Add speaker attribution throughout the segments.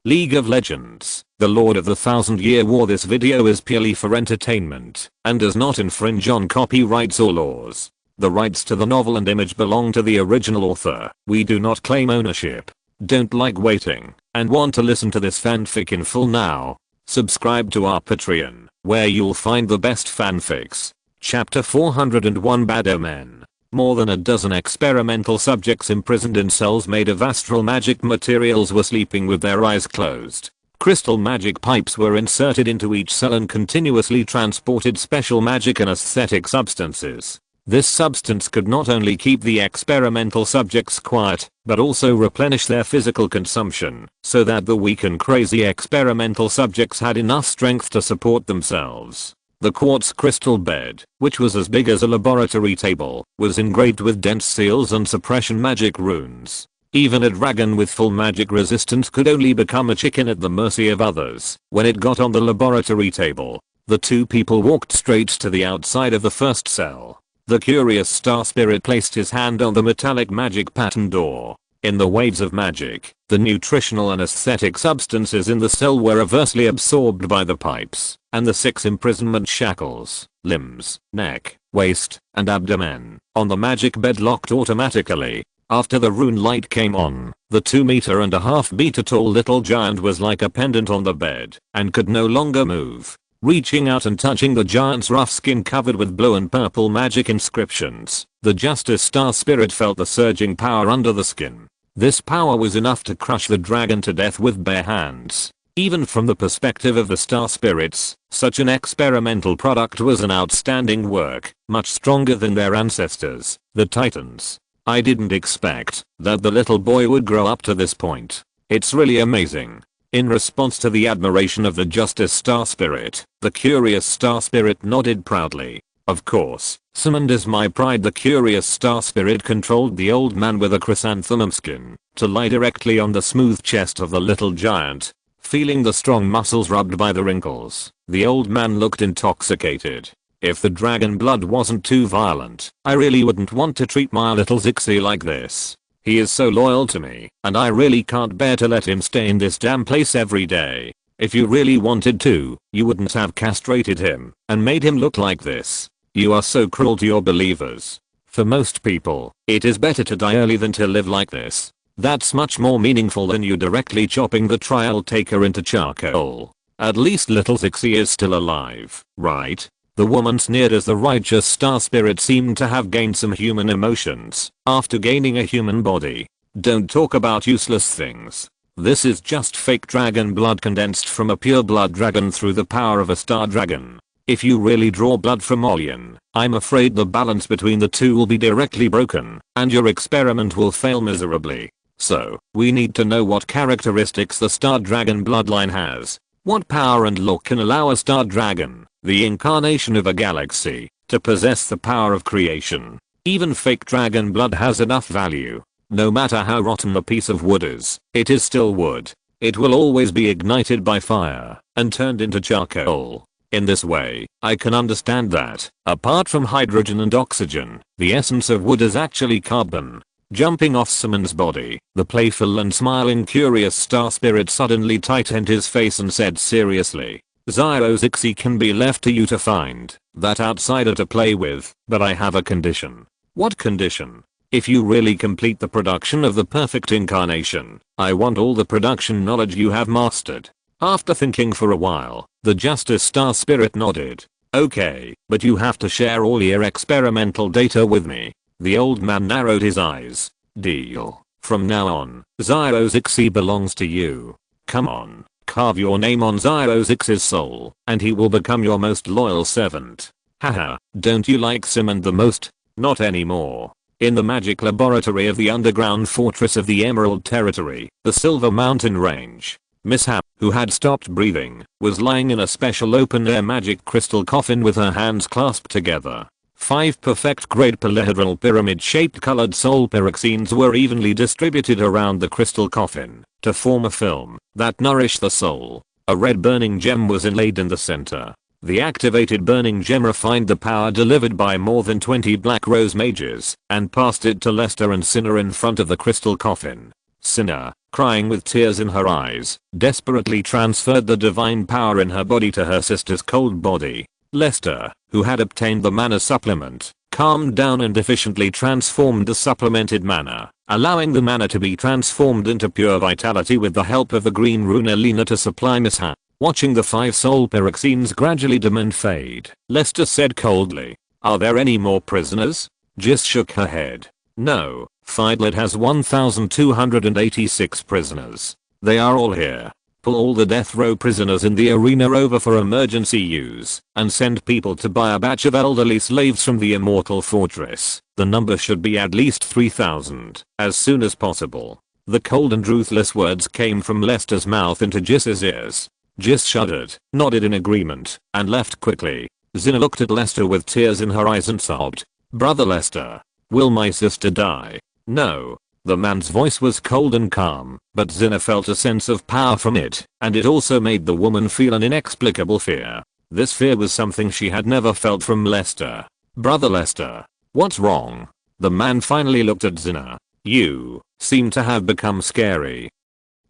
Speaker 1: League of Legends, The Lord of the Thousand Year War. This video is purely for entertainment and does not infringe on copyrights or laws. The rights to the novel and image belong to the original author. We do not claim ownership. Don't like waiting and want to listen to this fanfic in full now? Subscribe to our Patreon, where you'll find the best fanfics. Chapter 401 Bad Omen. More than a dozen experimental subjects imprisoned in cells made of astral magic materials were sleeping with their eyes closed. Crystal magic pipes were inserted into each cell and continuously transported special magic and aesthetic substances. This substance could not only keep the experimental subjects quiet, but also replenish their physical consumption, so that the weak and crazy experimental subjects had enough strength to support themselves. The quartz crystal bed, which was as big as a laboratory table, was engraved with dense seals and suppression magic runes. Even a dragon with full magic resistance could only become a chicken at the mercy of others. When it got on the laboratory table, the two people walked straight to the outside of the first cell. The curious star spirit placed his hand on the metallic magic pattern door. In the waves of magic, the nutritional and aesthetic substances in the cell were reversely absorbed by the pipes, and the 6 imprisonment shackles, limbs, neck, waist, and abdomen, on the magic bed locked automatically. After the rune light came on, the 2.5 meter tall little giant was like a pendant on the bed, and could no longer move. Reaching out and touching the giant's rough skin covered with blue and purple magic inscriptions, the Justice Star Spirit felt the surging power under the skin. This power was enough to crush the dragon to death with bare hands. Even from the perspective of the Star Spirits, such an experimental product was an outstanding work, much stronger than their ancestors, the Titans. I didn't expect that the little boy would grow up to this point. It's really amazing. In response to the admiration of the Justice Star Spirit, the Curious Star Spirit nodded proudly. Of course, summoned as my pride, the Curious Star Spirit controlled the old man with a chrysanthemum skin to lie directly on the smooth chest of the little giant. Feeling the strong muscles rubbed by the wrinkles, the old man looked intoxicated. If the dragon blood wasn't too violent, I really wouldn't want to treat my little Zixi like this. He is so loyal to me, and I really can't bear to let him stay in this damn place every day. If you really wanted to, you wouldn't have castrated him and made him look like this. You are so cruel to your believers. For most people, it is better to die early than to live like this. That's much more meaningful than you directly chopping the trial taker into charcoal. At least little Zixi is still alive, right? The woman sneered as the righteous star spirit seemed to have gained some human emotions after gaining a human body. Don't talk about useless things. This is just fake dragon blood condensed from a pure blood dragon through the power of a star dragon. If you really draw blood from Olian, I'm afraid the balance between the two will be directly broken, and your experiment will fail miserably. So, we need to know what characteristics the star dragon bloodline has. What power and look can allow a star dragon, the incarnation of a galaxy, to possess the power of creation. Even fake dragon blood has enough value. No matter how rotten a piece of wood is, it is still wood. It will always be ignited by fire and turned into charcoal. In this way, I can understand that, apart from hydrogen and oxygen, the essence of wood is actually carbon. Jumping off Simon's body, the playful and smiling Curious Star Spirit suddenly tightened his face and said seriously, Zyro Zixi can be left to you to find that outsider to play with, but I have a condition. What condition? If you really complete the production of the perfect incarnation, I want all the production knowledge you have mastered. After thinking for a while, the Justice Star Spirit nodded. Okay, but you have to share all your experimental data with me. The old man narrowed his eyes. Deal. From now on, Zyro Zixi belongs to you. Come on, carve your name on Zyro Zixi's soul, and he will become your most loyal servant. Haha, don't you like Simon the most? Not anymore. In the magic laboratory of the underground fortress of the Emerald Territory, the Silver Mountain Range, Miss Hap, who had stopped breathing, was lying in a special open-air magic crystal coffin with her hands clasped together. 5 perfect grade polyhedral pyramid-shaped colored soul pyroxenes were evenly distributed around the crystal coffin to form a film that nourished the soul. A red burning gem was inlaid in the center. The activated burning gem refined the power delivered by more than 20 Black Rose mages and passed it to Lester and Cinna in front of the crystal coffin. Cinna, crying with tears in her eyes, desperately transferred the divine power in her body to her sister's cold body. Lester, who had obtained the mana supplement, calmed down and efficiently transformed the supplemented mana, allowing the mana to be transformed into pure vitality with the help of the green rune Alina to supply Mishap. Watching the 5 soul pyroxenes gradually dim and fade, Lester said coldly, "Are there any more prisoners?" Jis shook her head. "No, Fidlet has 1,286 prisoners. They are all here. Pull all the death row prisoners in the arena over for emergency use, and send people to buy a batch of elderly slaves from the Immortal Fortress. The number should be at least 3,000, as soon as possible." The cold and ruthless words came from Lester's mouth into Jis's ears. Jis shuddered, nodded in agreement, and left quickly. Zinna looked at Lester with tears in her eyes and sobbed, "Brother Lester, will my sister die?" "No." The man's voice was cold and calm, but Zinna felt a sense of power from it, and it also made the woman feel an inexplicable fear. This fear was something she had never felt from Lester. "Brother Lester, what's wrong?" The man finally looked at Zinna. "You seem to have become scary."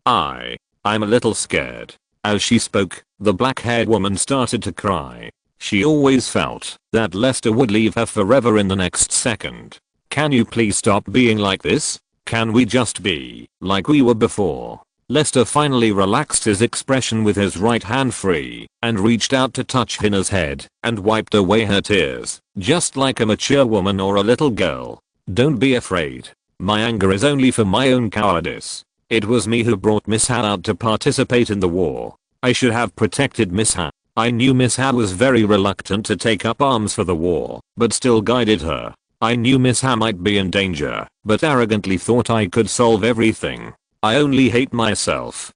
Speaker 1: I'm a little scared." As she spoke, the black-haired woman started to cry. She always felt that Lester would leave her forever in the next second. "Can you please stop being like this? Can we just be like we were before?" Lester finally relaxed his expression with his right hand free and reached out to touch Hina's head and wiped away her tears, just like a mature woman or a little girl. "Don't be afraid. My anger is only for my own cowardice. It was me who brought Miss Ha out to participate in the war. I should have protected Miss Ha. I knew Miss Ha was very reluctant to take up arms for the war, but still guided her. I knew Miss Ha might be in danger, but arrogantly thought I could solve everything. I only hate myself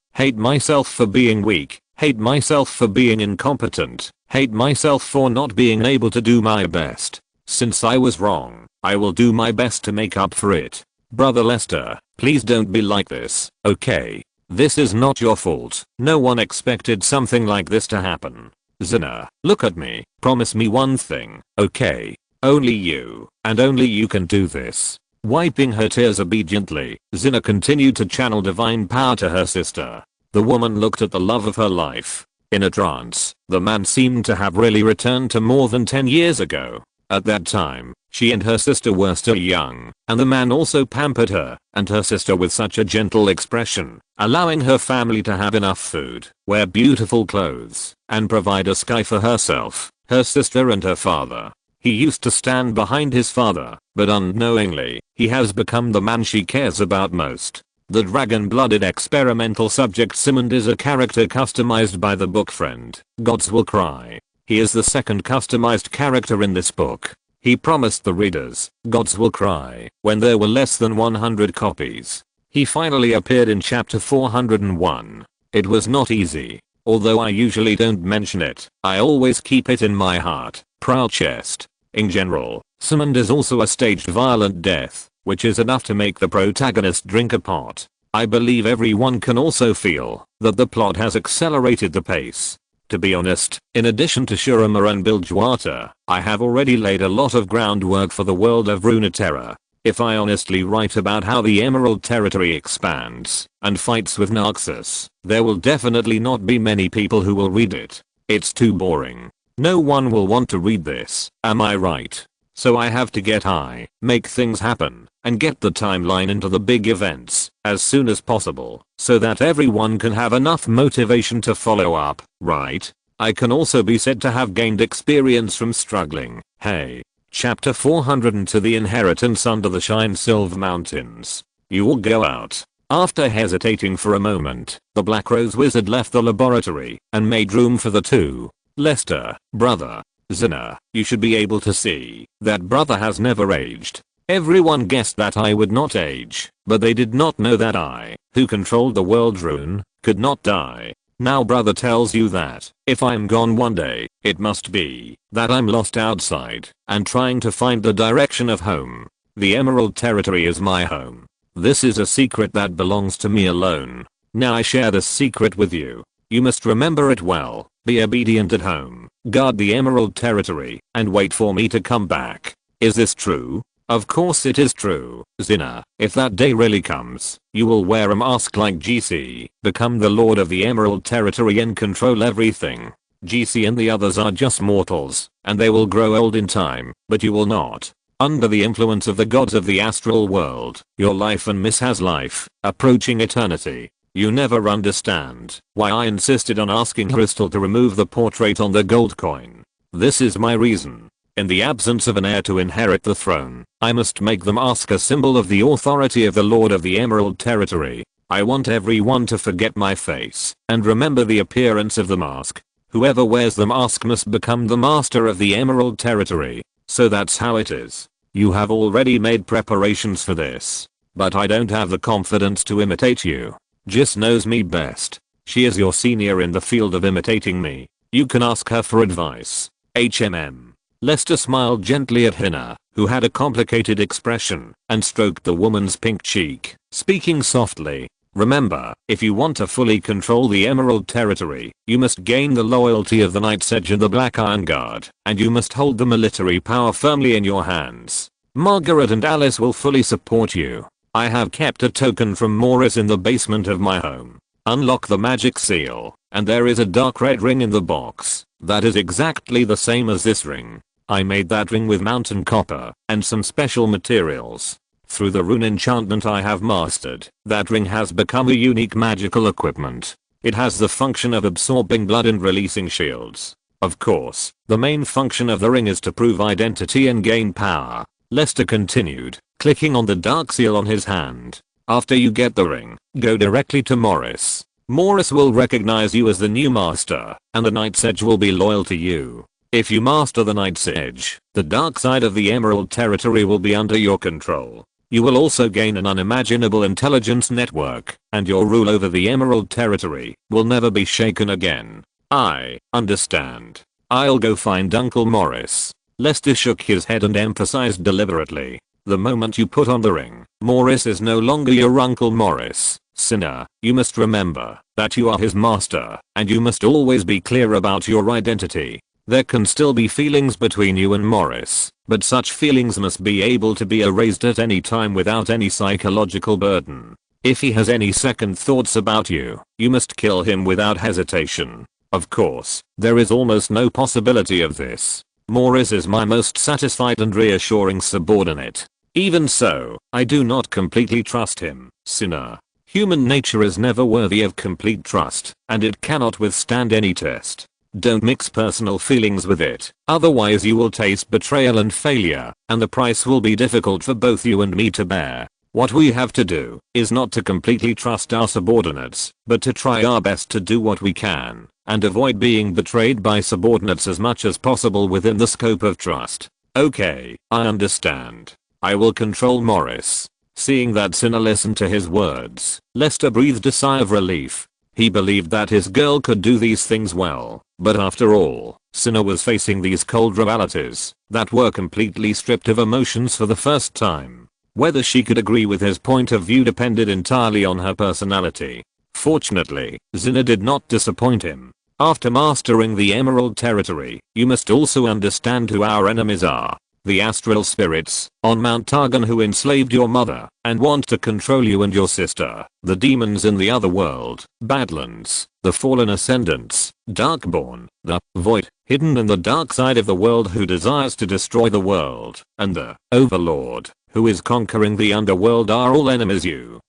Speaker 1: for being weak, hate myself for being incompetent, hate myself for not being able to do my best. Since I was wrong, I will do my best to make up for it. Brother Lester, please don't be like this, okay? This is not your fault. No one expected something like this to happen. Zinna, look at me. Promise me one thing, okay? Only you, and only you can do this." Wiping her tears obediently, Zinna continued to channel divine power to her sister. The woman looked at the love of her life. In a trance, the man seemed to have really returned to more than 10 years ago. At that time, she and her sister were still young, and the man also pampered her and her sister with such a gentle expression, allowing her family to have enough food, wear beautiful clothes, and provide a sky for herself, her sister and her father. He used to stand behind his father, but unknowingly, he has become the man she cares about most. The dragon-blooded experimental subject Simond is a character customized by the book friend, Gods Will Cry. He is the second customized character in this book. He promised the readers, Gods Will Cry, when there were less than 100 copies. He finally appeared in chapter 401. It was not easy. Although I usually don't mention it, I always keep it in my heart, proud chest. In general, Simond is also a staged violent death, which is enough to make the protagonist drink a pot. I believe everyone can also feel that the plot has accelerated the pace. To be honest, in addition to Shurima and Bilgewater, I have already laid a lot of groundwork for the world of Runeterra. If I honestly write about how the Emerald Territory expands and fights with Naxos, there will definitely not be many people who will read it. It's too boring. No one will want to read this, am I right? So I have to get high, make things happen, and get the timeline into the big events as soon as possible, so that everyone can have enough motivation to follow up, right? I can also be said to have gained experience from struggling. Hey. Chapter 402 The Inheritance Under the Shine Silver Mountains. You all go out. After hesitating for a moment, the Black Rose Wizard left the laboratory and made room for the two. Lester, brother. Zinna, you should be able to see that brother has never aged. Everyone guessed that I would not age, but they did not know that I, who controlled the world rune, could not die. Now brother tells you that, if I'm gone one day, it must be that I'm lost outside and trying to find the direction of home. The Emerald Territory is my home. This is a secret that belongs to me alone. Now I share this secret with you. You must remember it well, be obedient at home, guard the Emerald Territory, and wait for me to come back. Is this true? Of course it is true, Zina. If that day really comes, you will wear a mask like GC, become the lord of the Emerald Territory and control everything. GC and the others are just mortals, and they will grow old in time, but you will not. Under the influence of the gods of the astral world, your life and Miss life, approaching eternity. You never understand why I insisted on asking Crystal to remove the portrait on the gold coin. This is my reason. In the absence of an heir to inherit the throne, I must make the mask a symbol of the authority of the Lord of the Emerald Territory. I want everyone to forget my face and remember the appearance of the mask. Whoever wears the mask must become the master of the Emerald Territory. So that's how it is. You have already made preparations for this. But I don't have the confidence to imitate you. Jis knows me best. She is your senior in the field of imitating me. You can ask her for advice. HMM. Lester smiled gently at Hina, who had a complicated expression, and stroked the woman's pink cheek, speaking softly. Remember, if you want to fully control the Emerald Territory, you must gain the loyalty of the Night's Edge and the Black Iron Guard, and you must hold the military power firmly in your hands. Margaret and Alice will fully support you. I have kept a token from Morris in the basement of my home. Unlock the magic seal, and there is a dark red ring in the box. That is exactly the same as this ring. I made that ring with mountain copper and some special materials. Through the rune enchantment I have mastered, that ring has become a unique magical equipment. It has the function of absorbing blood and releasing shields. Of course, the main function of the ring is to prove identity and gain power. Lester continued, clicking on the dark seal on his hand. After you get the ring, go directly to Morris. Morris will recognize you as the new master, and the Night's Edge will be loyal to you. If you master the Night's Edge, the dark side of the Emerald Territory will be under your control. You will also gain an unimaginable intelligence network, and your rule over the Emerald Territory will never be shaken again. I understand. I'll go find Uncle Morris. Lester shook his head and emphasized deliberately. The moment you put on the ring, Morris is no longer your Uncle Morris. Sinner, you must remember that you are his master, and you must always be clear about your identity. There can still be feelings between you and Morris, but such feelings must be able to be erased at any time without any psychological burden. If he has any second thoughts about you, you must kill him without hesitation. Of course, there is almost no possibility of this. Morris is my most satisfied and reassuring subordinate. Even so, I do not completely trust him, Sinner. Human nature is never worthy of complete trust, and it cannot withstand any test. Don't mix personal feelings with it, otherwise you will taste betrayal and failure, and the price will be difficult for both you and me to bear. What we have to do is not to completely trust our subordinates, but to try our best to do what we can, and avoid being betrayed by subordinates as much as possible within the scope of trust. Okay, I understand. I will control Morris. Seeing that Sinner listened to his words, Lester breathed a sigh of relief. He believed that his girl could do these things well, but after all, Sinner was facing these cold realities that were completely stripped of emotions for the first time. Whether she could agree with his point of view depended entirely on her personality. Fortunately, Zina did not disappoint him. After mastering the Emerald Territory, you must also understand who our enemies are. The astral spirits on Mount Targon who enslaved your mother and want to control you and your sister. The demons in the other world, Badlands, the fallen ascendants, Darkborn, the void, hidden in the dark side of the world who desires to destroy the world, and the Overlord, who is conquering the underworld are all enemies you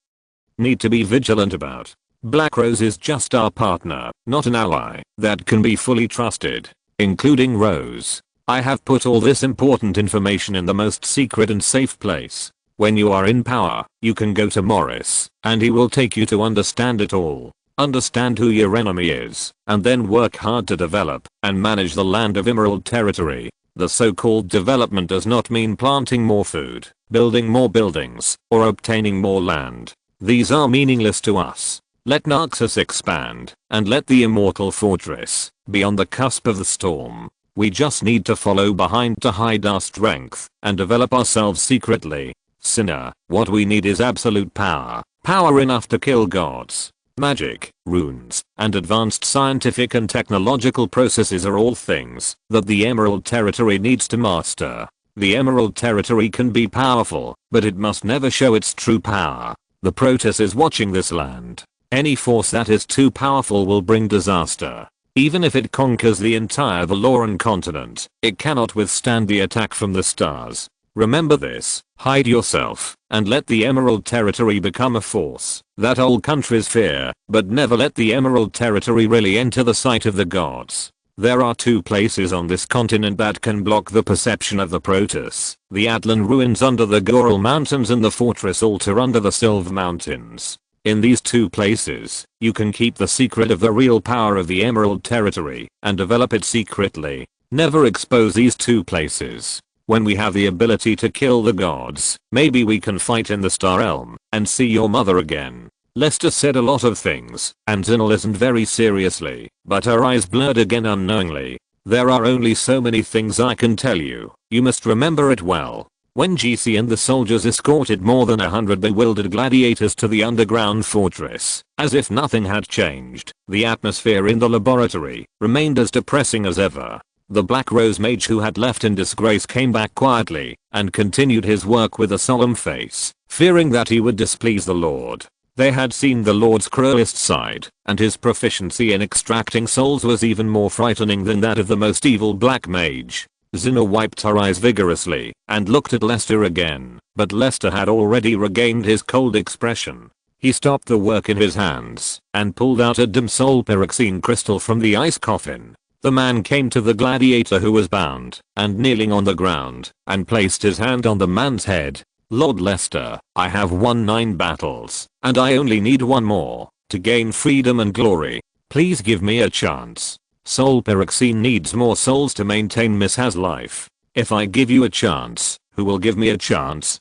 Speaker 1: need to be vigilant about. Black Rose is just our partner, not an ally that can be fully trusted, including Rose. I have put all this important information in the most secret and safe place. When you are in power, you can go to Morris, and he will take you to understand it all. Understand who your enemy is, and then work hard to develop and manage the land of Emerald Territory. The so-called development does not mean planting more food, building more buildings, or obtaining more land. These are meaningless to us. Let Naxos expand, and let the Immortal Fortress be on the cusp of the storm. We just need to follow behind to hide our strength and develop ourselves secretly. Sinner, what we need is absolute power. Power enough to kill gods. Magic, runes, and advanced scientific and technological processes are all things that the Emerald Territory needs to master. The Emerald Territory can be powerful, but it must never show its true power. The Protoss is watching this land. Any force that is too powerful will bring disaster. Even if it conquers the entire Valoran continent, it cannot withstand the attack from the stars. Remember this, hide yourself, and let the Emerald Territory become a force that all countries fear, but never let the Emerald Territory really enter the sight of the gods. There are two places on this continent that can block the perception of the Protoss, the Atlan ruins under the Goral Mountains and the fortress altar under the Sylve Mountains. In these two places, you can keep the secret of the real power of the Emerald Territory and develop it secretly. Never expose these two places. When we have the ability to kill the gods, maybe we can fight in the Star Realm and see your mother again. Lester said a lot of things, and Zina listened very seriously, but her eyes blurred again unknowingly. There are only so many things I can tell you. You must remember it well. When GC and the soldiers escorted more than 100 bewildered gladiators to the underground fortress, as if nothing had changed, the atmosphere in the laboratory remained as depressing as ever. The Black Rose Mage who had left in disgrace came back quietly and continued his work with a solemn face, fearing that he would displease the Lord. They had seen the Lord's cruelest side, and his proficiency in extracting souls was even more frightening than that of the most evil Black Mage. Zina wiped her eyes vigorously and looked at Lester again, but Lester had already regained his cold expression. He stopped the work in his hands and pulled out a dim soul pyroxene crystal from the ice coffin. The man came to the gladiator who was bound and kneeling on the ground and placed his hand on the man's head. Lord Lester, I have won 9 battles, and I only need one more to gain freedom and glory. Please give me a chance. Soul pyroxene needs more souls to maintain Miss Ha's life. If I give you a chance, who will give me a chance?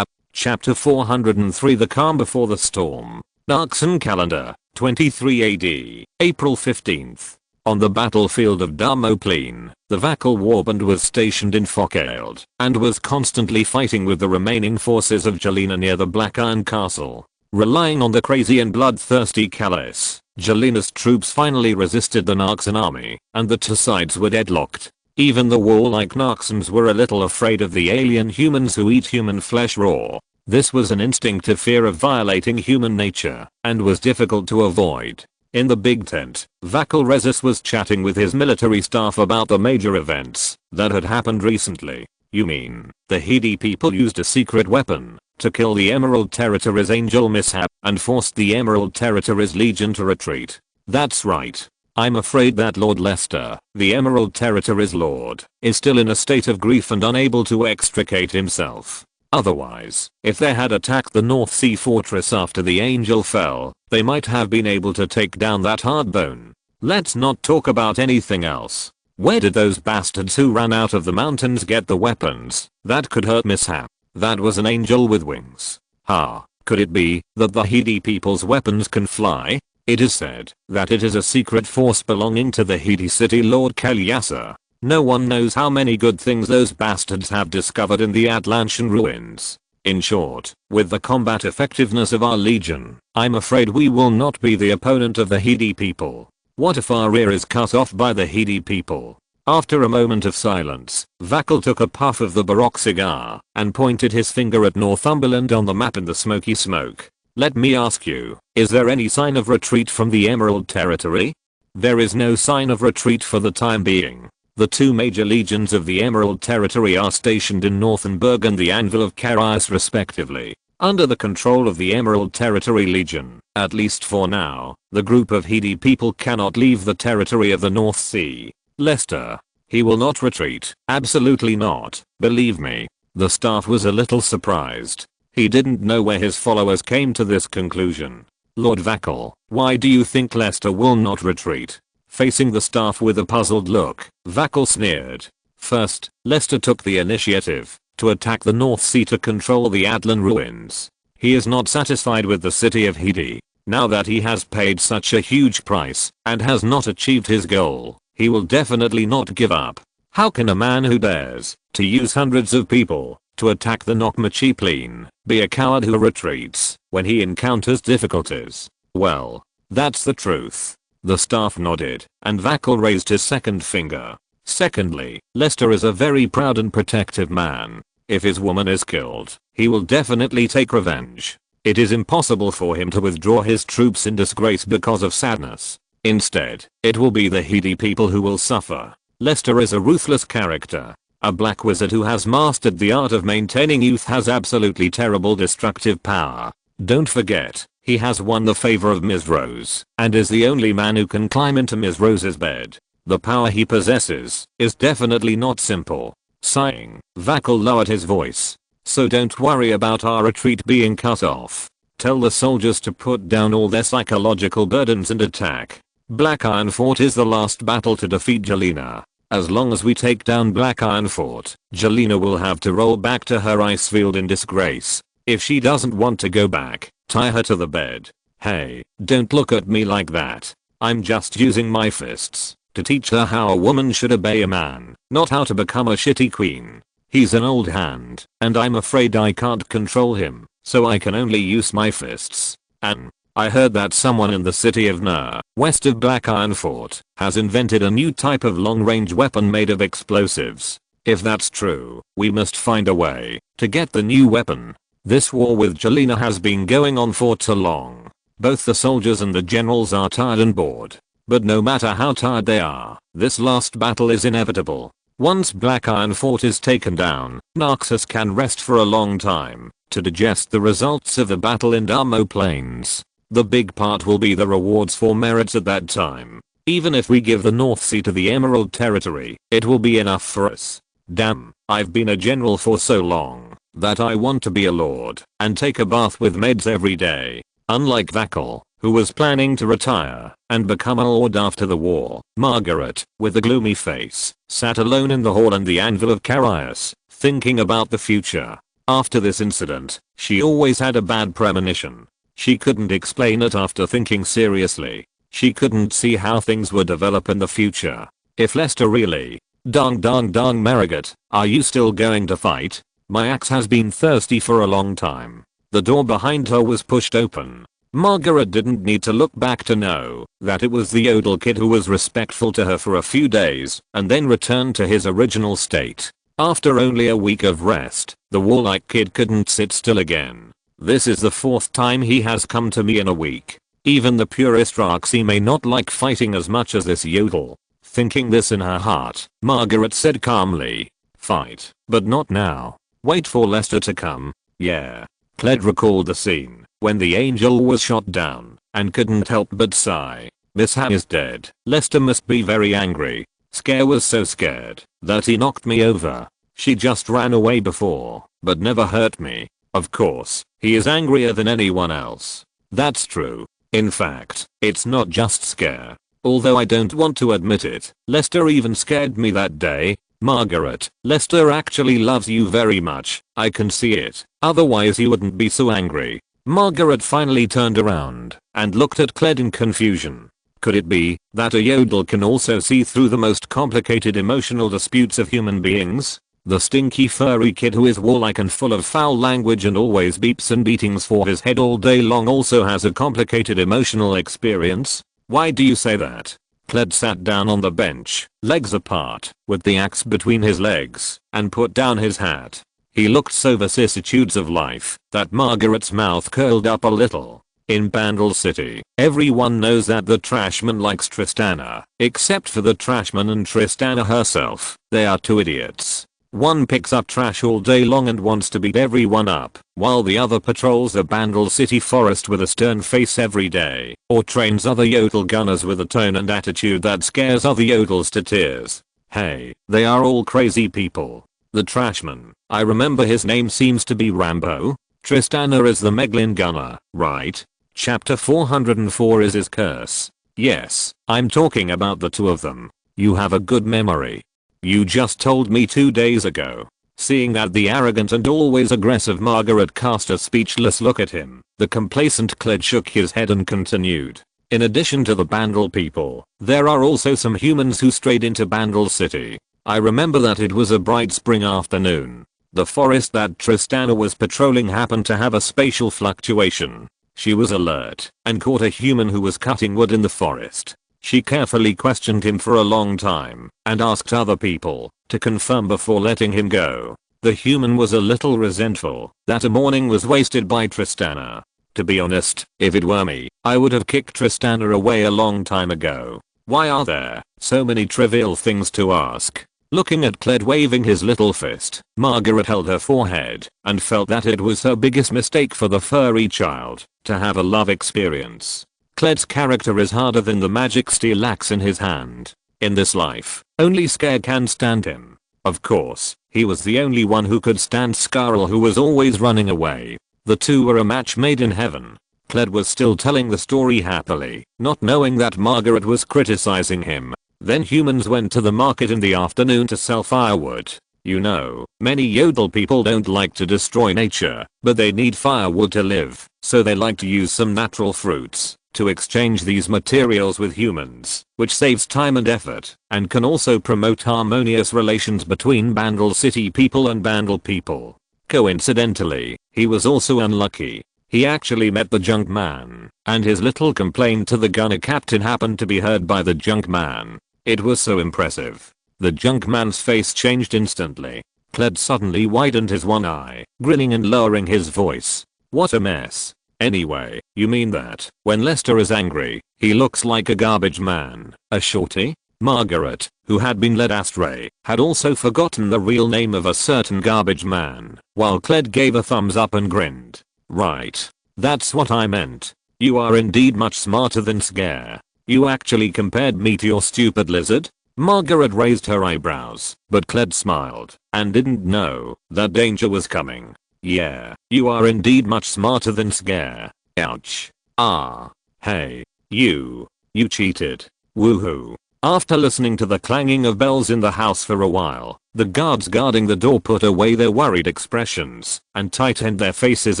Speaker 1: Chapter 403 The Calm Before the Storm. Narkson Calendar, 23 AD, April 15th. On the battlefield of Damopleen, the Vakal Warband was stationed in Fokeld and was constantly fighting with the remaining forces of Jelena near the Black Iron Castle. Relying on the crazy and bloodthirsty Calais, Jelena's troops finally resisted the Narkson army, and the two sides were deadlocked. Even the warlike Narksons were a little afraid of the alien humans who eat human flesh raw. This was an instinctive fear of violating human nature, and was difficult to avoid. In the big tent, Vakal Rezus was chatting with his military staff about the major events that had happened recently. You mean, the Hidi people used a secret weapon to kill the Emerald Territory's Angel Mishap and forced the Emerald Territory's Legion to retreat? That's right. I'm afraid that Lord Lester, the Emerald Territory's lord, is still in a state of grief and unable to extricate himself. Otherwise, if they had attacked the North Sea Fortress after the Angel fell, they might have been able to take down that hardbone. Let's not talk about anything else. Where did those bastards who ran out of the mountains get the weapons that could hurt Mishap? That was an angel with wings. Could it be that the Hidi people's weapons can fly? It is said that it is a secret force belonging to the Hidi city Lord Kalyasa. No one knows how many good things those bastards have discovered in the Atlantian ruins. In short, with the combat effectiveness of our legion, I'm afraid we will not be the opponent of the Hidi people. What if our rear is cut off by the Hidi people? After a moment of silence, Vakal took a puff of the Baroque cigar and pointed his finger at Northumberland on the map in the smoky smoke. Let me ask you, is there any sign of retreat from the Emerald Territory? There is no sign of retreat for the time being. The two major legions of the Emerald Territory are stationed in Northenburg and the Anvil of Carius respectively, under the control of the Emerald Territory Legion. At least for now, the group of Hidi people cannot leave the territory of the North Sea. Lester. He will not retreat. Absolutely not. Believe me. The staff was a little surprised. He didn't know where his followers came to this conclusion. Lord Vakal, why do you think Lester will not retreat? Facing the staff with a puzzled look, Vakal sneered. First, Lester took the initiative to attack the North Sea to control the Atlan ruins. He is not satisfied with the city of Hidi. Now that he has paid such a huge price and has not achieved his goal, he will definitely not give up. How can a man who dares to use hundreds of people to attack the Nokmachi be a coward who retreats when he encounters difficulties? Well, that's the truth. The staff nodded, and Vakal raised his second finger. Secondly, Lester is a very proud and protective man. If his woman is killed, he will definitely take revenge. It is impossible for him to withdraw his troops in disgrace because of sadness. Instead, it will be the Heedy people who will suffer. Lester is a ruthless character. A black wizard who has mastered the art of maintaining youth has absolutely terrible destructive power. Don't forget, he has won the favor of Ms. Rose and is the only man who can climb into Ms. Rose's bed. The power he possesses is definitely not simple. Sighing, Vakal lowered his voice. So don't worry about our retreat being cut off. Tell the soldiers to put down all their psychological burdens and attack. Black Iron Fort is the last battle to defeat Jelena. As long as we take down Black Iron Fort, Jelena will have to roll back to her ice field in disgrace. If she doesn't want to go back, tie her to the bed. Hey, don't look at me like that. I'm just using my fists to teach her how a woman should obey a man, not how to become a shitty queen. He's an old hand, and I'm afraid I can't control him, so I can only use my fists. And I heard that someone in the city of Nur, west of Black Iron Fort, has invented a new type of long-range weapon made of explosives. If that's true, we must find a way to get the new weapon. This war with Jelena has been going on for too long. Both the soldiers and the generals are tired and bored. But no matter how tired they are, this last battle is inevitable. Once Black Iron Fort is taken down, Naxos can rest for a long time to digest the results of the battle in Damo Plains. The big part will be the rewards for merits at that time. Even if we give the North Sea to the Emerald Territory, it will be enough for us. Damn, I've been a general for so long that I want to be a lord and take a bath with maids every day. Unlike Vakal, who was planning to retire and become a lord after the war, Margaret, with a gloomy face, sat alone in the hall and the anvil of Carius, thinking about the future. After this incident, she always had a bad premonition. She couldn't explain it after thinking seriously. She couldn't see how things would develop in the future. If Lester really... Dong Marigot, are you still going to fight? My axe has been thirsty for a long time. The door behind her was pushed open. Margaret didn't need to look back to know that it was the Yodel kid who was respectful to her for a few days and then returned to his original state. After only a week of rest, the warlike kid couldn't sit still again. This is the 4th time he has come to me in a week. Even the purest Roxy may not like fighting as much as this Yodel. Thinking this in her heart, Margaret said calmly, "Fight, but not now. Wait for Lester to come." Yeah. Cled recalled the scene when the angel was shot down and couldn't help but sigh. Miss Ham is dead. Lester must be very angry. Scare was so scared that he knocked me over. She just ran away before, but never hurt me. Of course, he is angrier than anyone else. That's true. In fact, it's not just scare. Although I don't want to admit it, Lester even scared me that day. Margaret, Lester actually loves you very much. I can see it. Otherwise he wouldn't be so angry. Margaret finally turned around and looked at Cled in confusion. Could it be that a Yodel can also see through the most complicated emotional disputes of human beings? The stinky furry kid who is warlike and full of foul language and always beeps and beatings for his head all day long also has a complicated emotional experience? Why do you say that? Cled sat down on the bench, legs apart, with the axe between his legs, and put down his hat. He looked so vicissitudes of life that Margaret's mouth curled up a little. In Bandle City, everyone knows that the Trashman likes Tristana, except for the Trashman and Tristana herself. They are two idiots. One picks up trash all day long and wants to beat everyone up, while the other patrols the Bandle City forest with a stern face every day, or trains other Yodel gunners with a tone and attitude that scares other Yodels to tears. Hey, they are all crazy people. The Trashman, I remember his name seems to be Rambo. Tristana is the Meglin gunner, right? Chapter 404 is his curse. Yes, I'm talking about the two of them. You have a good memory. You just told me 2 days ago. Seeing that the arrogant and always aggressive Margaret cast a speechless look at him, the complacent Cled shook his head and continued. In addition to the Bandle people, there are also some humans who strayed into Bandle City. I remember that it was a bright spring afternoon. The forest that Tristana was patrolling happened to have a spatial fluctuation. She was alert and caught a human who was cutting wood in the forest. She carefully questioned him for a long time and asked other people to confirm before letting him go. The human was a little resentful that a morning was wasted by Tristana. To be honest, if it were me, I would have kicked Tristana away a long time ago. Why are there so many trivial things to ask? Looking at Cled waving his little fist, Margaret held her forehead and felt that it was her biggest mistake for the furry child to have a love experience. Cled's character is harder than the magic steel axe in his hand. In this life, only Scare can stand him. Of course, he was the only one who could stand Scarl, who was always running away. The two were a match made in heaven. Cled was still telling the story happily, not knowing that Margaret was criticizing him. Then humans went to the market in the afternoon to sell firewood. You know, many Yodel people don't like to destroy nature, but they need firewood to live, so they like to use some natural fruits to exchange these materials with humans, which saves time and effort, and can also promote harmonious relations between Bandle City people and Bandle people. Coincidentally, he was also unlucky. He actually met the junk man, and his little complaint to the gunner captain happened to be heard by the junk man. It was so impressive. The junk man's face changed instantly. Cled suddenly widened his one eye, grinning and lowering his voice. What a mess. Anyway, you mean that when Lester is angry, he looks like a garbage man, a shorty? Margaret, who had been led astray, had also forgotten the real name of a certain garbage man, while Cled gave a thumbs up and grinned. Right. That's what I meant. You are indeed much smarter than Scare. You actually compared me to your stupid lizard? Margaret raised her eyebrows, but Cled smiled and didn't know that danger was coming. Yeah, you are indeed much smarter than Scare. Ouch. Ah. Hey. You cheated. Woohoo. After listening to the clanging of bells in the house for a while, the guards guarding the door put away their worried expressions and tightened their faces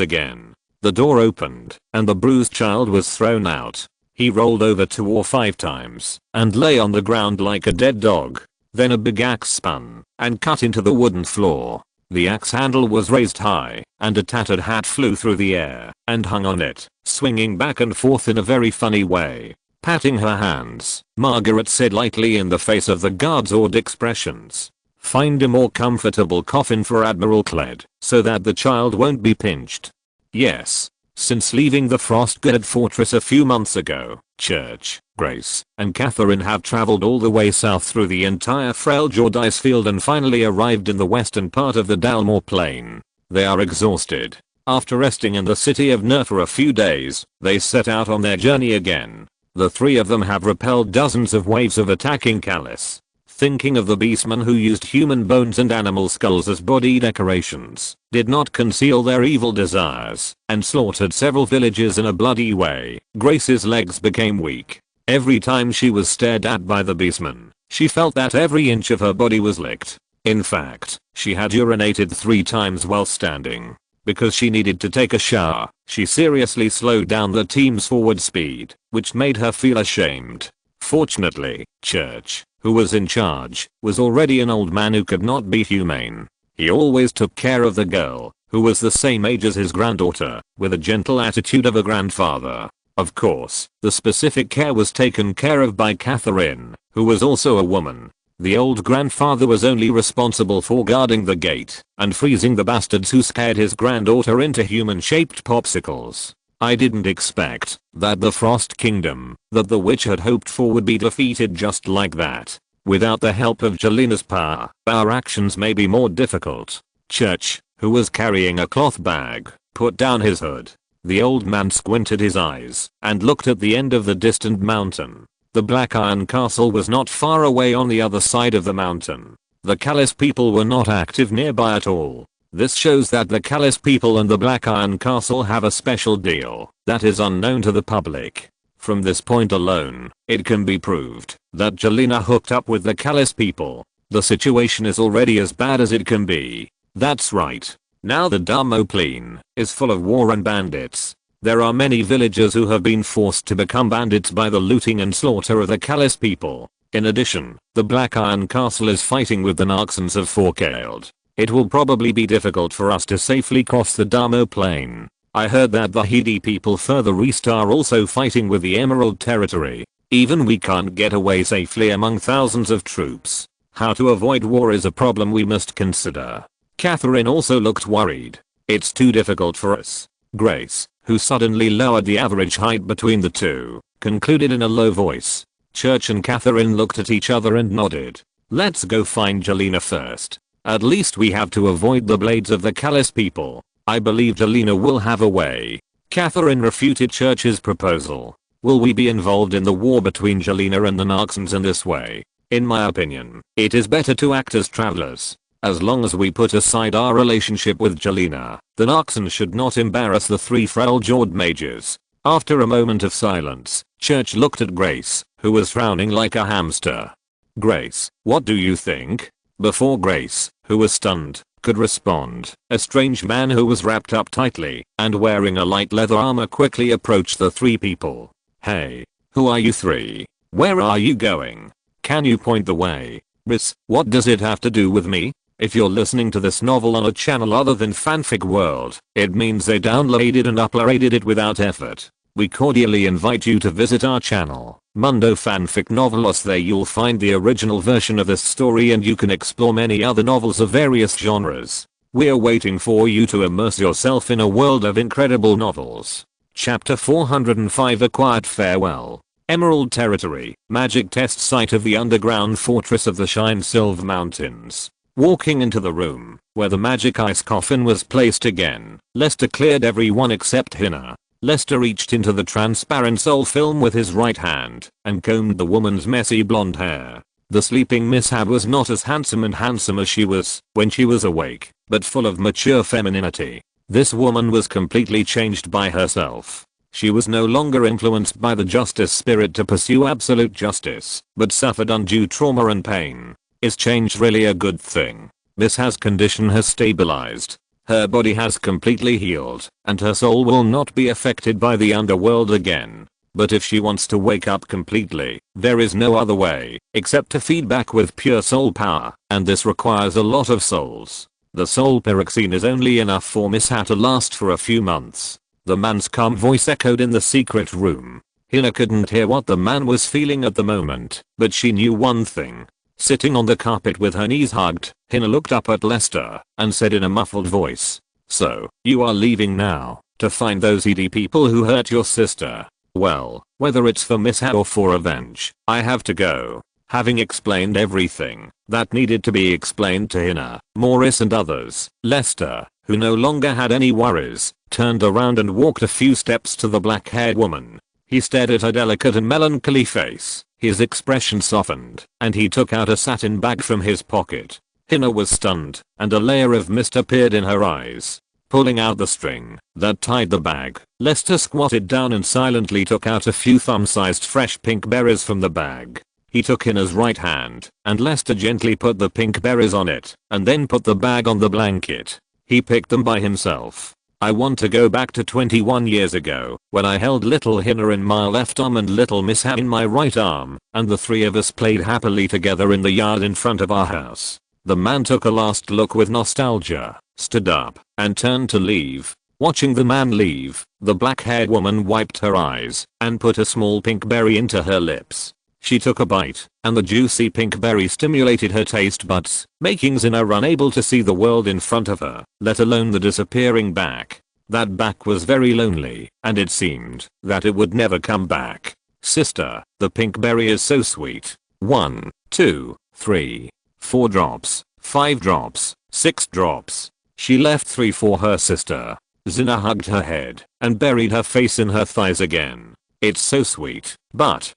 Speaker 1: again. The door opened and the bruised child was thrown out. He rolled over 2 or 5 times and lay on the ground like a dead dog. Then a big axe spun and cut into the wooden floor. The axe handle was raised high and a tattered hat flew through the air and hung on it, swinging back and forth in a very funny way. Patting her hands, Margaret said lightly in the face of the guards' awed expressions, "Find a more comfortable coffin for Admiral Cled so that the child won't be pinched." Yes. Since leaving the Frostgard Fortress a few months ago, Church, Grace, and Catherine have traveled all the way south through the entire Freljord Icefield and finally arrived in the western part of the Dalmor Plain. They are exhausted. After resting in the city of Ner for a few days, they set out on their journey again. The 3 of them have repelled dozens of waves of attacking Callus. Thinking of the beastmen who used human bones and animal skulls as body decorations, did not conceal their evil desires, and slaughtered several villages in a bloody way, Grace's legs became weak. Every time she was stared at by the beastmen, she felt that every inch of her body was licked. In fact, she had urinated 3 times while standing. Because she needed to take a shower, she seriously slowed down the team's forward speed, which made her feel ashamed. Fortunately, Church, who was in charge, was already an old man who could not be humane. He always took care of the girl, who was the same age as his granddaughter, with a gentle attitude of a grandfather. Of course, the specific care was taken care of by Catherine, who was also a woman. The old grandfather was only responsible for guarding the gate and freezing the bastards who scared his granddaughter into human-shaped popsicles. I didn't expect that the Frost Kingdom that the witch had hoped for would be defeated just like that. Without the help of Jelena's power, our actions may be more difficult. Church, who was carrying a cloth bag, put down his hood. The old man squinted his eyes and looked at the end of the distant mountain. The Black Iron Castle was not far away on the other side of the mountain. The Callus people were not active nearby at all. This shows that the Callus people and the Black Iron Castle have a special deal that is unknown to the public. From this point alone, it can be proved that Jelena hooked up with the Callus people. The situation is already as bad as it can be. That's right. Now the Dalmor Plain is full of war and bandits. There are many villagers who have been forced to become bandits by the looting and slaughter of the Callus people. In addition, the Black Iron Castle is fighting with the Narxons of Forkeld. It will probably be difficult for us to safely cross the Dalmor Plain. I heard that the Hedi people further east are also fighting with the Emerald Territory. Even we can't get away safely among thousands of troops. How to avoid war is a problem we must consider. Catherine also looked worried. It's too difficult for us. Grace, who suddenly lowered the average height between the two, concluded in a low voice. Church and Catherine looked at each other and nodded. Let's go find Jelena first. At least we have to avoid the blades of the callous people. I believe Jelena will have a way. Catherine refuted Church's proposal. Will we be involved in the war between Jelena and the Narxons in this way? In my opinion, it is better to act as travelers. As long as we put aside our relationship with Jelena, the Narxons should not embarrass the three frail-jawed mages. After a moment of silence, Church looked at Grace, who was frowning like a hamster. Grace, what do you think? Before Grace, who was stunned, could respond, a strange man who was wrapped up tightly and wearing a light leather armor quickly approached the three people. Hey, who are you three? Where are you going? Can you point the way? Miss, what does it have to do with me? If you're listening to this novel on a channel other than Fanfic World, it means they downloaded and uploaded it without effort. We cordially invite you to visit our channel, Mundo Fanfic Novelos. There you'll find the original version of this story and you can explore many other novels of various genres. We're waiting for you to immerse yourself in a world of incredible novels. Chapter 405 Acquired Farewell. Emerald Territory, magic test site of the underground fortress of the Shine Silver Mountains. Walking into the room, where the magic ice coffin was placed again, Lester cleared everyone except Hina. Lester reached into the transparent soul film with his right hand and combed the woman's messy blonde hair. The sleeping Mishap was not as handsome as she was when she was awake, but full of mature femininity. This woman was completely changed by herself. She was no longer influenced by the justice spirit to pursue absolute justice, but suffered undue trauma and pain. Is change really a good thing? Mishap's condition has stabilized. Her body has completely healed, and her soul will not be affected by the underworld again. But if she wants to wake up completely, there is no other way, except to feed back with pure soul power, and this requires a lot of souls. The soul pyroxene is only enough for Mishap to last for a few months. The man's calm voice echoed in the secret room. Hina couldn't hear what the man was feeling at the moment, but she knew one thing. Sitting on the carpet with her knees hugged, Hina looked up at Lester and said in a muffled voice, "So, you are leaving now, to find those ED people who hurt your sister? Well, whether it's for Mishap or for revenge, I have to go." Having explained everything that needed to be explained to Hina, Morris and others, Lester, who no longer had any worries, turned around and walked a few steps to the black-haired woman. He stared at her delicate and melancholy face. His expression softened, and he took out a satin bag from his pocket. Hina was stunned, and a layer of mist appeared in her eyes. Pulling out the string that tied the bag, Lester squatted down and silently took out a few thumb-sized fresh pink berries from the bag. He took Hina's right hand, and Lester gently put the pink berries on it, and then put the bag on the blanket. He picked them by himself. I want to go back to 21 years ago, when I held little Hina in my left arm and little Mishap in my right arm, and the three of us played happily together in the yard in front of our house. The man took a last look with nostalgia, stood up, and turned to leave. Watching the man leave, the black-haired woman wiped her eyes, and put a small pink berry into her lips. She took a bite, and the juicy pink berry stimulated her taste buds, making Zina unable to see the world in front of her, let alone the disappearing back. That back was very lonely, and it seemed that it would never come back. Sister, the pink berry is so sweet. 1, 2, 3, 4 drops, 5 drops, 6 drops. She left 3 for her sister. Zina hugged her head and buried her face in her thighs again. It's so sweet, but,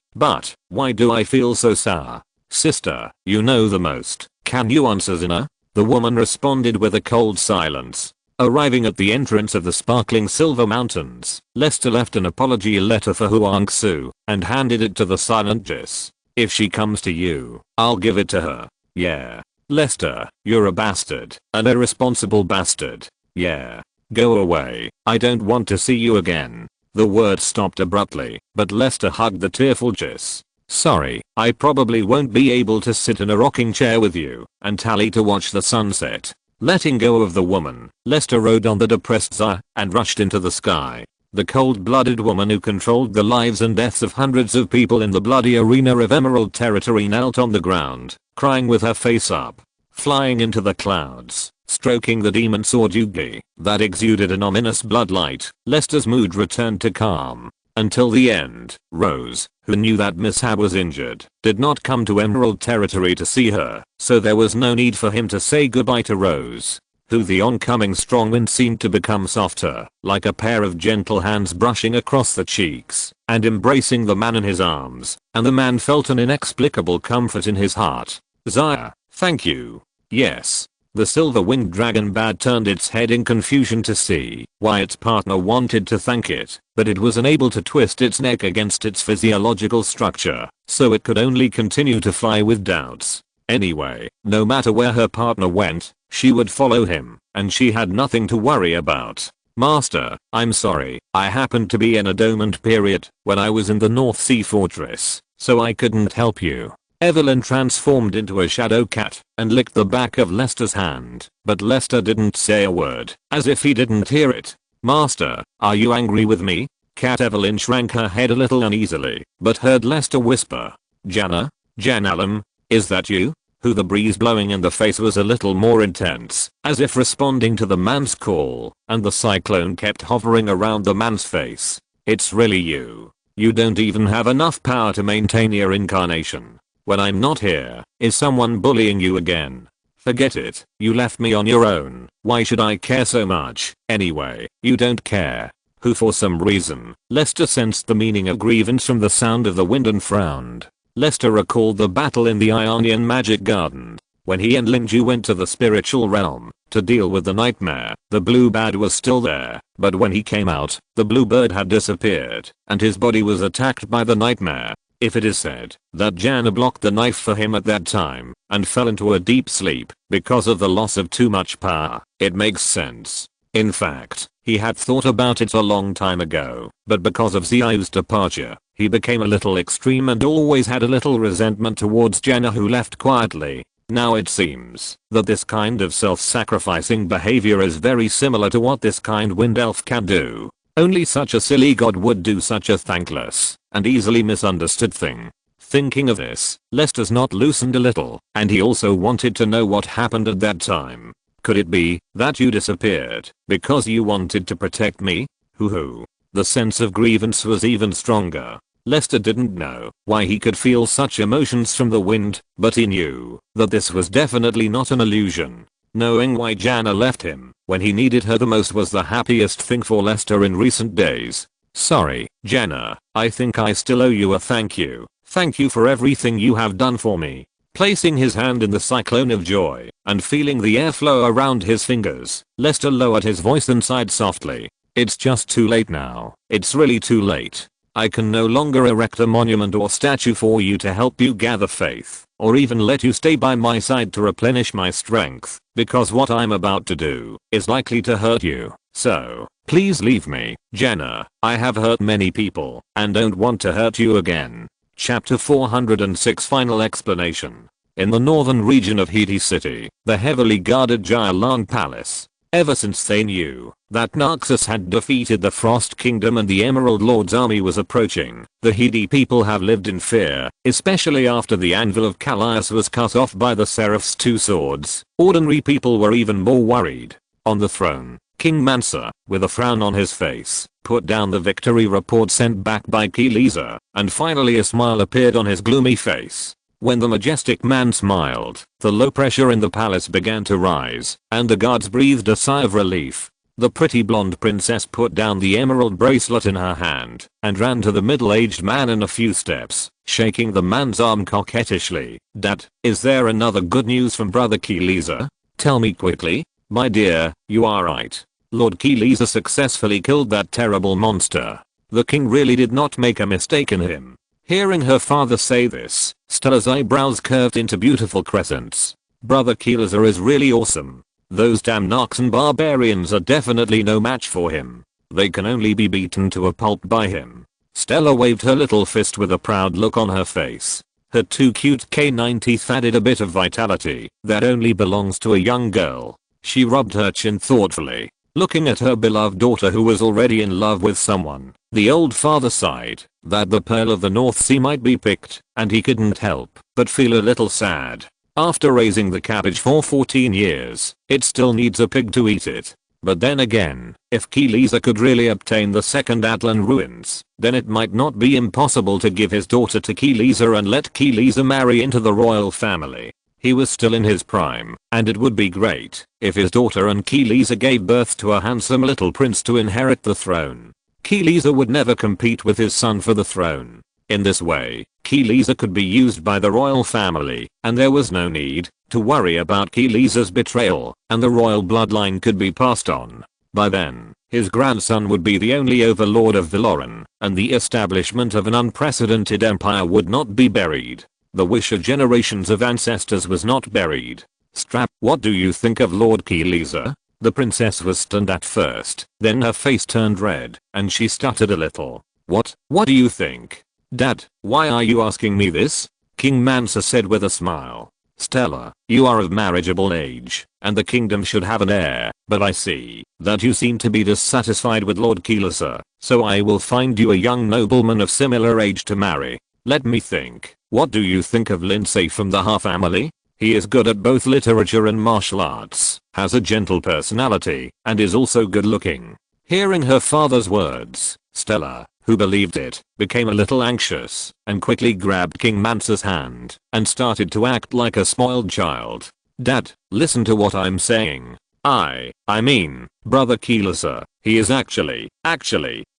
Speaker 1: why do I feel so sour? Sister, you know the most. Can you answer, Zina? The woman responded with a cold silence. Arriving at the entrance of the sparkling Silver Mountains, Lester left an apology letter for Huang Su and handed it to the silent Jess. If she comes to you, I'll give it to her. Yeah. Lester, you're a bastard, an irresponsible bastard. Yeah. Go away, I don't want to see you again. The word stopped abruptly, but Lester hugged the tearful Jess. Sorry, I probably won't be able to sit in a rocking chair with you and Tally to watch the sunset. Letting go of the woman, Lester rode on the depressed Za and rushed into the sky. the cold-blooded woman who controlled the lives and deaths of hundreds of people in the bloody arena of Emerald Territory, knelt on the ground, crying with her face up, flying into the clouds, stroking the demon sword Yugi that exuded an ominous bloodlight. Lester's mood returned to calm. Until the end. Rose, who knew that Mishap was injured, did not come to Emerald Territory to see her, so there was no need for him to say goodbye to Rose, who the oncoming strong wind seemed to become softer, like a pair of gentle hands brushing across the cheeks and embracing the man in his arms, and the man felt an inexplicable comfort in his heart. Zaya, thank you. Yes. The silver-winged dragon bat turned its head in confusion to see why its partner wanted to thank it, but it was unable to twist its neck against its physiological structure, so it could only continue to fly with doubts. Anyway, no matter where her partner went, she would follow him, and she had nothing to worry about. Master, I'm sorry, I happened to be in a dormant period when I was in the North Sea Fortress, so I couldn't help you. Evelyn transformed into a shadow cat and licked the back of Lester's hand, but Lester didn't say a word, as if he didn't hear it. Master, are you angry with me? Cat Evelyn shrank her head a little uneasily, but heard Lester whisper, Janna? Janalum? Is that you? Who the breeze blowing in the face was a little more intense, as if responding to the man's call, and the cyclone kept hovering around the man's face. It's really you. You don't even have enough power to maintain your incarnation. When I'm not here, is someone bullying you again? Forget it, you left me on your own. Why should I care so much? Anyway, you don't care. Who for some reason, Lester sensed the meaning of grievance from the sound of the wind and frowned. Lester recalled the battle in the Ionian Magic Garden, when he and Lingju went to the spiritual realm to deal with the nightmare. The blue bird was still there, but when he came out, the blue bird had disappeared, and his body was attacked by the nightmare. If it is said that Janna blocked the knife for him at that time and fell into a deep sleep because of the loss of too much power, it makes sense. In fact, he had thought about it a long time ago, but because of Xiao's departure, he became a little extreme and always had a little resentment towards Janna, who left quietly. Now it seems that this kind of self-sacrificing behavior is very similar to what this kind wind elf can do. Only such a silly god would do such a thankless and easily misunderstood thing. Thinking of this, Lester's knot loosened a little, and he also wanted to know what happened at that time. Could it be that you disappeared because you wanted to protect me? Hoo-hoo. The sense of grievance was even stronger. Lester didn't know why he could feel such emotions from the wind, but he knew that this was definitely not an illusion. Knowing why Janna left him when he needed her the most was the happiest thing for Lester in recent days. Sorry, Janna, I think I still owe you a thank you. Thank you for everything you have done for me. Placing his hand in the cyclone of joy and feeling the airflow around his fingers, Lester lowered his voice and sighed softly. It's just too late now. It's really too late. I can no longer erect a monument or statue for you to help you gather faith, or even let you stay by my side to replenish my strength, because what I'm about to do is likely to hurt you. So, please leave me, Janna. I have hurt many people and don't want to hurt you again. Chapter 406 Final Explanation. In the northern region of Hidi City, the heavily guarded Jia-Lan Palace. Ever since they knew that Naxos had defeated the Frost Kingdom and the Emerald Lord's army was approaching, the Hidi people have lived in fear, especially after the anvil of Callias was cut off by the Seraph's two swords. Ordinary people were even more worried. On the throne, King Mansa, with a frown on his face, put down the victory report sent back by Keeleza, and finally a smile appeared on his gloomy face. When the majestic man smiled, the low pressure in the palace began to rise, and the guards breathed a sigh of relief. The pretty blonde princess put down the emerald bracelet in her hand, and ran to the middle-aged man in a few steps, shaking the man's arm coquettishly. Dad, is there another good news from Brother Keeleza? Tell me quickly. My dear, you are right. Lord Keeleza successfully killed that terrible monster. The king really did not make a mistake in him. Hearing her father say this, Stella's eyebrows curved into beautiful crescents. Brother Keeleza is really awesome. Those damn Naxan barbarians are definitely no match for him. They can only be beaten to a pulp by him. Stella waved her little fist with a proud look on her face. Her two cute canine teeth added a bit of vitality that only belongs to a young girl. She rubbed her chin thoughtfully. Looking at her beloved daughter who was already in love with someone, the old father sighed that the Pearl of the North Sea might be picked, and he couldn't help but feel a little sad. After raising the cabbage for 14 years, it still needs a pig to eat it. But then again, if Kielisa could really obtain the second Atlan ruins, then it might not be impossible to give his daughter to Kielisa and let Kielisa marry into the royal family. He was still in his prime, and it would be great if his daughter and Kielisa gave birth to a handsome little prince to inherit the throne. Kielisa would never compete with his son for the throne. In this way, Kielisa could be used by the royal family, and there was no need to worry about Kielisa's betrayal, and the royal bloodline could be passed on. By then, his grandson would be the only overlord of Valoran, and the establishment of an unprecedented empire would not be buried. The wish of generations of ancestors was not buried. Strap, what do you think of Lord Kielisa? The princess was stunned at first, then her face turned red, and she stuttered a little. What do you think? Dad, why are you asking me this? King Mansa said with a smile. Stella, you are of marriageable age, and the kingdom should have an heir, but I see that you seem to be dissatisfied with Lord Kielisa, so I will find you a young nobleman of similar age to marry. Let me think. What do you think of Lindsay from the Ha family? He is good at both literature and martial arts, has a gentle personality, and is also good looking. Hearing her father's words, Stella, who believed it, became a little anxious, and quickly grabbed King Mansa's hand, and started to act like a spoiled child. Dad, listen to what I'm saying. I mean, brother Kielisa, he is actually,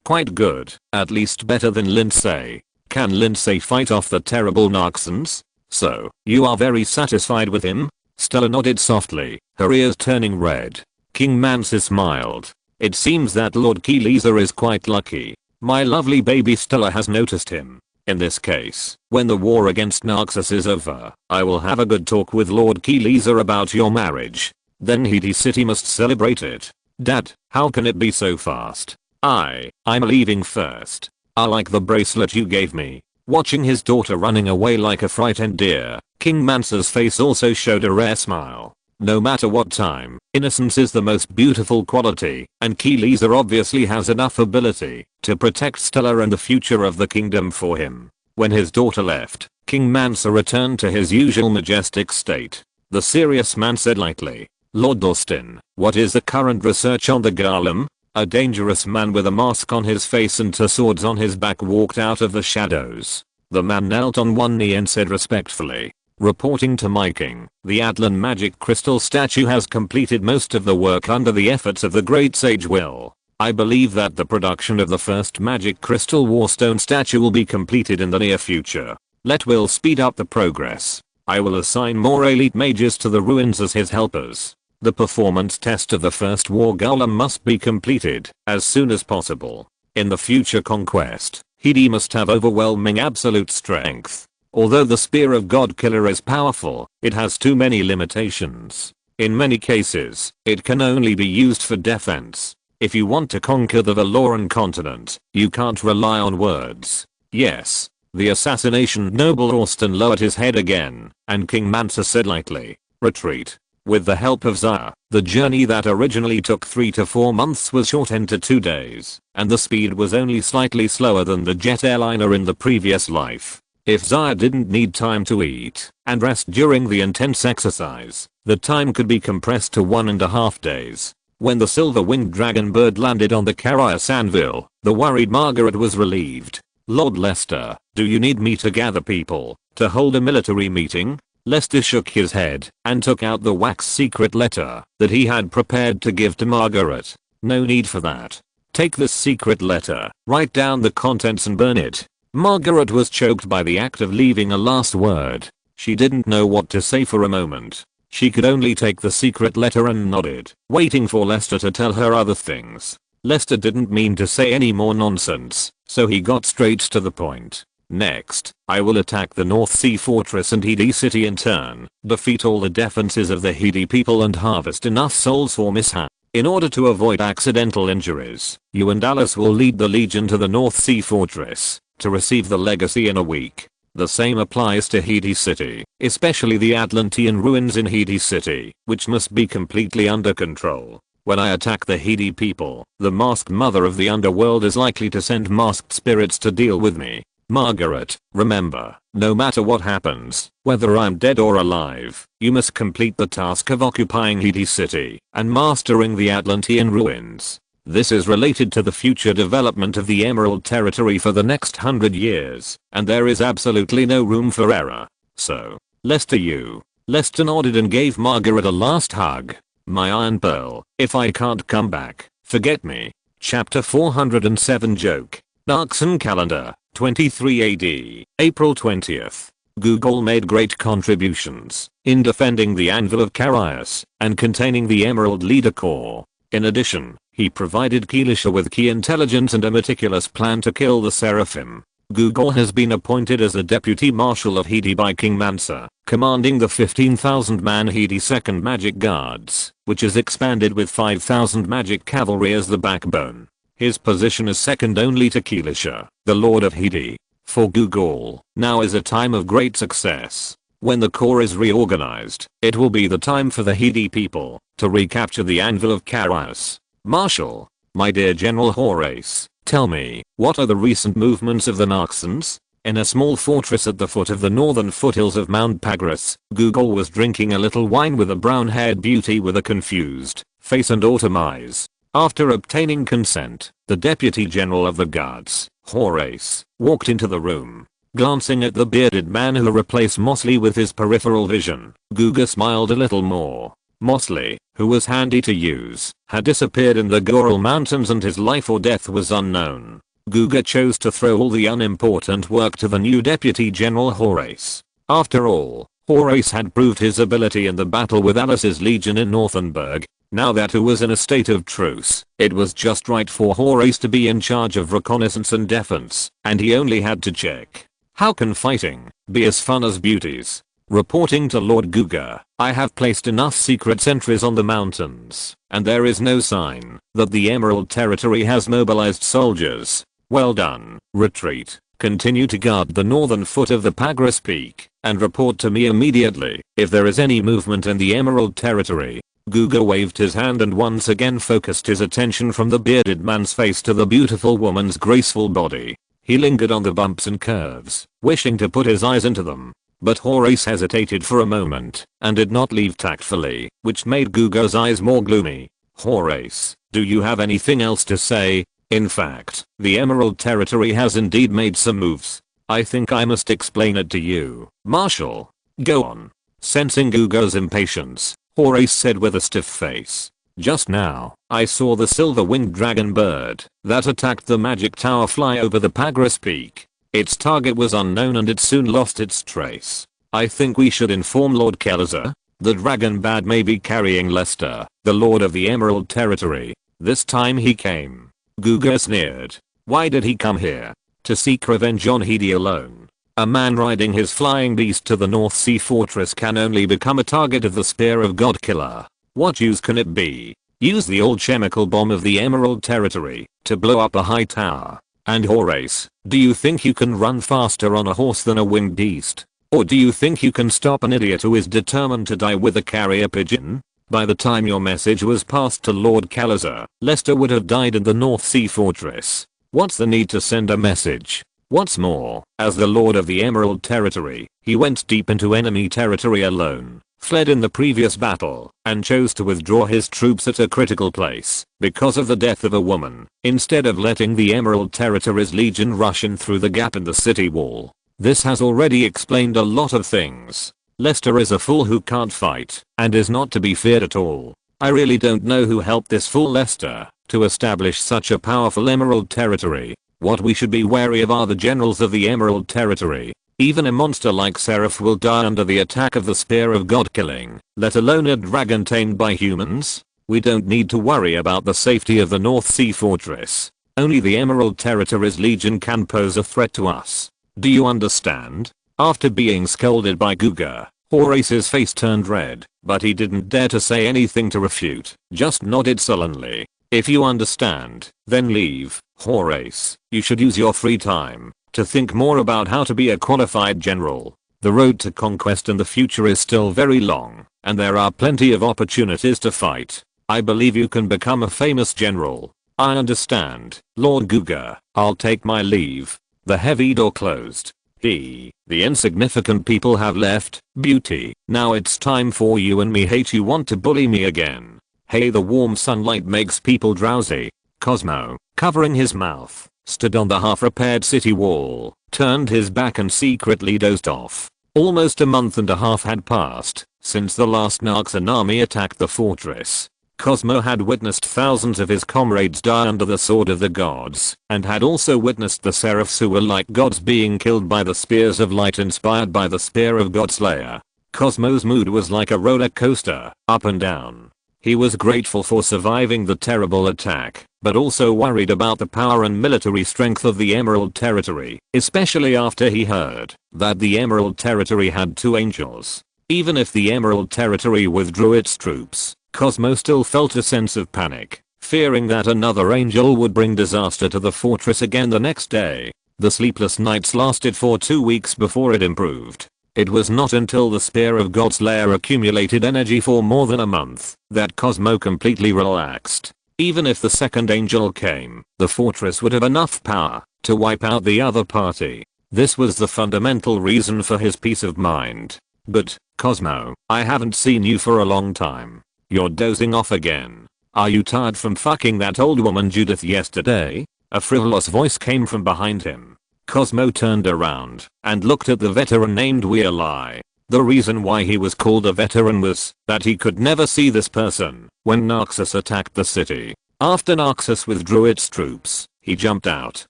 Speaker 1: quite good, at least better than Lindsay. Can Lindsay fight off the terrible Narxons? So, you are very satisfied with him? Stella nodded softly, her ears turning red. King Mansa smiled. It seems that Lord Kielisa is quite lucky. My lovely baby Stella has noticed him. In this case, when the war against Narxus is over, I will have a good talk with Lord Kielisa about your marriage. Then Hedi City must celebrate it. Dad, how can it be so fast? I'm leaving first. I like the bracelet you gave me. Watching his daughter running away like a frightened deer, King Mansa's face also showed a rare smile. No matter what time, innocence is the most beautiful quality, and Kielisa obviously has enough ability to protect Stella and the future of the kingdom for him. When his daughter left, King Mansa returned to his usual majestic state. The serious man said lightly, Lord Dalston, what is the current research on the Golem? A dangerous man with a mask on his face and two swords on his back walked out of the shadows. The man knelt on one knee and said respectfully, reporting to my king, the Atlan magic crystal statue has completed most of the work under the efforts of the great sage Will. I believe that the production of the first magic crystal warstone statue will be completed in the near future. Let Will speed up the progress. I will assign more elite mages to the ruins as his helpers. The performance test of the first war golem must be completed as soon as possible. In the future conquest, Hedi must have overwhelming absolute strength. Although the Spear of Godkiller is powerful, it has too many limitations. In many cases, it can only be used for defense. If you want to conquer the Valoran continent, you can't rely on words. Yes. The assassination noble Austin lowered his head again, and King Mansa said lightly, retreat. With the help of Zaya, the journey that originally took 3 to 4 months was shortened to 2 days, and the speed was only slightly slower than the jet airliner in the previous life. If Zaya didn't need time to eat and rest during the intense exercise, the time could be compressed to 1.5 days. When the silver-winged dragon bird landed on the Carrier Sandville, the worried Margaret was relieved. Lord Lester, do you need me to gather people to hold a military meeting? Lester shook his head and took out the wax secret letter that he had prepared to give to Margaret. No need for that. Take this secret letter, write down the contents and burn it. Margaret was choked by the act of leaving a last word. She didn't know what to say for a moment. She could only take the secret letter and nodded, waiting for Lester to tell her other things. Lester didn't mean to say any more nonsense, so he got straight to the point. Next, I will attack the North Sea Fortress and Hedi City in turn, defeat all the defenses of the Hedi people and harvest enough souls for Mishap. In order to avoid accidental injuries, you and Alice will lead the Legion to the North Sea Fortress to receive the legacy in a week. The same applies to Hedi City, especially the Atlantean ruins in Hedi City, which must be completely under control. When I attack the Hedi people, the masked mother of the underworld is likely to send masked spirits to deal with me. Margaret, remember, no matter what happens, whether I'm dead or alive, you must complete the task of occupying Hedi City and mastering the Atlantean ruins. This is related to the future development of the Emerald Territory for the next 100 years, and there is absolutely no room for error. So, Lester you. Lester nodded and gave Margaret a last hug. My Iron Pearl, if I can't come back, forget me. Chapter 407 Joke. Narkson Calendar, 23 AD, April 20th. Google made great contributions in defending the Anvil of Carius and containing the Emerald Leader Core. In addition, he provided Keelisha with key intelligence and a meticulous plan to kill the Seraphim. Google has been appointed as the Deputy Marshal of Hedi by King Mansa, commanding the 15,000-man Hedi 2nd Magic Guards, which is expanded with 5,000 Magic Cavalry as the backbone. His position is second only to Keelisha, the Lord of Hedi. For Google, now is a time of great success. When the core is reorganized, it will be the time for the Hedi people to recapture the Anvil of Carius. Marshal, my dear General Horace, tell me, what are the recent movements of the Narksons? In a small fortress at the foot of the northern foothills of Mount Pagras, Google was drinking a little wine with a brown-haired beauty with a confused face and autumn eyes. After obtaining consent, the Deputy General of the Guards, Horace, walked into the room. Glancing at the bearded man who replaced Mosley with his peripheral vision, Guga smiled a little more. Mosley, who was handy to use, had disappeared in the Goral Mountains and his life or death was unknown. Guga chose to throw all the unimportant work to the new Deputy General Horace. After all, Horace had proved his ability in the battle with Alice's Legion in Northernburg. Now that he was in a state of truce, it was just right for Horace to be in charge of reconnaissance and defense, and he only had to check. How can fighting be as fun as beauties? Reporting to Lord Guga, I have placed enough secret sentries on the mountains, and there is no sign that the Emerald Territory has mobilized soldiers. Well done. Retreat. Continue to guard the northern foot of the Pagras Peak, and report to me immediately if there is any movement in the Emerald Territory. Guga waved his hand and once again focused his attention from the bearded man's face to the beautiful woman's graceful body. He lingered on the bumps and curves, wishing to put his eyes into them. But Horace hesitated for a moment and did not leave tactfully, which made Guga's eyes more gloomy. Horace, do you have anything else to say? In fact, the Emerald Territory has indeed made some moves. I think I must explain it to you. Marshal, go on. Sensing Guga's impatience, Horace said with a stiff face. Just now, I saw the silver-winged dragon bird that attacked the magic tower fly over the Pagras Peak. Its target was unknown and it soon lost its trace. I think we should inform Lord Kelazar. The dragon bird may be carrying Lester, the Lord of the Emerald Territory. This time he came. Guga sneered. Why did he come here? To seek revenge on Hedi alone. A man riding his flying beast to the North Sea Fortress can only become a target of the Spear of Godkiller. What use can it be? Use the old chemical bomb of the Emerald Territory to blow up a high tower. And Horace, do you think you can run faster on a horse than a winged beast? Or do you think you can stop an idiot who is determined to die with a carrier pigeon? By the time your message was passed to Lord Kelazar, Lester would have died in the North Sea Fortress. What's the need to send a message? What's more, as the Lord of the Emerald Territory, he went deep into enemy territory alone, fled in the previous battle, and chose to withdraw his troops at a critical place because of the death of a woman, instead of letting the Emerald Territory's legion rush in through the gap in the city wall. This has already explained a lot of things. Lester is a fool who can't fight, and is not to be feared at all. I really don't know who helped this fool Lester to establish such a powerful Emerald Territory. What we should be wary of are the generals of the Emerald Territory. Even a monster like Seraph will die under the attack of the Spear of God-killing, let alone a dragon tamed by humans. We don't need to worry about the safety of the North Sea Fortress. Only the Emerald Territory's legion can pose a threat to us. Do you understand? After being scolded by Guga, Horace's face turned red, but he didn't dare to say anything to refute, just nodded sullenly. If you understand, then leave. Horace, you should use your free time to think more about how to be a qualified general. The road to conquest in the future is still very long, and there are plenty of opportunities to fight. I believe you can become a famous general. I understand, Lord Guga. I'll take my leave. The heavy door closed. The insignificant people have left. Beauty. Now it's time for you and me. Hate you want to bully me again. Hey, the warm sunlight makes people drowsy. Cosmo, covering his mouth, stood on the half-repaired city wall, turned his back and secretly dozed off. Almost a month and a half had passed since the last Narxan army attacked the fortress. Cosmo had witnessed thousands of his comrades die under the sword of the gods, and had also witnessed the seraphs who were like gods being killed by the spears of light inspired by the spear of Godslayer. Cosmo's mood was like a roller coaster, up and down. He was grateful for surviving the terrible attack, but also worried about the power and military strength of the Emerald Territory, especially after he heard that the Emerald Territory had 2 angels. Even if the Emerald Territory withdrew its troops, Cosmo still felt a sense of panic, fearing that another angel would bring disaster to the fortress again the next day. The sleepless nights lasted for 2 weeks before it improved. It was not until the Spear of Godslayer accumulated energy for more than a month that Cosmo completely relaxed. Even if the second angel came, the fortress would have enough power to wipe out the other party. This was the fundamental reason for his peace of mind. But, Cosmo, I haven't seen you for a long time. You're dozing off again. Are you tired from fucking that old woman Judith yesterday? A frivolous voice came from behind him. Cosmo turned around and looked at the veteran named Weirly. The reason why he was called a veteran was that he could never see this person when Narxus attacked the city. After Narxus withdrew its troops, he jumped out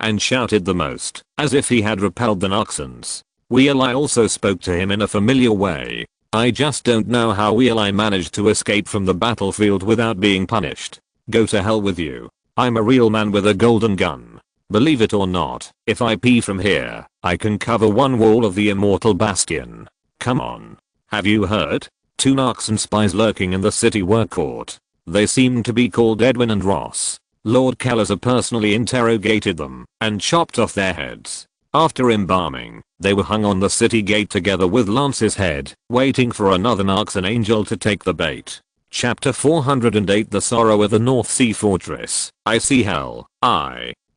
Speaker 1: and shouted the most, as if he had repelled the Narxans. Weirly also spoke to him in a familiar way. I just don't know how Weirly managed to escape from the battlefield without being punished. Go to hell with you. I'm a real man with a golden gun. Believe it or not, if I pee from here, I can cover one wall of the Immortal Bastion. Come on. Have you heard? 2 Narxan spies lurking in the city were caught. They seemed to be called Edwin and Ross. Lord Kalazar personally interrogated them and chopped off their heads. After embalming, they were hung on the city gate together with Lance's head, waiting for another Narxan angel to take the bait. Chapter 408 The Sorrow of the North Sea Fortress. I see hell.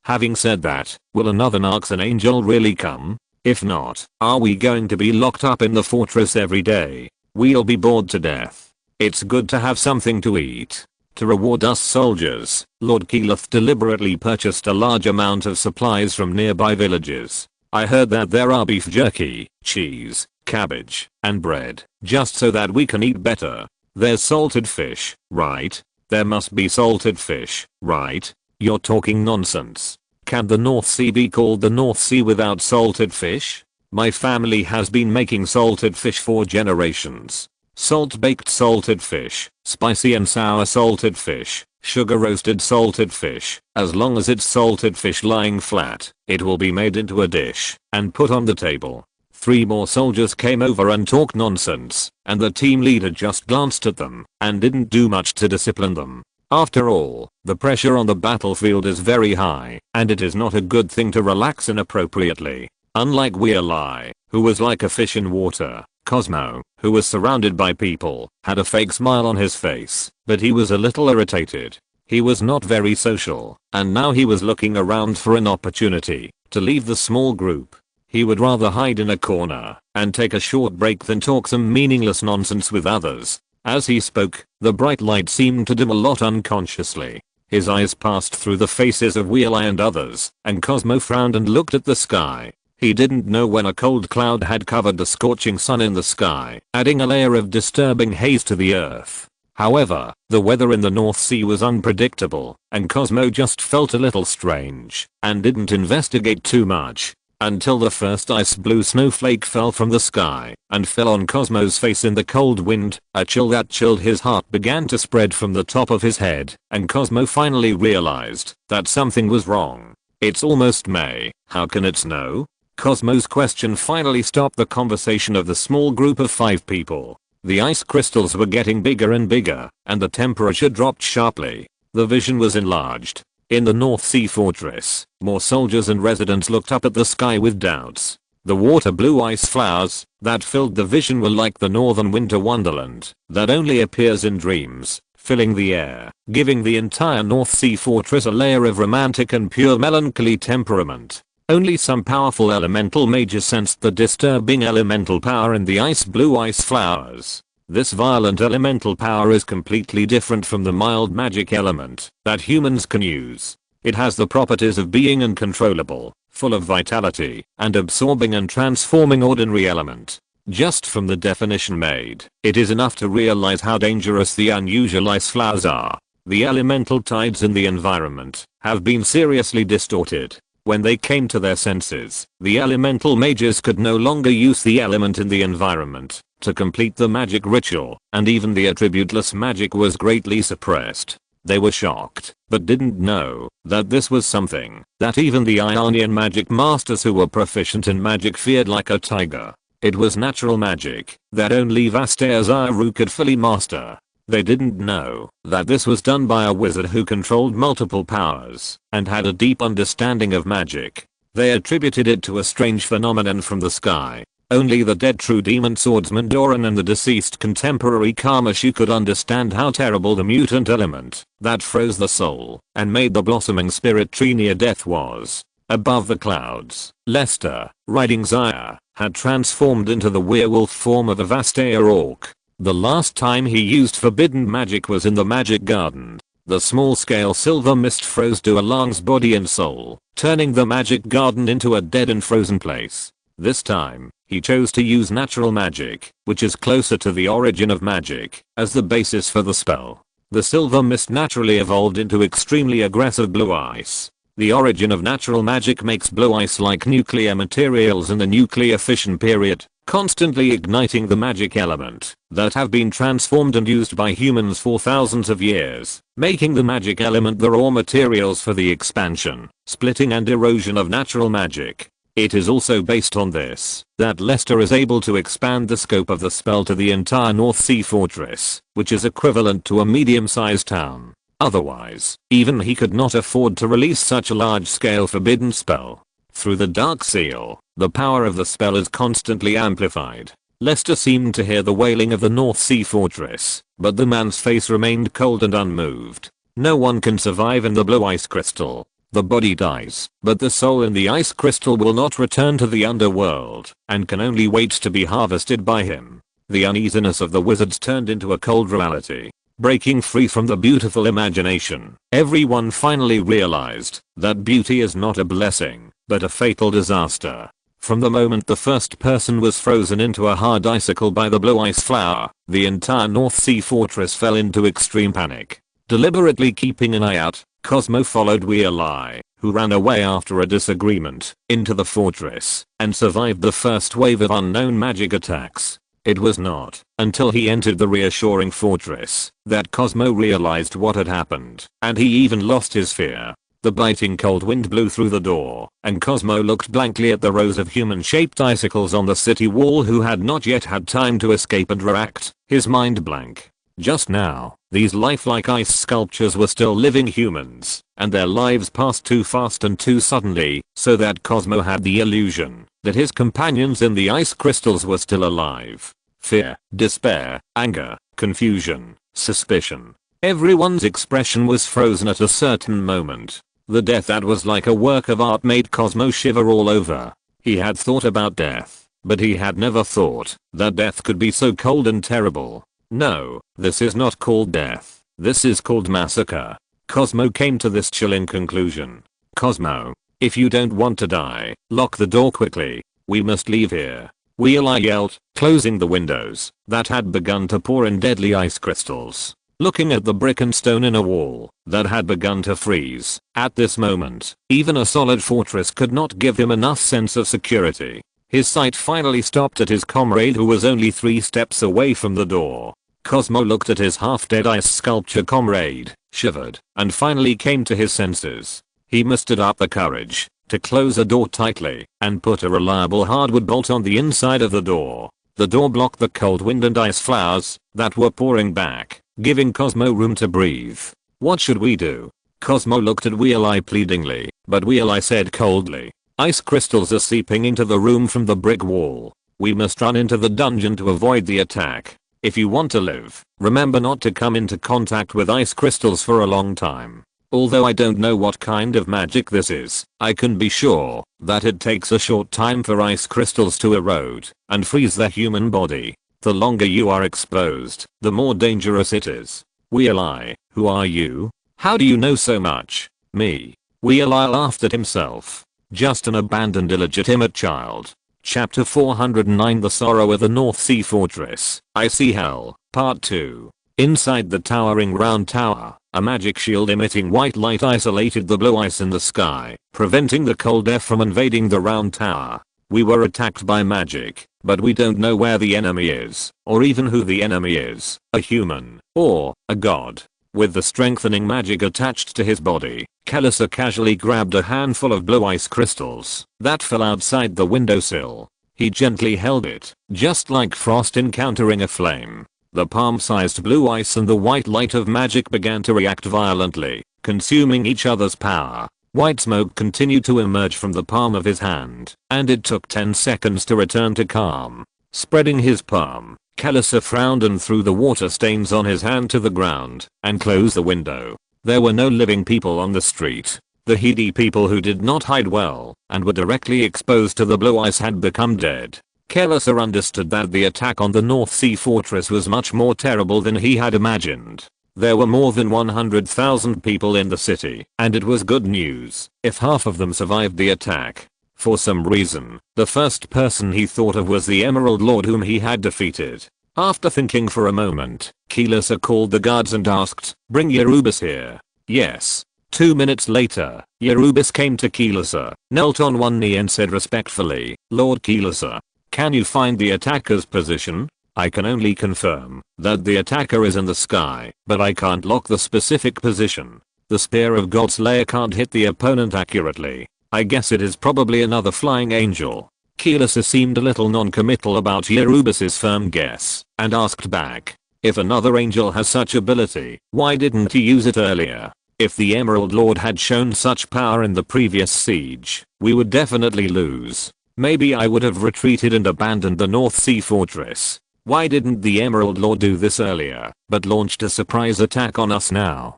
Speaker 1: Having said that, will another Narxan angel really come? If not, are we going to be locked up in the fortress every day? We'll be bored to death. It's good to have something to eat. To reward us soldiers, Lord Keyleth deliberately purchased a large amount of supplies from nearby villages. I heard that there are beef jerky, cheese, cabbage, and bread, just so that we can eat better. There's salted fish, right? There must be salted fish, right? You're talking nonsense. Can the North Sea be called the North Sea without salted fish? My family has been making salted fish for generations. Salt-baked salted fish, spicy and sour salted fish, sugar-roasted salted fish. As long as it's salted fish lying flat, it will be made into a dish and put on the table. 3 more soldiers came over and talked nonsense, and the team leader just glanced at them and didn't do much to discipline them. After all, the pressure on the battlefield is very high, and it is not a good thing to relax inappropriately. Unlike Weirly, who was like a fish in water, Cosmo, who was surrounded by people, had a fake smile on his face, but he was a little irritated. He was not very social, and now he was looking around for an opportunity to leave the small group. He would rather hide in a corner and take a short break than talk some meaningless nonsense with others. As he spoke, the bright light seemed to dim a lot unconsciously. His eyes passed through the faces of Weirly and others, and Cosmo frowned and looked at the sky. He didn't know when a cold cloud had covered the scorching sun in the sky, adding a layer of disturbing haze to the earth. However, the weather in the North Sea was unpredictable, and Cosmo just felt a little strange, and didn't investigate too much. Until the first ice blue snowflake fell from the sky and fell on Cosmo's face in the cold wind. A chill that chilled his heart began to spread from the top of his head, and Cosmo finally realized that something was wrong. It's almost May, how can it snow? Cosmo's question finally stopped the conversation of the small group of 5 people. The ice crystals were getting bigger and bigger, and the temperature dropped sharply. The vision was enlarged. In the North Sea Fortress, more soldiers and residents looked up at the sky with doubts. The water blue ice flowers that filled the vision were like the northern winter wonderland that only appears in dreams. filling the air, giving the entire North Sea fortress a layer of romantic and pure melancholy temperament. Only some powerful elemental mages sensed the disturbing elemental power in the ice blue ice flowers. This violent elemental power is completely different from the mild magic element that humans can use. It has the properties of being uncontrollable, full of vitality, and absorbing and transforming ordinary element. Just from the definition made, it is enough to realize how dangerous the unusual ice flowers are. The elemental tides in the environment have been seriously distorted. When they came to their senses, the elemental mages could no longer use the element in the environment to complete the magic ritual, and even the attributeless magic was greatly suppressed. They were shocked, but didn't know that this was something that even the Ionian magic masters who were proficient in magic feared like a tiger. It was natural magic that only Vastayazaru could fully master. They didn't know that this was done by a wizard who controlled multiple powers and had a deep understanding of magic. They attributed it to a strange phenomenon from the sky. Only the dead true demon swordsman Doran and the deceased contemporary Kamashu could understand how terrible the mutant element that froze the soul and made the blossoming spirit tree near death was. Above the clouds, Lester, riding Zaya, had transformed into the werewolf form of a Vastaya orc. The last time he used forbidden magic was in the magic garden. The small-scale silver mist froze Duerlang's body and soul, turning the magic garden into a dead and frozen place. This time, he chose to use natural magic, which is closer to the origin of magic, as the basis for the spell. The silver mist naturally evolved into extremely aggressive blue ice. The origin of natural magic makes blue ice like nuclear materials in the nuclear fission period, constantly igniting the magic element that have been transformed and used by humans for thousands of years, making the magic element the raw materials for the expansion, splitting and erosion of natural magic. It is also based on this that Lester is able to expand the scope of the spell to the entire North Sea fortress, which is equivalent to a medium-sized town. Otherwise, even he could not afford to release such a large-scale forbidden spell. Through the Dark Seal, the power of the spell is constantly amplified. Lester seemed to hear the wailing of the North Sea fortress, but the man's face remained cold and unmoved. No one can survive in the blue ice crystal. The body dies, but the soul in the ice crystal will not return to the underworld, and can only wait to be harvested by him. The uneasiness of the wizards turned into a cold reality. Breaking free from the beautiful imagination, everyone finally realized that beauty is not a blessing, but a fatal disaster. From the moment the first person was frozen into a hard icicle by the blue ice flower, the entire North Sea fortress fell into extreme panic. Deliberately keeping an eye out, Cosmo followed Weirly, who ran away after a disagreement, into the fortress, and survived the first wave of unknown magic attacks. It was not until he entered the reassuring fortress that Cosmo realized what had happened, and he even lost his fear. The biting cold wind blew through the door, and Cosmo looked blankly at the rows of human-shaped icicles on the city wall who had not yet had time to escape and react, his mind blank. Just now, these lifelike ice sculptures were still living humans, and their lives passed too fast and too suddenly, so that Cosmo had the illusion that his companions in the ice crystals were still alive. Fear, despair, anger, confusion, suspicion. Everyone's expression was frozen at a certain moment. The death that was like a work of art made Cosmo shiver all over. He had thought about death, but he had never thought that death could be so cold and terrible. No, this is not called death. This is called massacre. Cosmo came to this chilling conclusion. Cosmo, if you don't want to die, lock the door quickly. We must leave here. Weirly yelled, closing the windows that had begun to pour in deadly ice crystals. Looking at the brick and stone in a wall that had begun to freeze, at this moment, even a solid fortress could not give him enough sense of security. His sight finally stopped at his comrade who was only 3 steps away from the door. Cosmo looked at his half-dead ice sculpture comrade, shivered, and finally came to his senses. He mustered up the courage to close the door tightly and put a reliable hardwood bolt on the inside of the door. The door blocked the cold wind and ice flowers that were pouring back, giving Cosmo room to breathe. What should we do? Cosmo looked at Weirly pleadingly, but Weirly said coldly, ice crystals are seeping into the room from the brick wall. We must run into the dungeon to avoid the attack. If you want to live, remember not to come into contact with ice crystals for a long time. Although I don't know what kind of magic this is, I can be sure that it takes a short time for ice crystals to erode and freeze the human body. The longer you are exposed, the more dangerous it is. Weili, who are you? How do you know so much? Me. Weili laughed at himself. Just an abandoned illegitimate child. Chapter 409 The Sorrow of the North Sea Fortress, Icy Hell, Part 2. Inside the towering round tower, a magic shield emitting white light isolated the blue ice in the sky, preventing the cold air from invading the round tower. We were attacked by magic, but we don't know where the enemy is, or even who the enemy is, a human, or a god. With the strengthening magic attached to his body, Kelleher casually grabbed a handful of blue ice crystals that fell outside the windowsill. He gently held it, just like frost encountering a flame. The palm-sized blue ice and the white light of magic began to react violently, consuming each other's power. White smoke continued to emerge from the palm of his hand, and it took 10 seconds to return to calm. Spreading his palm, Kelleher frowned and threw the water stains on his hand to the ground, and closed the window. There were no living people on the street. The Hedi people who did not hide well, and were directly exposed to the blue ice had become dead. Kelleher understood that the attack on the North Sea Fortress was much more terrible than he had imagined. There were more than 100,000 people in the city, and it was good news if half of them survived the attack. For some reason, the first person he thought of was the Emerald Lord whom he had defeated. After thinking for a moment, Kelleher called the guards and asked, "Bring Yerubis here." Yes. 2 minutes later, Yerubis came to Kelleher, knelt on one knee and said respectfully, "Lord Kelleher, can you find the attacker's position? I can only confirm that the attacker is in the sky, but I can't lock the specific position. The spear of Godslayer can't hit the opponent accurately. I guess it is probably another flying angel." Kelleher seemed a little non-committal about Yerubis' firm guess, and asked back, "If another angel has such ability, why didn't he use it earlier? If the Emerald Lord had shown such power in the previous siege, we would definitely lose. Maybe I would have retreated and abandoned the North Sea Fortress. Why didn't the Emerald Lord do this earlier, but launched a surprise attack on us now?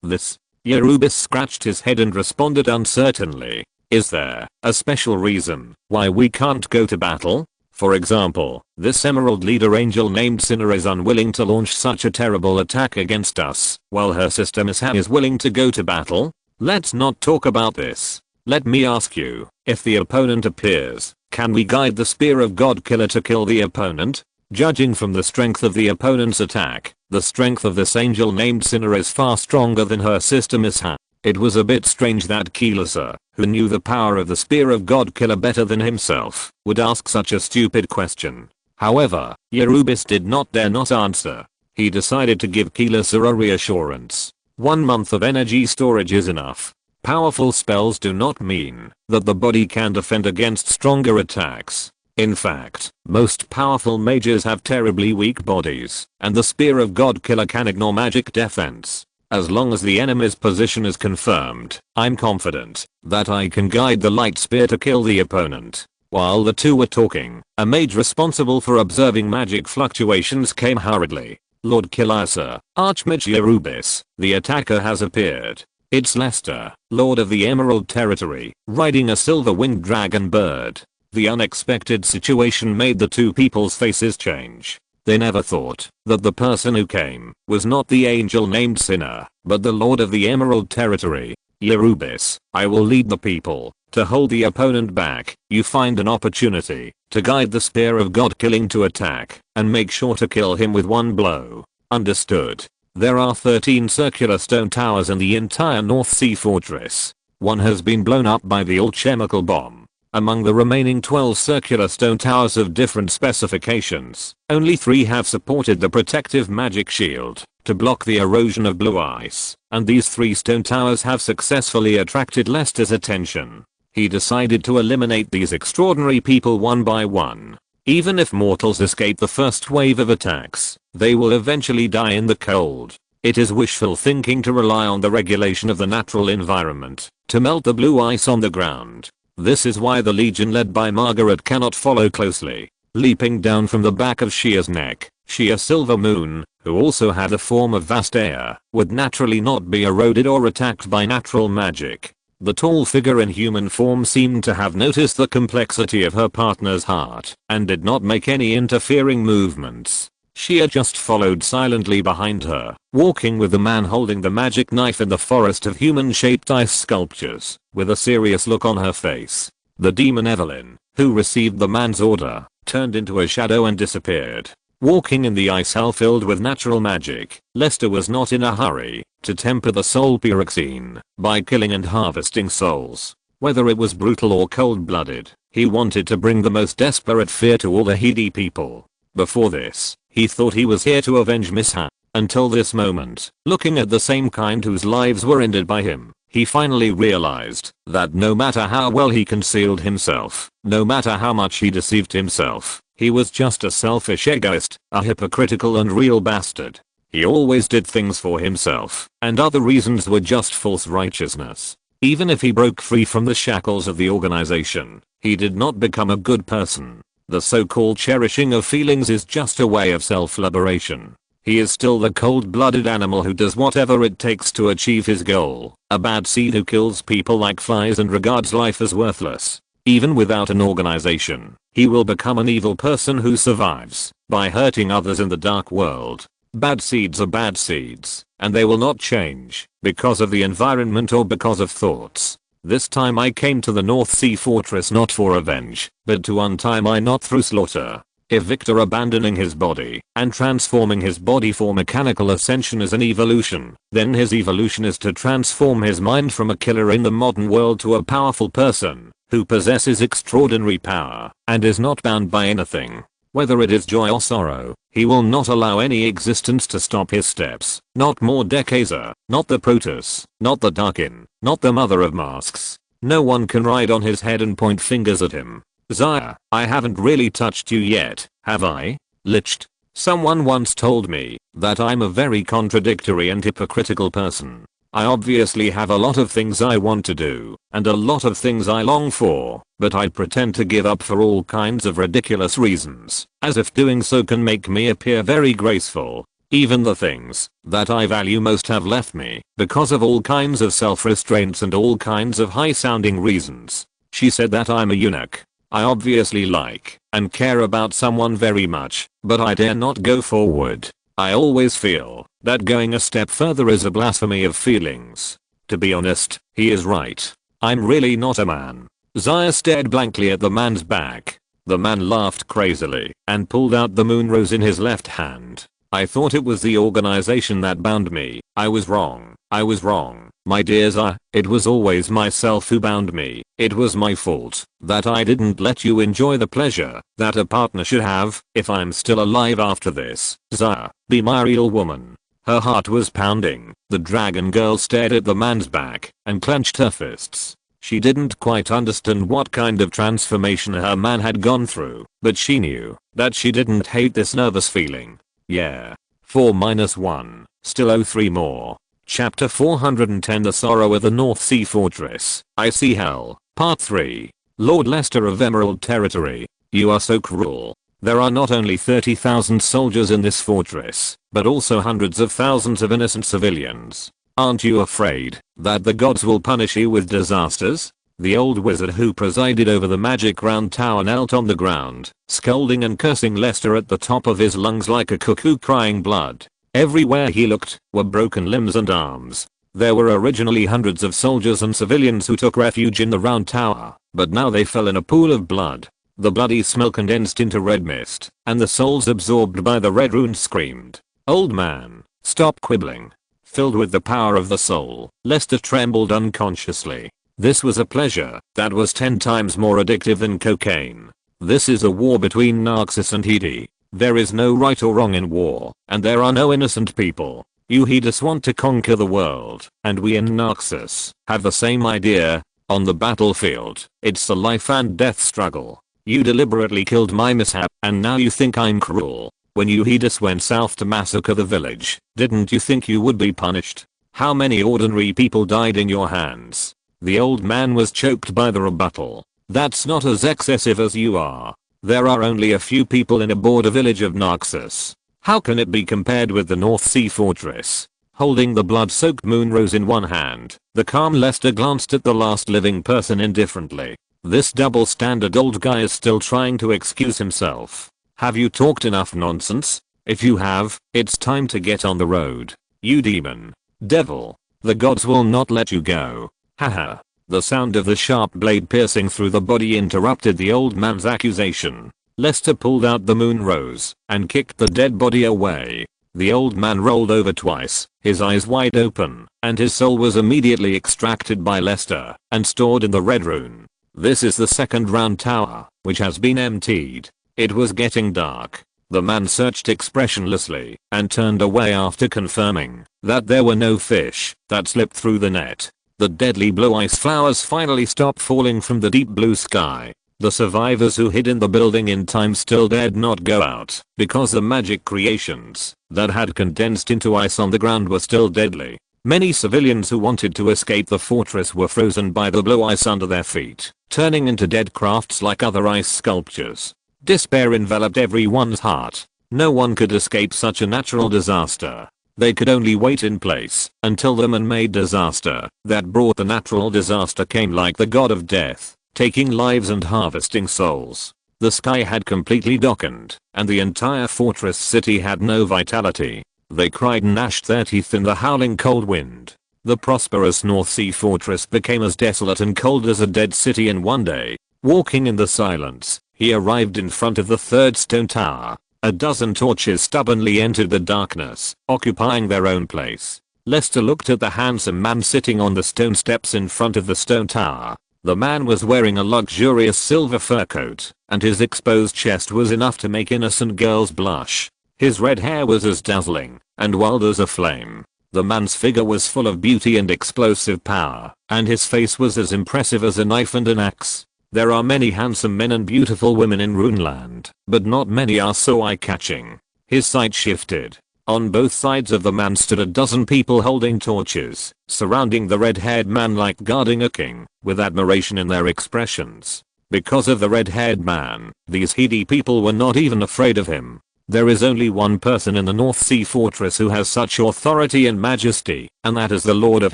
Speaker 1: This." Yerubis scratched his head and responded uncertainly. "Is there a special reason why we can't go to battle? For example, this Emerald Leader angel named Sinner is unwilling to launch such a terrible attack against us, while her sister Misham is willing to go to battle? Let's not talk about this. Let me ask you, if the opponent appears, can we guide the Spear of Godkiller to kill the opponent? Judging from the strength of the opponent's attack, the strength of this angel named Sinner is far stronger than her sister Misham." It was a bit strange that Kelleher, who knew the power of the Spear of Godkiller better than himself, would ask such a stupid question. However, Yerubis did not dare not answer. He decided to give Kelleher a reassurance. 1 month of energy storage is enough. Powerful spells do not mean that the body can defend against stronger attacks. In fact, most powerful mages have terribly weak bodies, and the Spear of Godkiller can ignore magic defense. As long as the enemy's position is confirmed, I'm confident that I can guide the light spear to kill the opponent. While the two were talking, a mage responsible for observing magic fluctuations came hurriedly. "Lord Kelleher, Archmage Yerubis, the attacker has appeared. It's Lester, Lord of the Emerald Territory, riding a silver-winged dragon bird." The unexpected situation made the two people's faces change. They never thought that the person who came was not the angel named Sinner, but the Lord of the Emerald Territory. "Yerubis, I will lead the people to hold the opponent back. You find an opportunity to guide the Spear of God killing to attack, and make sure to kill him with one blow." Understood. There are 13 circular stone towers in the entire North Sea Fortress. One has been blown up by the alchemical bomb. Among the remaining 12 circular stone towers of different specifications, only 3 have supported the protective magic shield to block the erosion of blue ice, and these 3 stone towers have successfully attracted Lester's attention. He decided to eliminate these extraordinary people one by one. Even if mortals escape the first wave of attacks, they will eventually die in the cold. It is wishful thinking to rely on the regulation of the natural environment to melt the blue ice on the ground. This is why the Legion led by Margaret cannot follow closely. Leaping down from the back of Shia's neck, She, a silver moon, who also had the form of vast air, would naturally not be eroded or attacked by natural magic. The tall figure in human form seemed to have noticed the complexity of her partner's heart and did not make any interfering movements. She had just followed silently behind her, walking with the man holding the magic knife in the forest of human-shaped ice sculptures, with a serious look on her face. The demon Evelyn, who received the man's order, turned into a shadow and disappeared. Walking in the ice hell filled with natural magic, Lester was not in a hurry to temper the soul pyroxene by killing and harvesting souls. Whether it was brutal or cold-blooded, he wanted to bring the most desperate fear to all the Heedy people. Before this, he thought he was here to avenge Mishap. Until this moment, looking at the same kind whose lives were ended by him, he finally realized that no matter how well he concealed himself, no matter how much he deceived himself, he was just a selfish egoist, a hypocritical and real bastard. He always did things for himself, and other reasons were just false righteousness. Even if he broke free from the shackles of the organization, he did not become a good person. The so-called cherishing of feelings is just a way of self-liberation. He is still the cold-blooded animal who does whatever it takes to achieve his goal, a bad seed who kills people like flies and regards life as worthless. Even without an organization, he will become an evil person who survives by hurting others in the dark world. Bad seeds are bad seeds, and they will not change because of the environment or because of thoughts. This time I came to the North Sea Fortress not for revenge, but to untie my knot through slaughter. If Victor abandoning his body and transforming his body for mechanical ascension is an evolution, then his evolution is to transform his mind from a killer in the modern world to a powerful person who possesses extraordinary power and is not bound by anything. Whether it is joy or sorrow, he will not allow any existence to stop his steps. Not Mordekaiser, not the Protoss, not the Darkin, not the Mother of Masks. No one can ride on his head and point fingers at him. Xayah, I haven't really touched you yet, have I? Liched. Someone once told me that I'm a very contradictory and hypocritical person. I obviously have a lot of things I want to do, and a lot of things I long for, but I pretend to give up for all kinds of ridiculous reasons, as if doing so can make me appear very graceful. Even the things that I value most have left me because of all kinds of self-restraints and all kinds of high-sounding reasons. She said that I'm a eunuch. I obviously like and care about someone very much, but I dare not go forward. I always feel that going a step further is a blasphemy of feelings. To be honest, he is right. I'm really not a man. Xayah stared blankly at the man's back. The man laughed crazily and pulled out the moon rose in his left hand. I thought it was the organization that bound me. I was wrong. I was wrong. My dear Xayah, it was always myself who bound me. It was my fault that I didn't let you enjoy the pleasure that a partner should have. If I'm still alive after this, Xayah, be my real woman. Her heart was pounding. The dragon girl stared at the man's back and clenched her fists. She didn't quite understand what kind of transformation her man had gone through, but she knew that she didn't hate this nervous feeling. Yeah. 4-1. Still 03 more. Chapter 410 The Sorrow of the North Sea Fortress. Icy Hell. Part 3. Lord Lester of Emerald Territory. You are so cruel. There are not only 30,000 soldiers in this fortress, but also hundreds of thousands of innocent civilians. Aren't you afraid that the gods will punish you with disasters? The old wizard who presided over the magic round tower knelt on the ground, scolding and cursing Lester at the top of his lungs like a cuckoo crying blood. Everywhere he looked were broken limbs and arms. There were originally hundreds of soldiers and civilians who took refuge in the round tower, but now they fell in a pool of blood. The bloody smell condensed into red mist, and the souls absorbed by the red runes screamed. Old man, stop quibbling. Filled with the power of the soul, Lester trembled unconsciously. This was a pleasure that was 10 times more addictive than cocaine. This is a war between Naxos and Heedy. There is no right or wrong in war, and there are no innocent people. You Heedus want to conquer the world, and we in Naxos have the same idea. On the battlefield, it's a life and death struggle. You deliberately killed my mishap, and now you think I'm cruel. When you Heedus went south to massacre the village, didn't you think you would be punished? How many ordinary people died in your hands? The old man was choked by the rebuttal. That's not as excessive as you are. There are only a few people in a border village of Naxos. How can it be compared with the North Sea Fortress? Holding the blood-soaked moon rose in one hand, the calm Lester glanced at the last living person indifferently. This double-standard old guy is still trying to excuse himself. Have you talked enough nonsense? If you have, it's time to get on the road. You demon. Devil. The gods will not let you go. Haha. The sound of the sharp blade piercing through the body interrupted the old man's accusation. Lester pulled out the moon rose and kicked the dead body away. The old man rolled over twice, his eyes wide open, and his soul was immediately extracted by Lester and stored in the red rune. This is the second round tower, which has been emptied. It was getting dark. The man searched expressionlessly and turned away after confirming that there were no fish that slipped through the net. The deadly blue ice flowers finally stopped falling from the deep blue sky. The survivors who hid in the building in time still dared not go out because the magic creations that had condensed into ice on the ground were still deadly. Many civilians who wanted to escape the fortress were frozen by the blue ice under their feet, turning into dead crafts like other ice sculptures. Despair enveloped everyone's heart. No one could escape such a natural disaster. They could only wait in place until the man-made disaster that brought the natural disaster came, like the god of death, taking lives and harvesting souls. The sky had completely darkened, and the entire fortress city had no vitality. They cried and gnashed their teeth in the howling cold wind. The prosperous North Sea Fortress became as desolate and cold as a dead city in one day. Walking in the silence, he arrived in front of the third stone tower. A dozen torches stubbornly entered the darkness, occupying their own place. Lester looked at the handsome man sitting on the stone steps in front of the stone tower. The man was wearing a luxurious silver fur coat, and his exposed chest was enough to make innocent girls blush. His red hair was as dazzling and wild as a flame. The man's figure was full of beauty and explosive power, and his face was as impressive as a knife and an axe. There are many handsome men and beautiful women in Runeland, but not many are so eye-catching. His sight shifted. On both sides of the man stood a dozen people holding torches, surrounding the red-haired man like guarding a king, with admiration in their expressions. Because of the red-haired man, these heedy people were not even afraid of him. There is only one person in the North Sea Fortress who has such authority and majesty, and that is the Lord of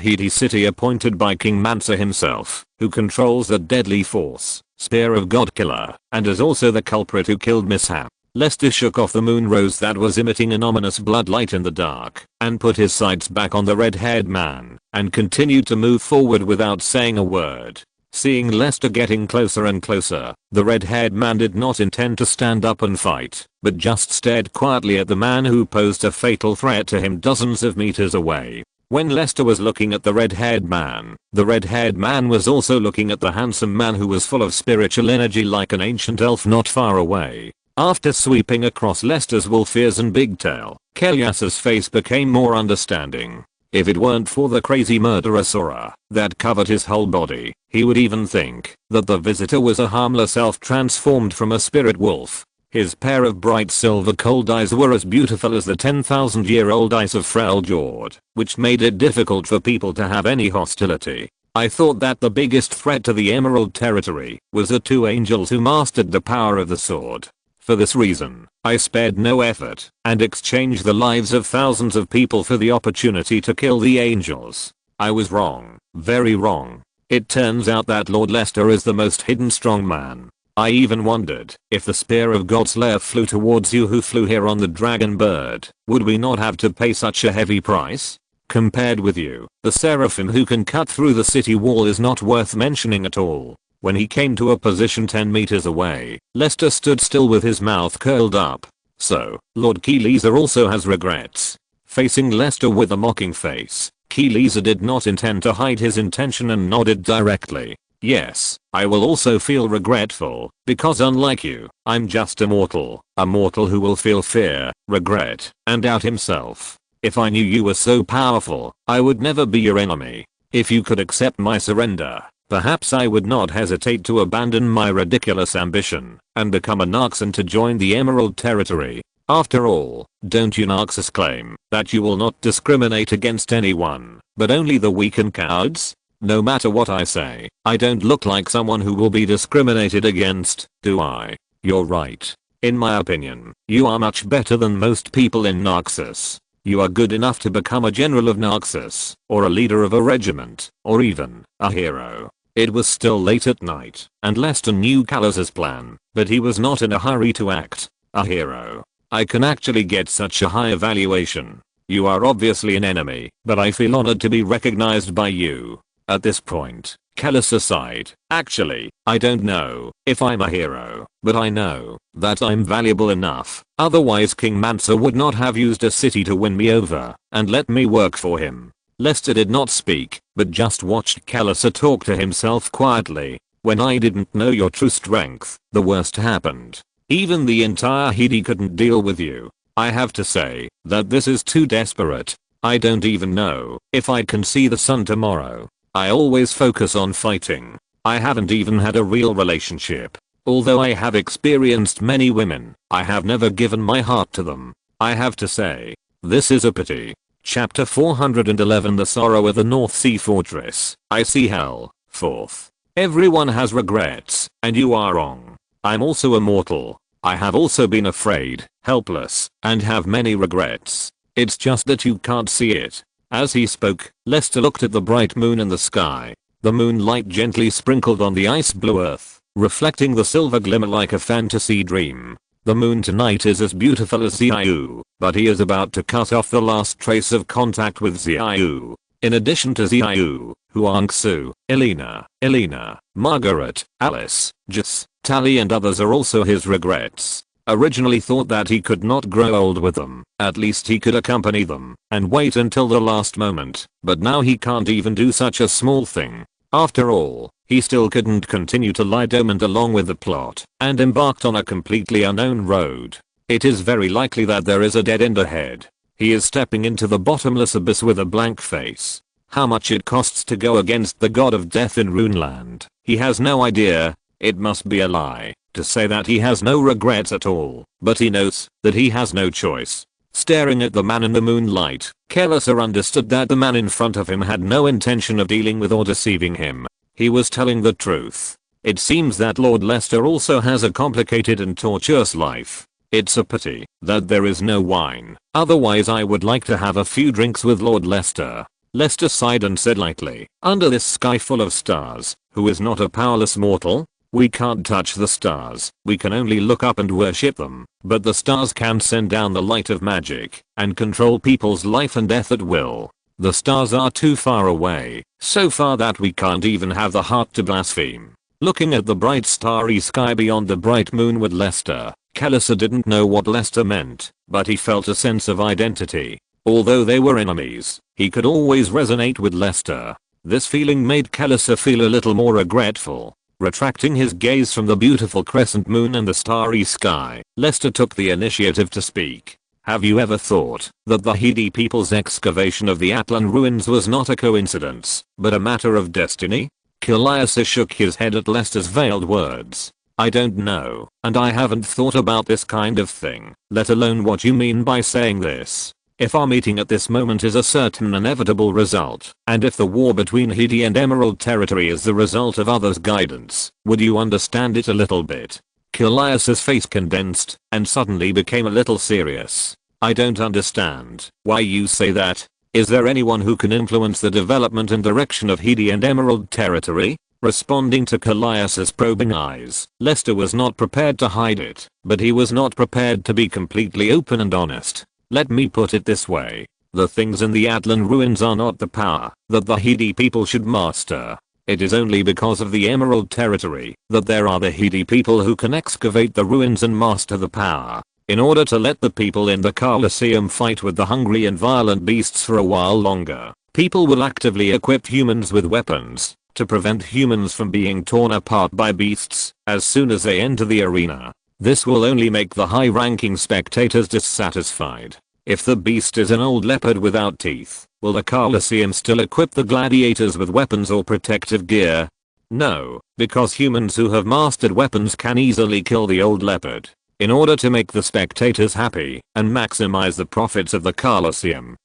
Speaker 1: Heedy City, appointed by King Mansa himself, who controls the deadly force, Spear of Godkiller, and is also the culprit who killed Mishap. Lester shook off the moon rose that was emitting an ominous blood light in the dark, and put his sights back on the red-haired man, and continued to move forward without saying a word. Seeing Lester getting closer and closer, the red-haired man did not intend to stand up and fight, but just stared quietly at the man who posed a fatal threat to him dozens of meters away. When Lester was looking at the red-haired man, the red-haired man was also looking at the handsome man who was full of spiritual energy like an ancient elf not far away. After sweeping across Lester's wolf ears and big tail, Kelias's face became more understanding. If it weren't for the crazy murderous aura that covered his whole body, he would even think that the visitor was a harmless elf transformed from a spirit wolf. His pair of bright silver cold eyes were as beautiful as the 10,000-year-old eyes of Freljord, which made it difficult for people to have any hostility. I thought that the biggest threat to the Emerald Territory was the two angels who mastered the power of the sword. For this reason, I spared no effort and exchanged the lives of thousands of people for the opportunity to kill the angels. I was wrong, very wrong. It turns out that Lord Lester is the most hidden strong man. I even wondered if the Spear of Godslayer flew towards you who flew here on the dragon bird, would we not have to pay such a heavy price? Compared with you, the seraphim who can cut through the city wall is not worth mentioning at all. When he came to a position 10 meters away, Lester stood still with his mouth curled up. So, Lord Keyleza also has regrets. Facing Lester with a mocking face, Keyleza did not intend to hide his intention and nodded directly. Yes, I will also feel regretful, because unlike you, I'm just a mortal who will feel fear, regret, and doubt himself. If I knew you were so powerful, I would never be your enemy. If you could accept my surrender, perhaps I would not hesitate to abandon my ridiculous ambition and become a Narxan to join the Emerald Territory. After all, don't you Narxus claim that you will not discriminate against anyone, but only the weak and cowards? No matter what I say, I don't look like someone who will be discriminated against, do I? You're right. In my opinion, you are much better than most people in Naxos. You are good enough to become a general of Naxos, or a leader of a regiment, or even a hero. It was still late at night, and Lester knew Callus's plan, but he was not in a hurry to act. A hero. I can actually get such a high evaluation. You are obviously an enemy, but I feel honored to be recognized by you. At this point, Callus aside, actually, I don't know if I'm a hero, but I know that I'm valuable enough. Otherwise King Mansa would not have used a city to win me over and let me work for him. Lester did not speak, but just watched Callus talk to himself quietly. When I didn't know your true strength, the worst happened. Even the entire Hedi couldn't deal with you. I have to say that this is too desperate. I don't even know if I can see the sun tomorrow. I always focus on fighting. I haven't even had a real relationship. Although I have experienced many women, I have never given my heart to them. I have to say, this is a pity. Chapter 411 The Sorrow of the North Sea Fortress. I see hell. 4th. Everyone has regrets, and you are wrong. I'm also a mortal. I have also been afraid, helpless, and have many regrets. It's just that you can't see it. As he spoke, Lester looked at the bright moon in the sky. The moonlight gently sprinkled on the ice blue earth, reflecting the silver glimmer like a fantasy dream. The moon tonight is as beautiful as Xiao, but he is about to cut off the last trace of contact with Xiao. In addition to Xiao, Huangsu, Elena, Margaret, Alice, Jess, Tally and others are also his regrets. Originally thought that he could not grow old with them, at least he could accompany them and wait until the last moment, but now he can't even do such a small thing. After all, he still couldn't continue to lie dormant along with the plot and embarked on a completely unknown road. It is very likely that there is a dead end ahead. He is stepping into the bottomless abyss with a blank face. How much it costs to go against the god of death in Runeland, he has no idea. It must be a lie to say that he has no regrets at all, but he knows that he has no choice. Staring at the man in the moonlight, Kelleher understood that the man in front of him had no intention of dealing with or deceiving him. He was telling the truth. It seems that Lord Lester also has a complicated and tortuous life. It's a pity that there is no wine, otherwise I would like to have a few drinks with Lord Lester. Lester sighed and said lightly, under this sky full of stars, who is not a powerless mortal? We can't touch the stars, we can only look up and worship them, but the stars can send down the light of magic and control people's life and death at will. The stars are too far away, so far that we can't even have the heart to blaspheme. Looking at the bright starry sky beyond the bright moon with Lester, Kelleher didn't know what Lester meant, but he felt a sense of identity. Although they were enemies, he could always resonate with Lester. This feeling made Kelleher feel a little more regretful. Retracting his gaze from the beautiful crescent moon and the starry sky, Lester took the initiative to speak. Have you ever thought that the Hedi people's excavation of the Atlan ruins was not a coincidence, but a matter of destiny? Callias shook his head at Lester's veiled words. I don't know, and I haven't thought about this kind of thing, let alone what you mean by saying this. If our meeting at this moment is a certain inevitable result, and if the war between Hedi and Emerald Territory is the result of others' guidance, would you understand it a little bit? Callias' face condensed and suddenly became a little serious. I don't understand why you say that. Is there anyone who can influence the development and direction of Hedi and Emerald Territory? Responding to Callias' probing eyes, Lester was not prepared to hide it, but he was not prepared to be completely open and honest. Let me put it this way. The things in the Atlan ruins are not the power that the Hedi people should master. It is only because of the Emerald Territory that there are the Hedi people who can excavate the ruins and master the power. In order to let the people in the Colosseum fight with the hungry and violent beasts for a while longer, people will actively equip humans with weapons to prevent humans from being torn apart by beasts as soon as they enter the arena. This will only make the high-ranking spectators dissatisfied. If the beast is an old leopard without teeth, will the Colosseum still equip the gladiators with weapons or protective gear? No, because humans who have mastered weapons can easily kill the old leopard. In order to make the spectators happy and maximize the profits of the Colosseum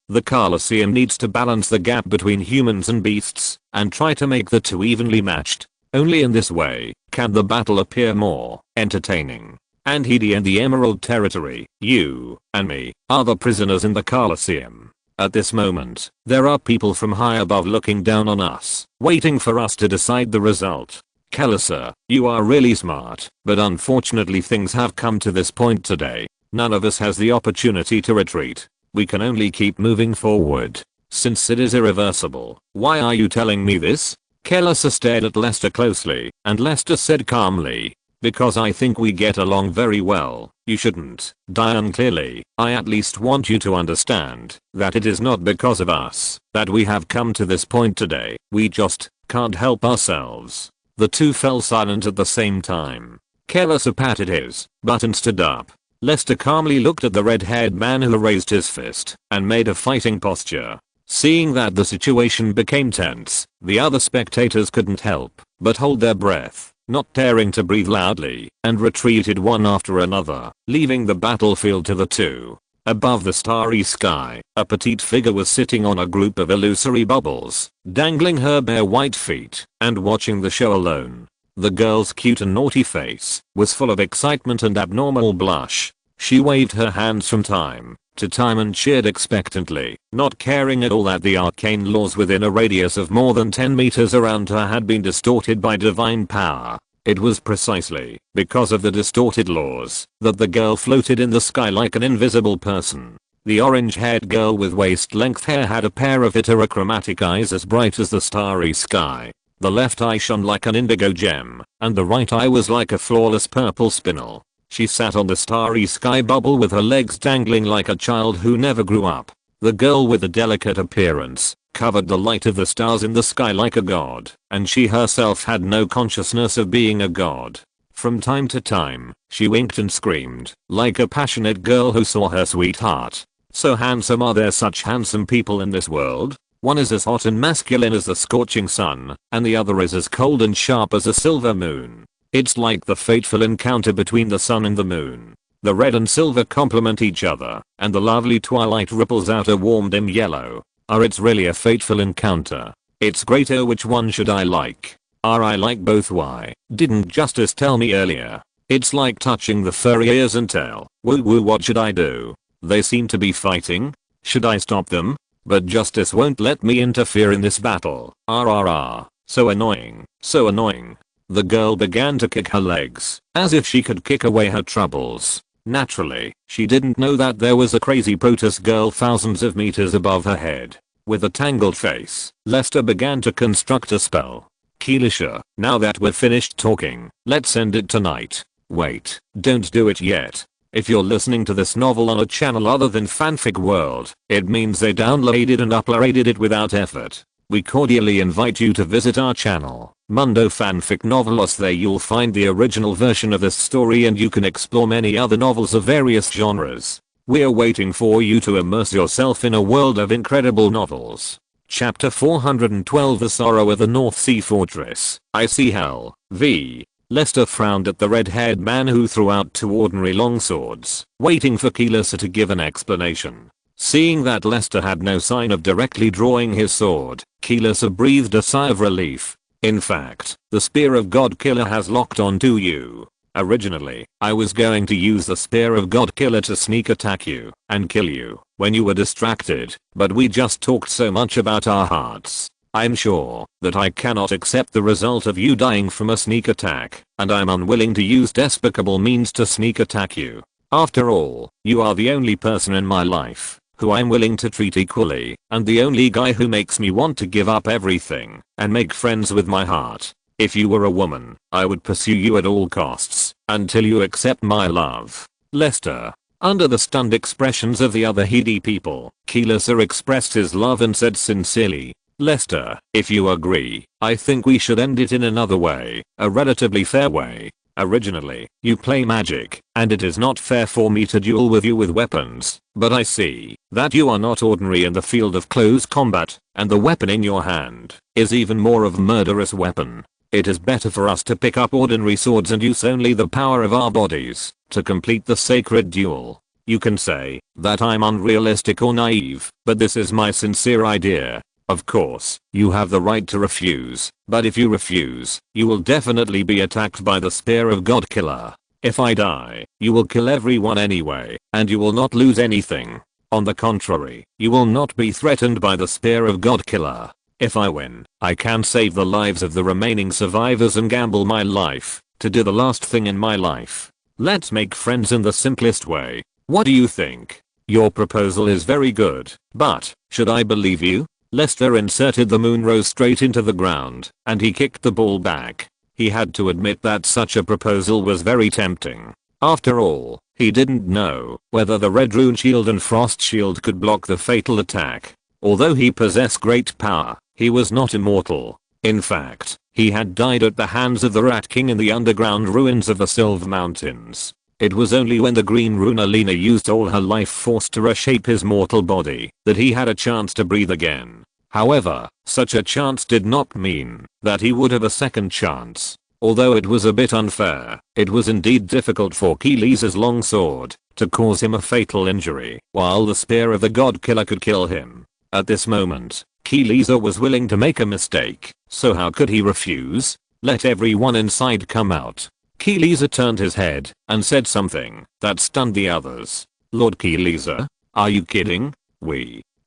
Speaker 1: needs to balance the gap between humans and beasts and try to make the two evenly matched. Only in this way can the battle appear more entertaining. and Hedi and the Emerald Territory, you and me, are the prisoners in the Colosseum. At this moment, there are people from high above looking down on us, waiting for us to decide the result. Kelsa, you are really smart, but unfortunately things have come to this point today. None of us has the opportunity to retreat. We can only keep moving forward. Since it is irreversible, why are you telling me this? Kelsa stared at Lester closely, and Lester said calmly, because I think we get along very well. You shouldn't. Diane, clearly, I at least want you to understand that it is not because of us that we have come to this point today. We just can't help ourselves. The two fell silent at the same time. Kelsa patted his butt and stood up. Lester calmly looked at the red-haired man who raised his fist and made a fighting posture. Seeing that the situation became tense, the other spectators couldn't help but hold their breath, not daring to breathe loudly, and retreated one after another, leaving the battlefield to the two. Above the starry sky, a petite figure was sitting on a group of illusory bubbles, dangling her bare white feet, and watching the show alone. The girl's cute and naughty face was full of excitement and abnormal blush. She waved her hands from time to time and cheered expectantly, not caring at all that the arcane laws within a radius of more than 10 meters around her had been distorted by divine power. It was precisely because of the distorted laws that the girl floated in the sky like an invisible person. The orange-haired girl with waist-length hair had a pair of heterochromatic eyes as bright as the starry sky. The left eye shone like an indigo gem, and the right eye was like a flawless purple spinel. She sat on the starry sky bubble with her legs dangling like a child who never grew up. The girl with the delicate appearance covered the light of the stars in the sky like a god, and she herself had no consciousness of being a god. From time to time, she winked and screamed, like a passionate girl who saw her sweetheart. So handsome. Are there such handsome people in this world? One is as hot and masculine as the scorching sun, and the other is as cold and sharp as a silver moon. It's like the fateful encounter between the sun and the moon. The red and silver complement each other, and the lovely twilight ripples out a warm dim yellow. It's really a fateful encounter. It's great. Which one should I like? I like both. Why didn't Justice tell me earlier? It's like touching the furry ears and tail. Woo woo, what should I do? They seem to be fighting. Should I stop them? But Justice won't let me interfere in this battle. So annoying. So annoying. The girl began to kick her legs, as if she could kick away her troubles. Naturally, she didn't know that there was a crazy Protoss girl thousands of meters above her head. With a tangled face, Lester began to construct a spell. Keelisha, now that we're finished talking, let's end it tonight. Wait, don't do it yet. If you're listening to this novel on a channel other than Fanfic World, it means they downloaded and uploaded it without effort. We cordially invite you to visit our channel, Mundo Fanfic Novelos. There you'll find the original version of this story and you can explore many other novels of various genres. We're waiting for you to immerse yourself in a world of incredible novels. Chapter 412, The Sorrow of the North Sea Fortress. I see hell. V. Lester frowned at the red-haired man who threw out two ordinary longswords, waiting for Kelsa to give an explanation. Seeing that Lester had no sign of directly drawing his sword, Kelsa breathed a sigh of relief. In fact, the Spear of God Killer has locked onto you. Originally, I was going to use the Spear of God Killer to sneak attack you and kill you when you were distracted, but we just talked so much about our hearts. I'm sure that I cannot accept the result of you dying from a sneak attack, and I'm unwilling to use despicable means to sneak attack you. After all, you are the only person in my life who I'm willing to treat equally, and the only guy who makes me want to give up everything and make friends with my heart. If you were a woman, I would pursue you at all costs until you accept my love. Lester. Under the stunned expressions of the other Hedi people, Kelsa expressed his love and said sincerely, Lester, if you agree, I think we should end it in another way, a relatively fair way. Originally, you play magic, and it is not fair for me to duel with you with weapons, but I see that you are not ordinary in the field of close combat, and the weapon in your hand is even more of a murderous weapon. It is better for us to pick up ordinary swords and use only the power of our bodies to complete the sacred duel. You can say that I'm unrealistic or naive, but this is my sincere idea. Of course, you have the right to refuse, but if you refuse, you will definitely be attacked by the Spear of God Killer. If I die, you will kill everyone anyway, and you will not lose anything. On the contrary, you will not be threatened by the spear of God Killer. If I win, I can save the lives of the remaining survivors and gamble my life to do the last thing in my life. Let's make friends in the simplest way. What do you think? Your proposal is very good, but should I believe you? Lester inserted the moon rose straight into the ground, and he kicked the ball back. He had to admit that such a proposal was very tempting. After all, he didn't know whether the red rune shield and frost shield could block the fatal attack. Although he possessed great power, he was not immortal. In fact, he had died at the hands of the Rat King in the underground ruins of the Silver Mountains. It was only when the green rune Alina used all her life force to reshape his mortal body that he had a chance to breathe again. However, such a chance did not mean that he would have a second chance. Although it was a bit unfair, it was indeed difficult for Keelea's long sword to cause him a fatal injury, while the spear of the God Killer could kill him. At this moment, Keeleza was willing to make a mistake, so how could he refuse? Let everyone inside come out. Keeleza turned his head and said something that stunned the others. Lord Keeleza? Are you kidding?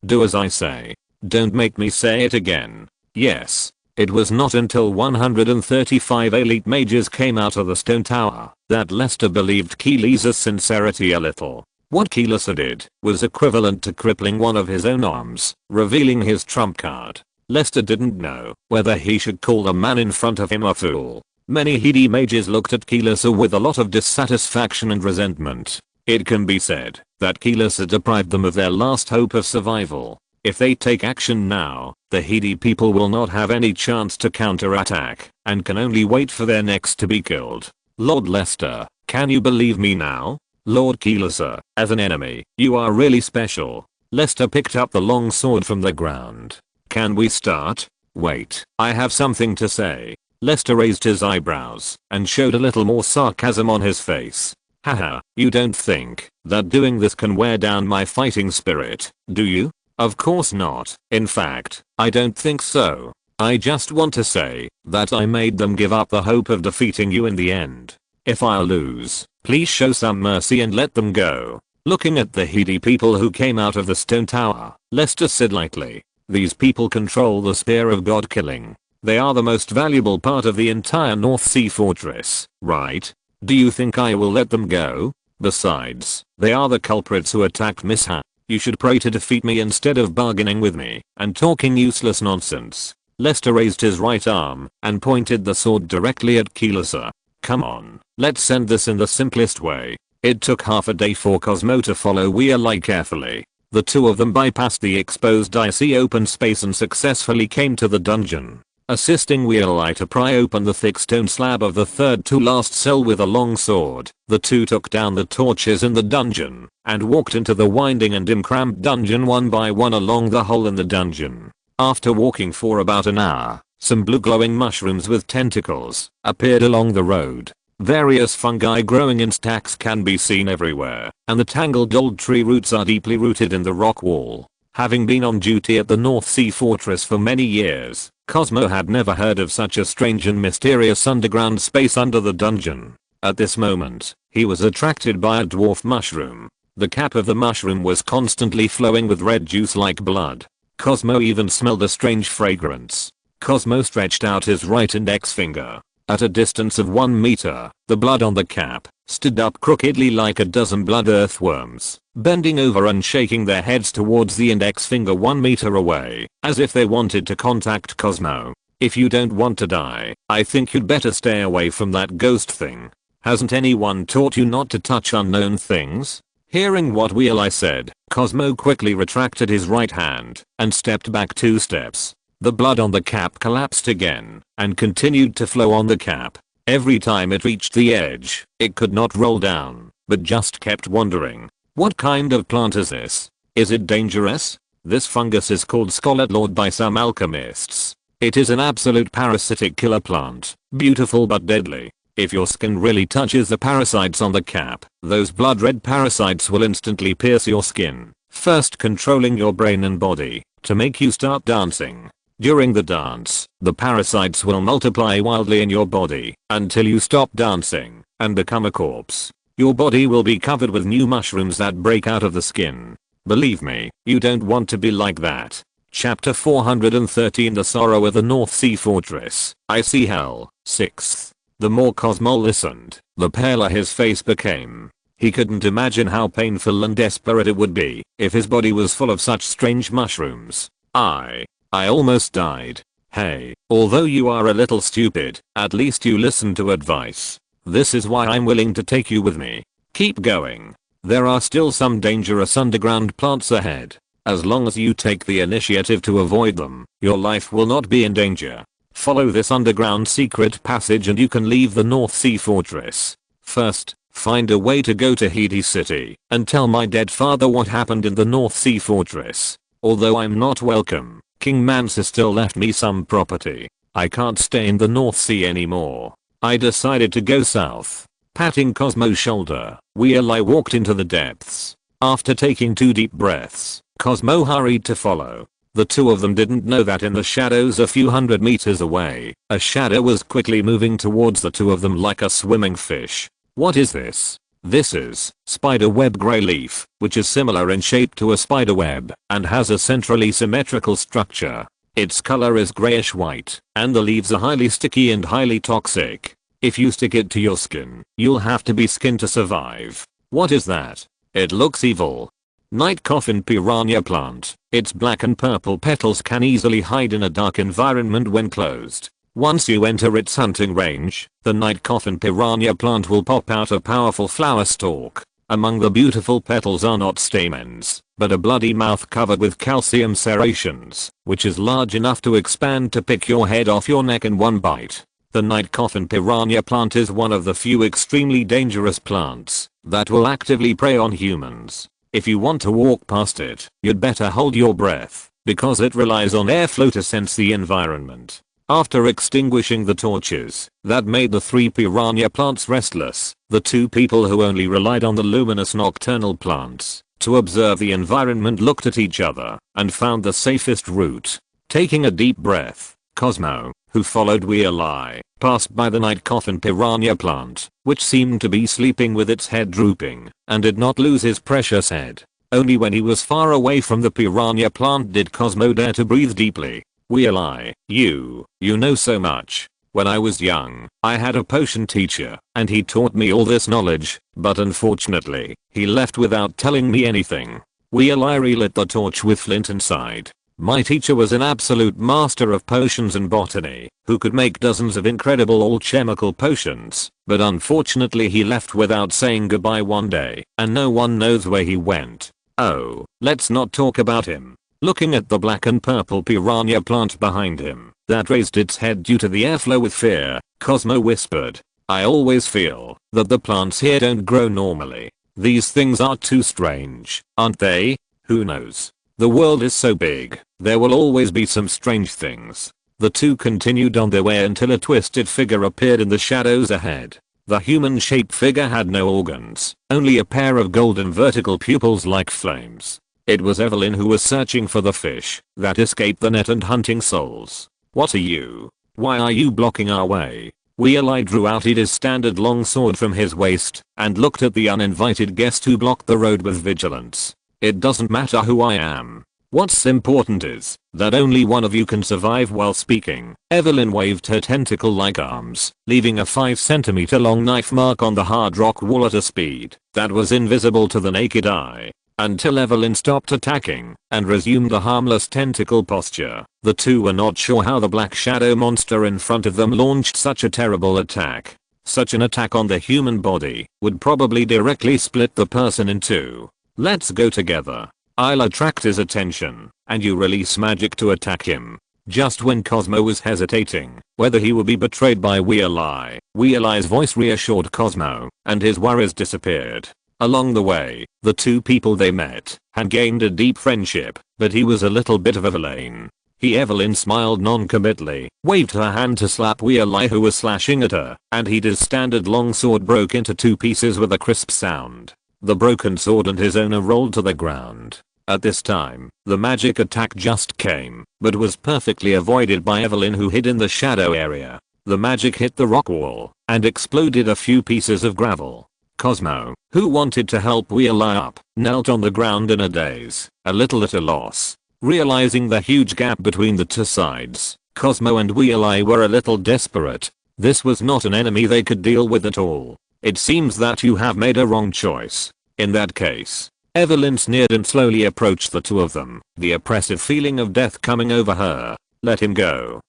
Speaker 1: Do as I say. Don't make me say it again. Yes. It was not until 135 elite mages came out of the stone tower that Lester believed Keeleza's sincerity a little. What Keeleza did was equivalent to crippling one of his own arms, revealing his trump card. Lester didn't know whether he should call the man in front of him a fool. Many Hedi mages looked at Keeleza with a lot of dissatisfaction and resentment. It can be said that Keeleza deprived them of their last hope of survival. If they take action now, the Hedi people will not have any chance to counterattack and can only wait for their necks to be killed. Lord Lester, can you believe me now? Lord Keeleza, as an enemy, you are really special. Lester picked up the long sword from the ground. Can we start? Wait, I have something to say. Lester raised his eyebrows and showed a little more sarcasm on his face. Haha, you don't think that doing this can wear down my fighting spirit, do you? Of course not. In fact, I don't think so. I just want to say that I made them give up the hope of defeating you in the end. If I lose, please show some mercy and let them go. Looking at the Hedi people who came out of the stone tower, Lester said lightly, these people control the spear of God killing. They are the most valuable part of the entire North Sea Fortress, right? Do you think I will let them go? Besides, they are the culprits who attacked Mishap. You should pray to defeat me instead of bargaining with me and talking useless nonsense. Lester raised his right arm and pointed the sword directly at Keeleza. Come on, let's end this in the simplest way. It took half a day for Cosmo to follow Weirly carefully. The two of them bypassed the exposed icy open space and successfully came to the dungeon. Assisting Weirly to pry open the thick stone slab of the third to last cell with a long sword, the two took down the torches in the dungeon and walked into the winding and dim cramped dungeon one by one along the hole in the dungeon. After walking for about an hour, some blue glowing mushrooms with tentacles appeared along the road. Various fungi growing in stacks can be seen everywhere, and the tangled old tree roots are deeply rooted in the rock wall. Having been on duty at the North Sea Fortress for many years, Cosmo had never heard of such a strange and mysterious underground space under the dungeon. At this moment, he was attracted by a dwarf mushroom. The cap of the mushroom was constantly flowing with red juice like blood. Cosmo even smelled a strange fragrance. Cosmo stretched out his right index finger. At a distance of 1 meter, the blood on the cap stood up crookedly like a dozen blood earthworms, bending over and shaking their heads towards the index finger 1 meter away, as if they wanted to contact Cosmo. If you don't want to die, I think you'd better stay away from that ghost thing. Hasn't anyone taught you not to touch unknown things? Hearing what Weirly said, Cosmo quickly retracted his right hand and stepped back 2 steps. The blood on the cap collapsed again and continued to flow on the cap. Every time it reached the edge, it could not roll down, but just kept wandering. What kind of plant is this? Is it dangerous? This fungus is called Scarlet Lord by some alchemists. It is an absolute parasitic killer plant, beautiful but deadly. If your skin really touches the parasites on the cap, those blood red parasites will instantly pierce your skin, first controlling your brain and body to make you start dancing. During the dance, the parasites will multiply wildly in your body until you stop dancing. and become a corpse. Your body will be covered with new mushrooms that break out of the skin. Believe me, you don't want to be like that. Chapter 413 The Sorrow of the North Sea Fortress. I See Hell. 6th. The more Cosmo listened, the paler his face became. He couldn't imagine how painful and desperate it would be if his body was full of such strange mushrooms. I almost died. Hey, although you are a little stupid, at least you listen to advice. This is why I'm willing to take you with me. Keep going. There are still some dangerous underground plants ahead. As long as you take the initiative to avoid them, your life will not be in danger. Follow this underground secret passage and you can leave the North Sea Fortress. First, find a way to go to Hades City and tell my dead father what happened in the North Sea Fortress. Although I'm not welcome, King Mansa still left me some property. I can't stay in the North Sea anymore. I decided to go south. Patting Cosmo's shoulder, Weirlie walked into the depths. After taking 2 deep breaths, Cosmo hurried to follow. The two of them didn't know that in the shadows a few hundred meters away, a shadow was quickly moving towards the two of them like a swimming fish. What is this? This is spiderweb greyleaf, which is similar in shape to a spiderweb and has a centrally symmetrical structure. Its color is grayish white, and the leaves are highly sticky and highly toxic. If you stick it to your skin, you'll have to be skinned to survive. What is that? It looks evil. Night Coffin Piranha Plant. Its black and purple petals can easily hide in a dark environment when closed. Once you enter its hunting range, the Night Coffin Piranha Plant will pop out a powerful flower stalk. Among the beautiful petals are not stamens, but a bloody mouth covered with calcium serrations, which is large enough to expand to pick your head off your neck in one bite. The Night Coffin Piranha Plant is one of the few extremely dangerous plants that will actively prey on humans. If you want to walk past it, you'd better hold your breath, because it relies on airflow to sense the environment. After extinguishing the torches that made the 3 piranha plants restless, the 2 people who only relied on the luminous nocturnal plants to observe the environment looked at each other and found the safest route. Taking a deep breath, Cosmo, who followed Weirlie, passed by the Night Coffin Piranha Plant, which seemed to be sleeping with its head drooping, and did not lose his precious head. Only when he was far away from the piranha plant did Cosmo dare to breathe deeply. Weirlie, you know so much. When I was young, I had a potion teacher, and he taught me all this knowledge, but unfortunately, he left without telling me anything. Weirlie relit the torch with flint inside. My teacher was an absolute master of potions and botany, who could make dozens of incredible alchemical potions, but unfortunately he left without saying goodbye one day, and no one knows where he went. Oh, let's not talk about him. Looking at the black and purple piranha plant behind him, that raised its head due to the airflow with fear, Cosmo whispered, I always feel that the plants here don't grow normally. These things are too strange, aren't they? Who knows? The world is so big, there will always be some strange things. The two continued on their way until a twisted figure appeared in the shadows ahead. The human-shaped figure had no organs, only a pair of golden vertical pupils like flames. It was Evelyn who was searching for the fish that escaped the net and hunting souls. What are you? Why are you blocking our way? Weirlie drew out his standard long sword from his waist and looked at the uninvited guest who blocked the road with vigilance. It doesn't matter who I am. What's important is that only one of you can survive while speaking. Evelyn waved her tentacle-like arms, leaving a 5 cm long knife mark on the hard rock wall at a speed that was invisible to the naked eye. Until Evelyn stopped attacking and resumed the harmless tentacle posture, the two were not sure how the black shadow monster in front of them launched such a terrible attack. Such an attack on the human body would probably directly split the person in two. Let's go together. I'll attract his attention, and you release magic to attack him. Just when Cosmo was hesitating whether he would be betrayed by Weirlie, Weirlie's voice reassured Cosmo, and his worries disappeared. Along the way, the two people they met had gained a deep friendship, but he was a little bit of a villain. Evelyn smiled non-committally, waved her hand to slap Weirlie who was slashing at her, and his standard long sword broke into 2 pieces with a crisp sound. The broken sword and his owner rolled to the ground. At this time, the magic attack just came, but was perfectly avoided by Evelyn who hid in the shadow area. The magic hit the rock wall and exploded a few pieces of gravel. Cosmo, who wanted to help Wheel-Eye up, knelt on the ground in a daze, a little at a loss. Realizing the huge gap between the two sides, Cosmo and Wheel-Eye were a little desperate. This was not an enemy they could deal with at all. It seems that you have made a wrong choice. In that case. Evelyn sneered and slowly approached the two of them, the oppressive feeling of death coming over her. Let him go.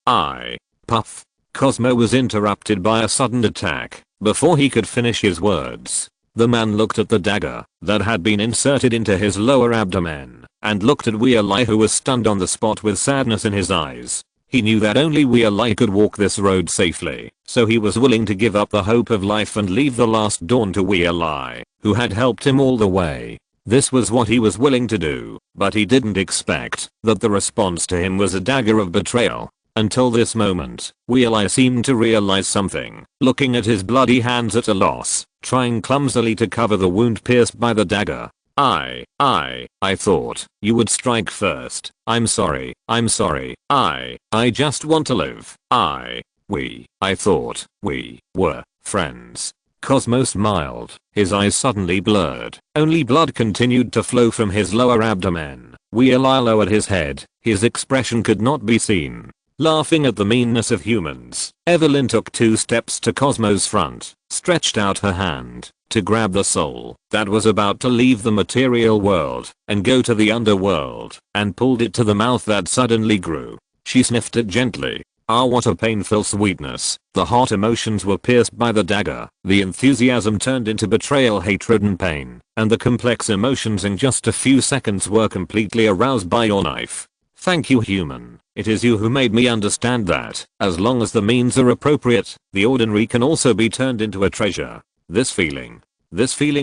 Speaker 1: Puff. Cosmo was interrupted by a sudden attack. Before he could finish his words, the man looked at the dagger that had been inserted into his lower abdomen and looked at Wheel-Eye, who was stunned on the spot with sadness in his eyes. He knew that only Wheel-Eye could walk this road safely, so he was willing to give up the hope of life and leave the last dawn to Wheel-Eye, who had helped him all the way. This was what he was willing to do, but he didn't expect that the response to him was a dagger of betrayal. Until this moment, Wheel-Eye seemed to realize something, looking at his bloody hands at a loss, trying clumsily to cover the wound pierced by the dagger. I thought you would strike first. I'm sorry. I just want to live. I thought we were friends. Cosmo smiled, his eyes suddenly blurred. Only blood continued to flow from his lower abdomen. Wheel-Eye lowered his head, his expression could not be seen. Laughing at the meanness of humans, Evelyn took 2 steps to Cosmo's front, stretched out her hand to grab the soul that was about to leave the material world and go to the underworld, and pulled it to the mouth that suddenly grew. She sniffed it gently. Ah, what a painful sweetness. The hot emotions were pierced by the dagger. The enthusiasm turned into betrayal, hatred and pain, and the complex emotions in just a few seconds were completely aroused by your knife. Thank you, human. It is you who made me understand that, as long as the means are appropriate, the ordinary can also be turned into a treasure. This feeling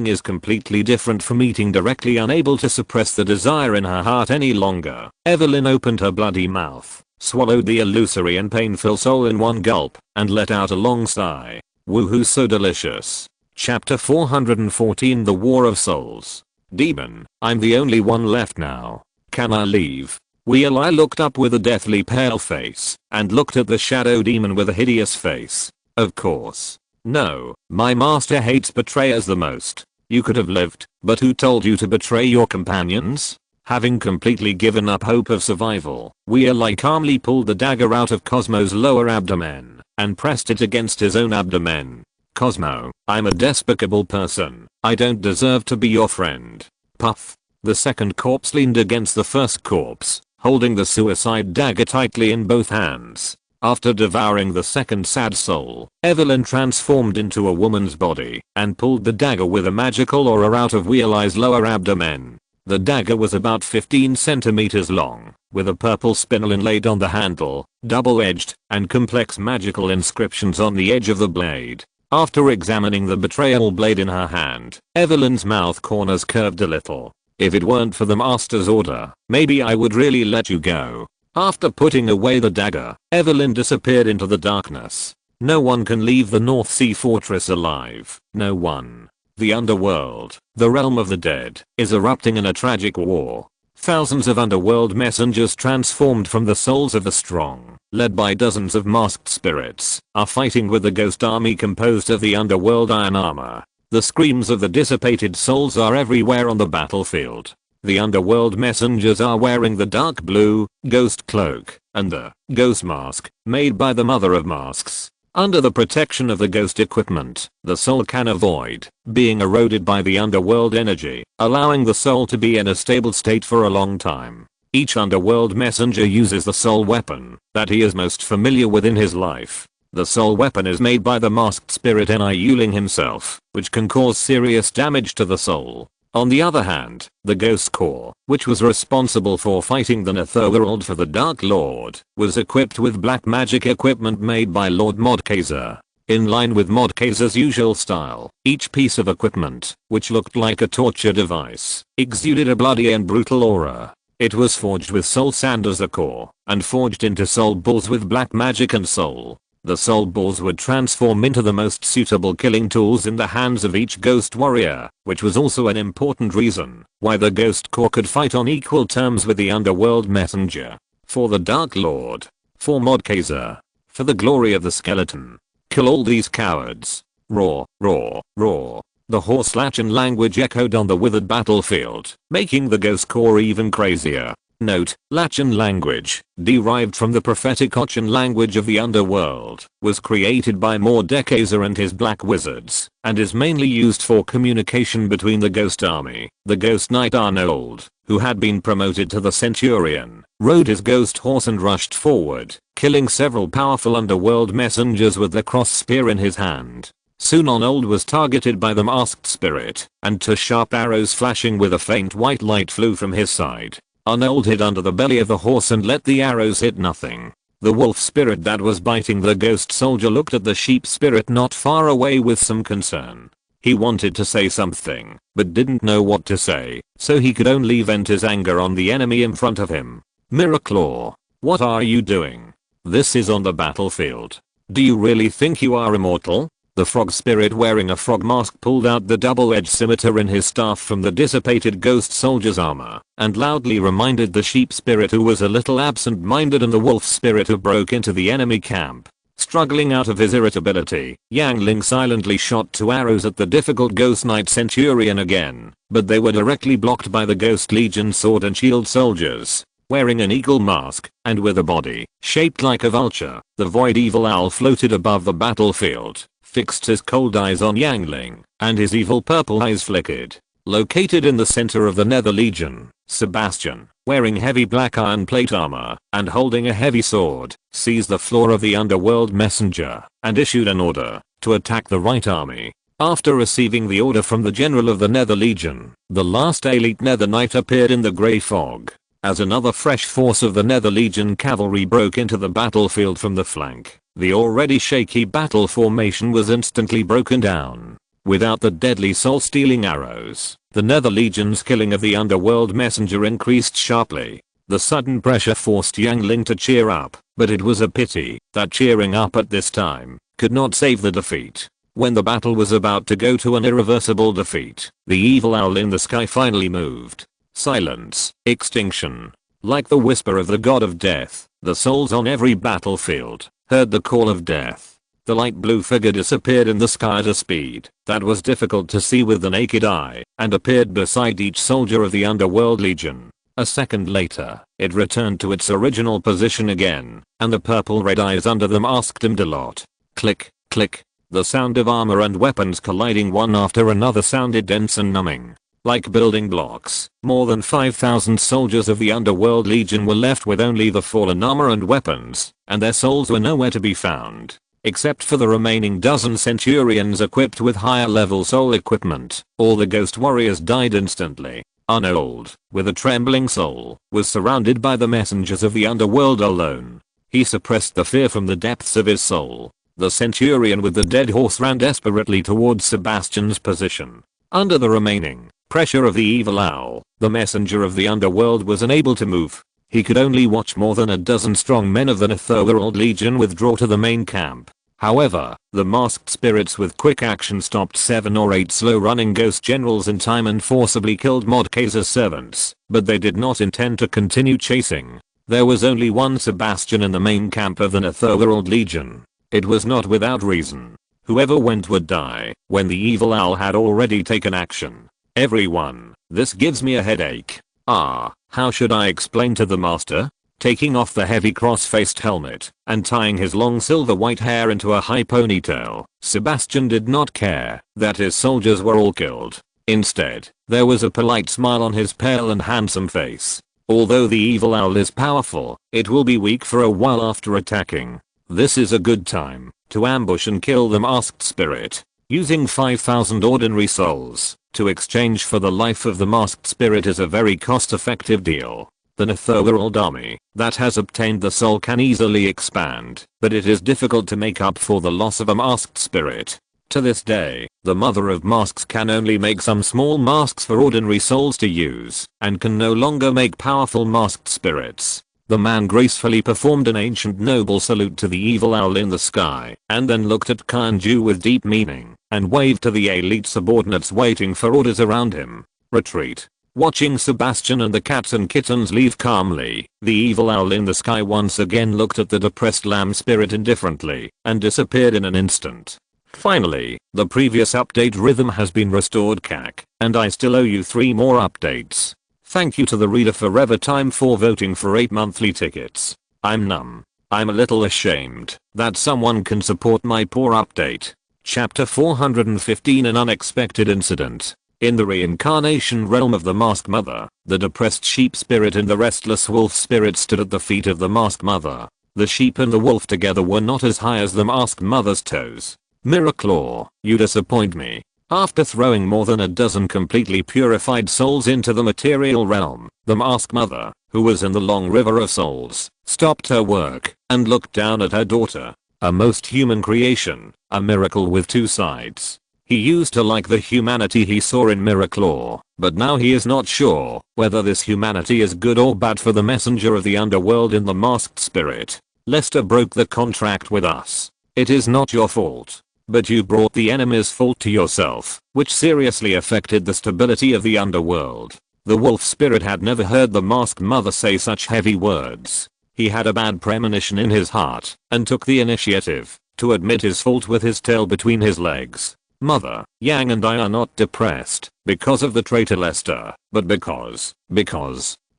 Speaker 1: is completely different from eating directly, unable to suppress the desire in her heart any longer. Evelyn opened her bloody mouth, swallowed the illusory and painful soul in one gulp, and let out a long sigh. Woohoo, so delicious. Chapter 414, The War of Souls. Demon, I'm the only one left now. Can I leave? Wheel-Eye looked up with a deathly pale face and looked at the shadow demon with a hideous face. Of course. No, my master hates betrayers the most. You could have lived, but who told you to betray your companions? Having completely given up hope of survival, Wheel-Eye calmly pulled the dagger out of Cosmo's lower abdomen and pressed it against his own abdomen. Cosmo, I'm a despicable person. I don't deserve to be your friend. Puff. The second corpse leaned against the first corpse, holding the suicide dagger tightly in both hands. After devouring the second sad soul, Evelyn transformed into a woman's body and pulled the dagger with a magical aura out of Wheel-Eye's lower abdomen. The dagger was about 15 centimeters long, with a purple spinel inlaid on the handle, double-edged, and complex magical inscriptions on the edge of the blade. After examining the betrayal blade in her hand, Evelyn's mouth corners curved a little. If it weren't for the master's order, maybe I would really let you go. After putting away the dagger, Evelyn disappeared into the darkness. No one can leave the North Sea Fortress alive. No one. The underworld, the realm of the dead, is erupting in a tragic war. Thousands of underworld messengers transformed from the souls of the strong, led by dozens of masked spirits, are fighting with the ghost army composed of the underworld iron armor. The screams of the dissipated souls are everywhere on the battlefield. The underworld messengers are wearing the dark blue ghost cloak and the ghost mask made by the mother of masks. Under the protection of the ghost equipment, the soul can avoid being eroded by the underworld energy, allowing the soul to be in a stable state for a long time. Each underworld messenger uses the soul weapon that he is most familiar with in his life. The soul weapon is made by the masked spirit Yuling himself, which can cause serious damage to the soul. On the other hand, the Ghost Corps, which was responsible for fighting the Netherworld for the Dark Lord, was equipped with black magic equipment made by Lord Modkaiser. In line with Modkaiser's usual style, each piece of equipment, which looked like a torture device, exuded a bloody and brutal aura. It was forged with soul sand as a core, and forged into soul balls with black magic and soul. The soul balls would transform into the most suitable killing tools in the hands of each ghost warrior, which was also an important reason why the Ghost Corps could fight on equal terms with the Underworld Messenger. For the Dark Lord. For Modkaiser. For the glory of the skeleton. Kill all these cowards. Roar, roar, roar. The hoarse Lachin language echoed on the withered battlefield, making the ghost corps even crazier. Note, Lachin language, derived from the prophetic Ochan language of the underworld, was created by Mordekaiser and his black wizards, and is mainly used for communication between the ghost army. The ghost knight Arnold, who had been promoted to the centurion, rode his ghost horse and rushed forward, killing several powerful underworld messengers with the cross spear in his hand. Soon Arnold was targeted by the masked spirit, and two sharp arrows flashing with a faint white light flew from his side. Arnold hid under the belly of the horse and let the arrows hit nothing. The wolf spirit that was biting the ghost soldier looked at the sheep spirit not far away with some concern. He wanted to say something, but didn't know what to say, so he could only vent his anger on the enemy in front of him. Miraclaw, what are you doing? This is on the battlefield. Do you really think you are immortal? The frog spirit wearing a frog mask pulled out the double-edged scimitar in his staff from the dissipated ghost soldier's armor, and loudly reminded the sheep spirit who was a little absent-minded and the wolf spirit who broke into the enemy camp. Struggling out of his irritability, Yang Ling silently shot two arrows at the difficult ghost knight centurion again, but they were directly blocked by the ghost legion sword and shield soldiers. Wearing an eagle mask, and with a body shaped like a vulture, the void evil owl floated above the battlefield, fixed his cold eyes on Yang Ling, and his evil purple eyes flickered. Located in the center of the Nether Legion, Sebastian, wearing heavy black iron plate armor, and holding a heavy sword, seized the floor of the underworld messenger, and issued an order to attack the right army. After receiving the order from the general of the Nether Legion, the last elite Nether Knight appeared in the grey fog. As another fresh force of the Nether Legion cavalry broke into the battlefield from the flank, the already shaky battle formation was instantly broken down. Without the deadly soul-stealing arrows, the Nether Legion's killing of the underworld messenger increased sharply. The sudden pressure forced Yang Ling to cheer up, but it was a pity that cheering up at this time could not save the defeat. When the battle was about to go to an irreversible defeat, the evil owl in the sky finally moved. Silence, extinction. Like the whisper of the god of death, the souls on every battlefield heard the call of death. The light blue figure disappeared in the sky at a speed that was difficult to see with the naked eye, and appeared beside each soldier of the Underworld Legion. A second later, it returned to its original position again, and the purple red eyes under them asked him a lot. Click, click. The sound of armor and weapons colliding one after another sounded dense and numbing. Like building blocks, more than 5,000 soldiers of the Underworld Legion were left with only the fallen armor and weapons, and their souls were nowhere to be found. Except for the remaining dozen centurions equipped with higher level soul equipment, all the ghost warriors died instantly. Arnold, with a trembling soul, was surrounded by the messengers of the underworld alone. He suppressed the fear from the depths of his soul. The centurion with the dead horse ran desperately towards Sebastian's position. Under the remaining pressure of the evil owl, the messenger of the underworld was unable to move. He could only watch more than a dozen strong men of the Netherworld Legion withdraw to the main camp. However, the masked spirits with quick action stopped 7 or 8 slow-running ghost generals in time and forcibly killed Mordekaiser's servants, but they did not intend to continue chasing. There was only one Sebastian in the main camp of the Netherworld Legion. It was not without reason. Whoever went would die when the evil owl had already taken action. Everyone, this gives me a headache. How should I explain to the master? Taking off the heavy cross-faced helmet and tying his long silver white hair into a high ponytail, Sebastian did not care that his soldiers were all killed. Instead, there was a polite smile on his pale and handsome face. Although the evil owl is powerful, it will be weak for a while after attacking. This is a good time to ambush and kill the masked spirit. Using 5,000 ordinary souls to exchange for the life of the masked spirit is a very cost-effective deal. The Netherworld army that has obtained the soul can easily expand, but it is difficult to make up for the loss of a masked spirit. To this day, the Mother of Masks can only make some small masks for ordinary souls to use, and can no longer make powerful masked spirits. The man gracefully performed an ancient noble salute to the evil owl in the sky, and then looked at Kanju with deep meaning, and waved to the elite subordinates waiting for orders around him. Retreat. Watching Sebastian and the cats and kittens leave calmly, the evil owl in the sky once again looked at the depressed lamb spirit indifferently and disappeared in an instant. Finally, the previous update rhythm has been restored, CAC, and I still owe you 3 more updates. Thank you to the Reader Forever Time for voting for 8 monthly tickets. I'm numb. I'm a little ashamed that someone can support my poor update. Chapter 415, An Unexpected Incident. In the reincarnation realm of the Masked Mother, the depressed sheep spirit and the restless wolf spirit stood at the feet of the Masked Mother. The sheep and the wolf together were not as high as the Masked Mother's toes. Miraclaw, you disappoint me. After throwing more than a dozen completely purified souls into the material realm, the Masked Mother, who was in the long river of souls, stopped her work and looked down at her daughter. A most human creation, a miracle with 2 sides. He used her like the humanity he saw in Miraclaw, but now he is not sure whether this humanity is good or bad for the messenger of the underworld in the masked spirit. Lester broke the contract with us. It is not your fault. But you brought the enemy's fault to yourself, which seriously affected the stability of the underworld. The wolf spirit had never heard the Masked Mother say such heavy words. He had a bad premonition in his heart and took the initiative to admit his fault with his tail between his legs. Mother, Yang and I are not depressed because of the traitor Lester, but because,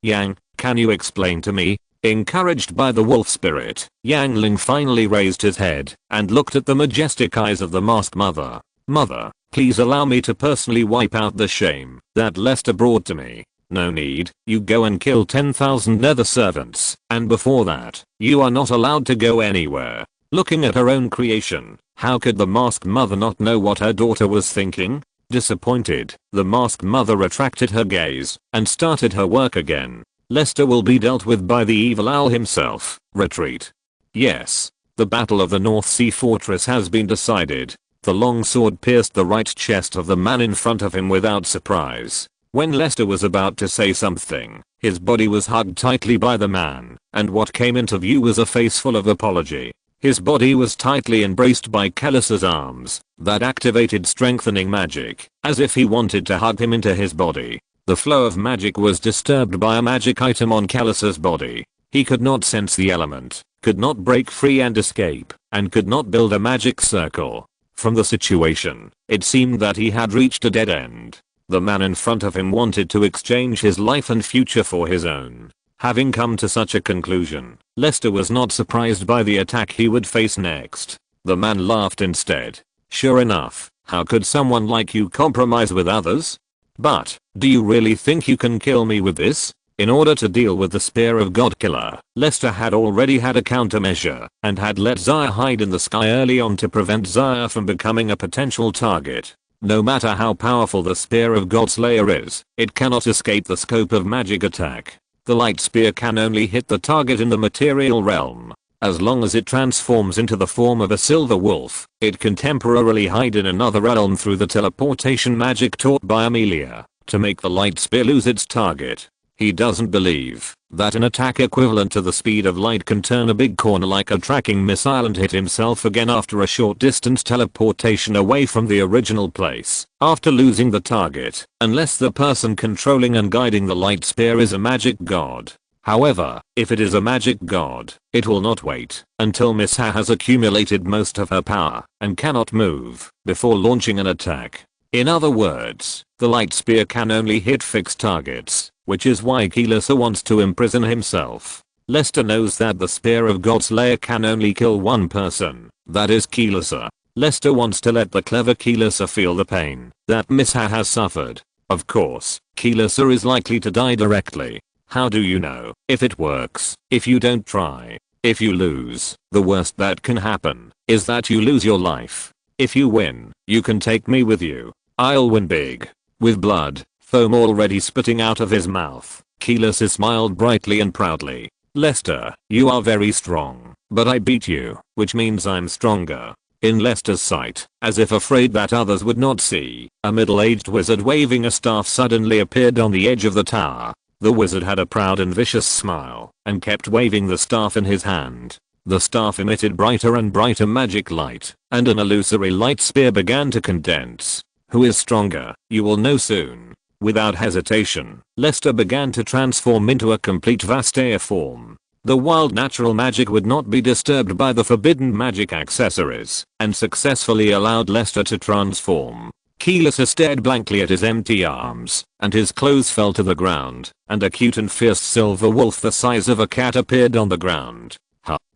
Speaker 1: Yang, can you explain to me? Encouraged by the wolf spirit, Yang Ling finally raised his head and looked at the majestic eyes of the Masked Mother. Mother, please allow me to personally wipe out the shame that Lester brought to me. No need, you go and kill 10,000 nether servants, and before that, you are not allowed to go anywhere. Looking at her own creation, how could the Masked Mother not know what her daughter was thinking? Disappointed, the Masked Mother retracted her gaze and started her work again. Lester will be dealt with by the evil owl himself. Retreat. Yes. The Battle of the North Sea Fortress has been decided. The long sword pierced the right chest of the man in front of him without surprise. When Lester was about to say something, his body was hugged tightly by the man, and what came into view was a face full of apology. His body was tightly embraced by Kellis's arms that activated strengthening magic, as if he wanted to hug him into his body. The flow of magic was disturbed by a magic item on Kellis's body. He could not sense the element, could not break free and escape, and could not build a magic circle. From the situation, it seemed that he had reached a dead end. The man in front of him wanted to exchange his life and future for his own. Having come to such a conclusion, Lester was not surprised by the attack he would face next. The man laughed instead. Sure enough, how could someone like you compromise with others? But, do you really think you can kill me with this? In order to deal with the Spear of Godkiller, Lester had already had a countermeasure and had let Xayah hide in the sky early on to prevent Xayah from becoming a potential target. No matter how powerful the Spear of Godslayer is, it cannot escape the scope of magic attack. The light spear can only hit the target in the material realm. As long as it transforms into the form of a silver wolf, it can temporarily hide in another realm through the teleportation magic taught by Amelia to make the light spear lose its target. He doesn't believe that an attack equivalent to the speed of light can turn a big corner like a tracking missile and hit himself again after a short distance teleportation away from the original place after losing the target, unless the person controlling and guiding the light spear is a magic god. However, if it is a magic god, it will not wait until Missa has accumulated most of her power and cannot move before launching an attack. In other words, the light spear can only hit fixed targets, which is why Keylessa wants to imprison himself. Lester knows that the Spear of Godslayer can only kill one person, that is Keylessa. Lester wants to let the clever Keylessa feel the pain that Missa has suffered. Of course, Keylessa is likely to die directly. How do you know if it works if you don't try? If you lose, the worst that can happen is that you lose your life. If you win, you can take me with you. I'll win big. With blood, foam already spitting out of his mouth, Keylessa smiled brightly and proudly. Lester, you are very strong, but I beat you, which means I'm stronger. In Lester's sight, as if afraid that others would not see, a middle-aged wizard waving a staff suddenly appeared on the edge of the tower. The wizard had a proud and vicious smile and kept waving the staff in his hand. The staff emitted brighter and brighter magic light, and an illusory light spear began to condense. Who is stronger, you will know soon. Without hesitation, Lester began to transform into a complete Vastaya form. The wild natural magic would not be disturbed by the forbidden magic accessories, and successfully allowed Lester to transform. Keyless stared blankly at his empty arms, and his clothes fell to the ground, and a cute and fierce silver wolf the size of a cat appeared on the ground.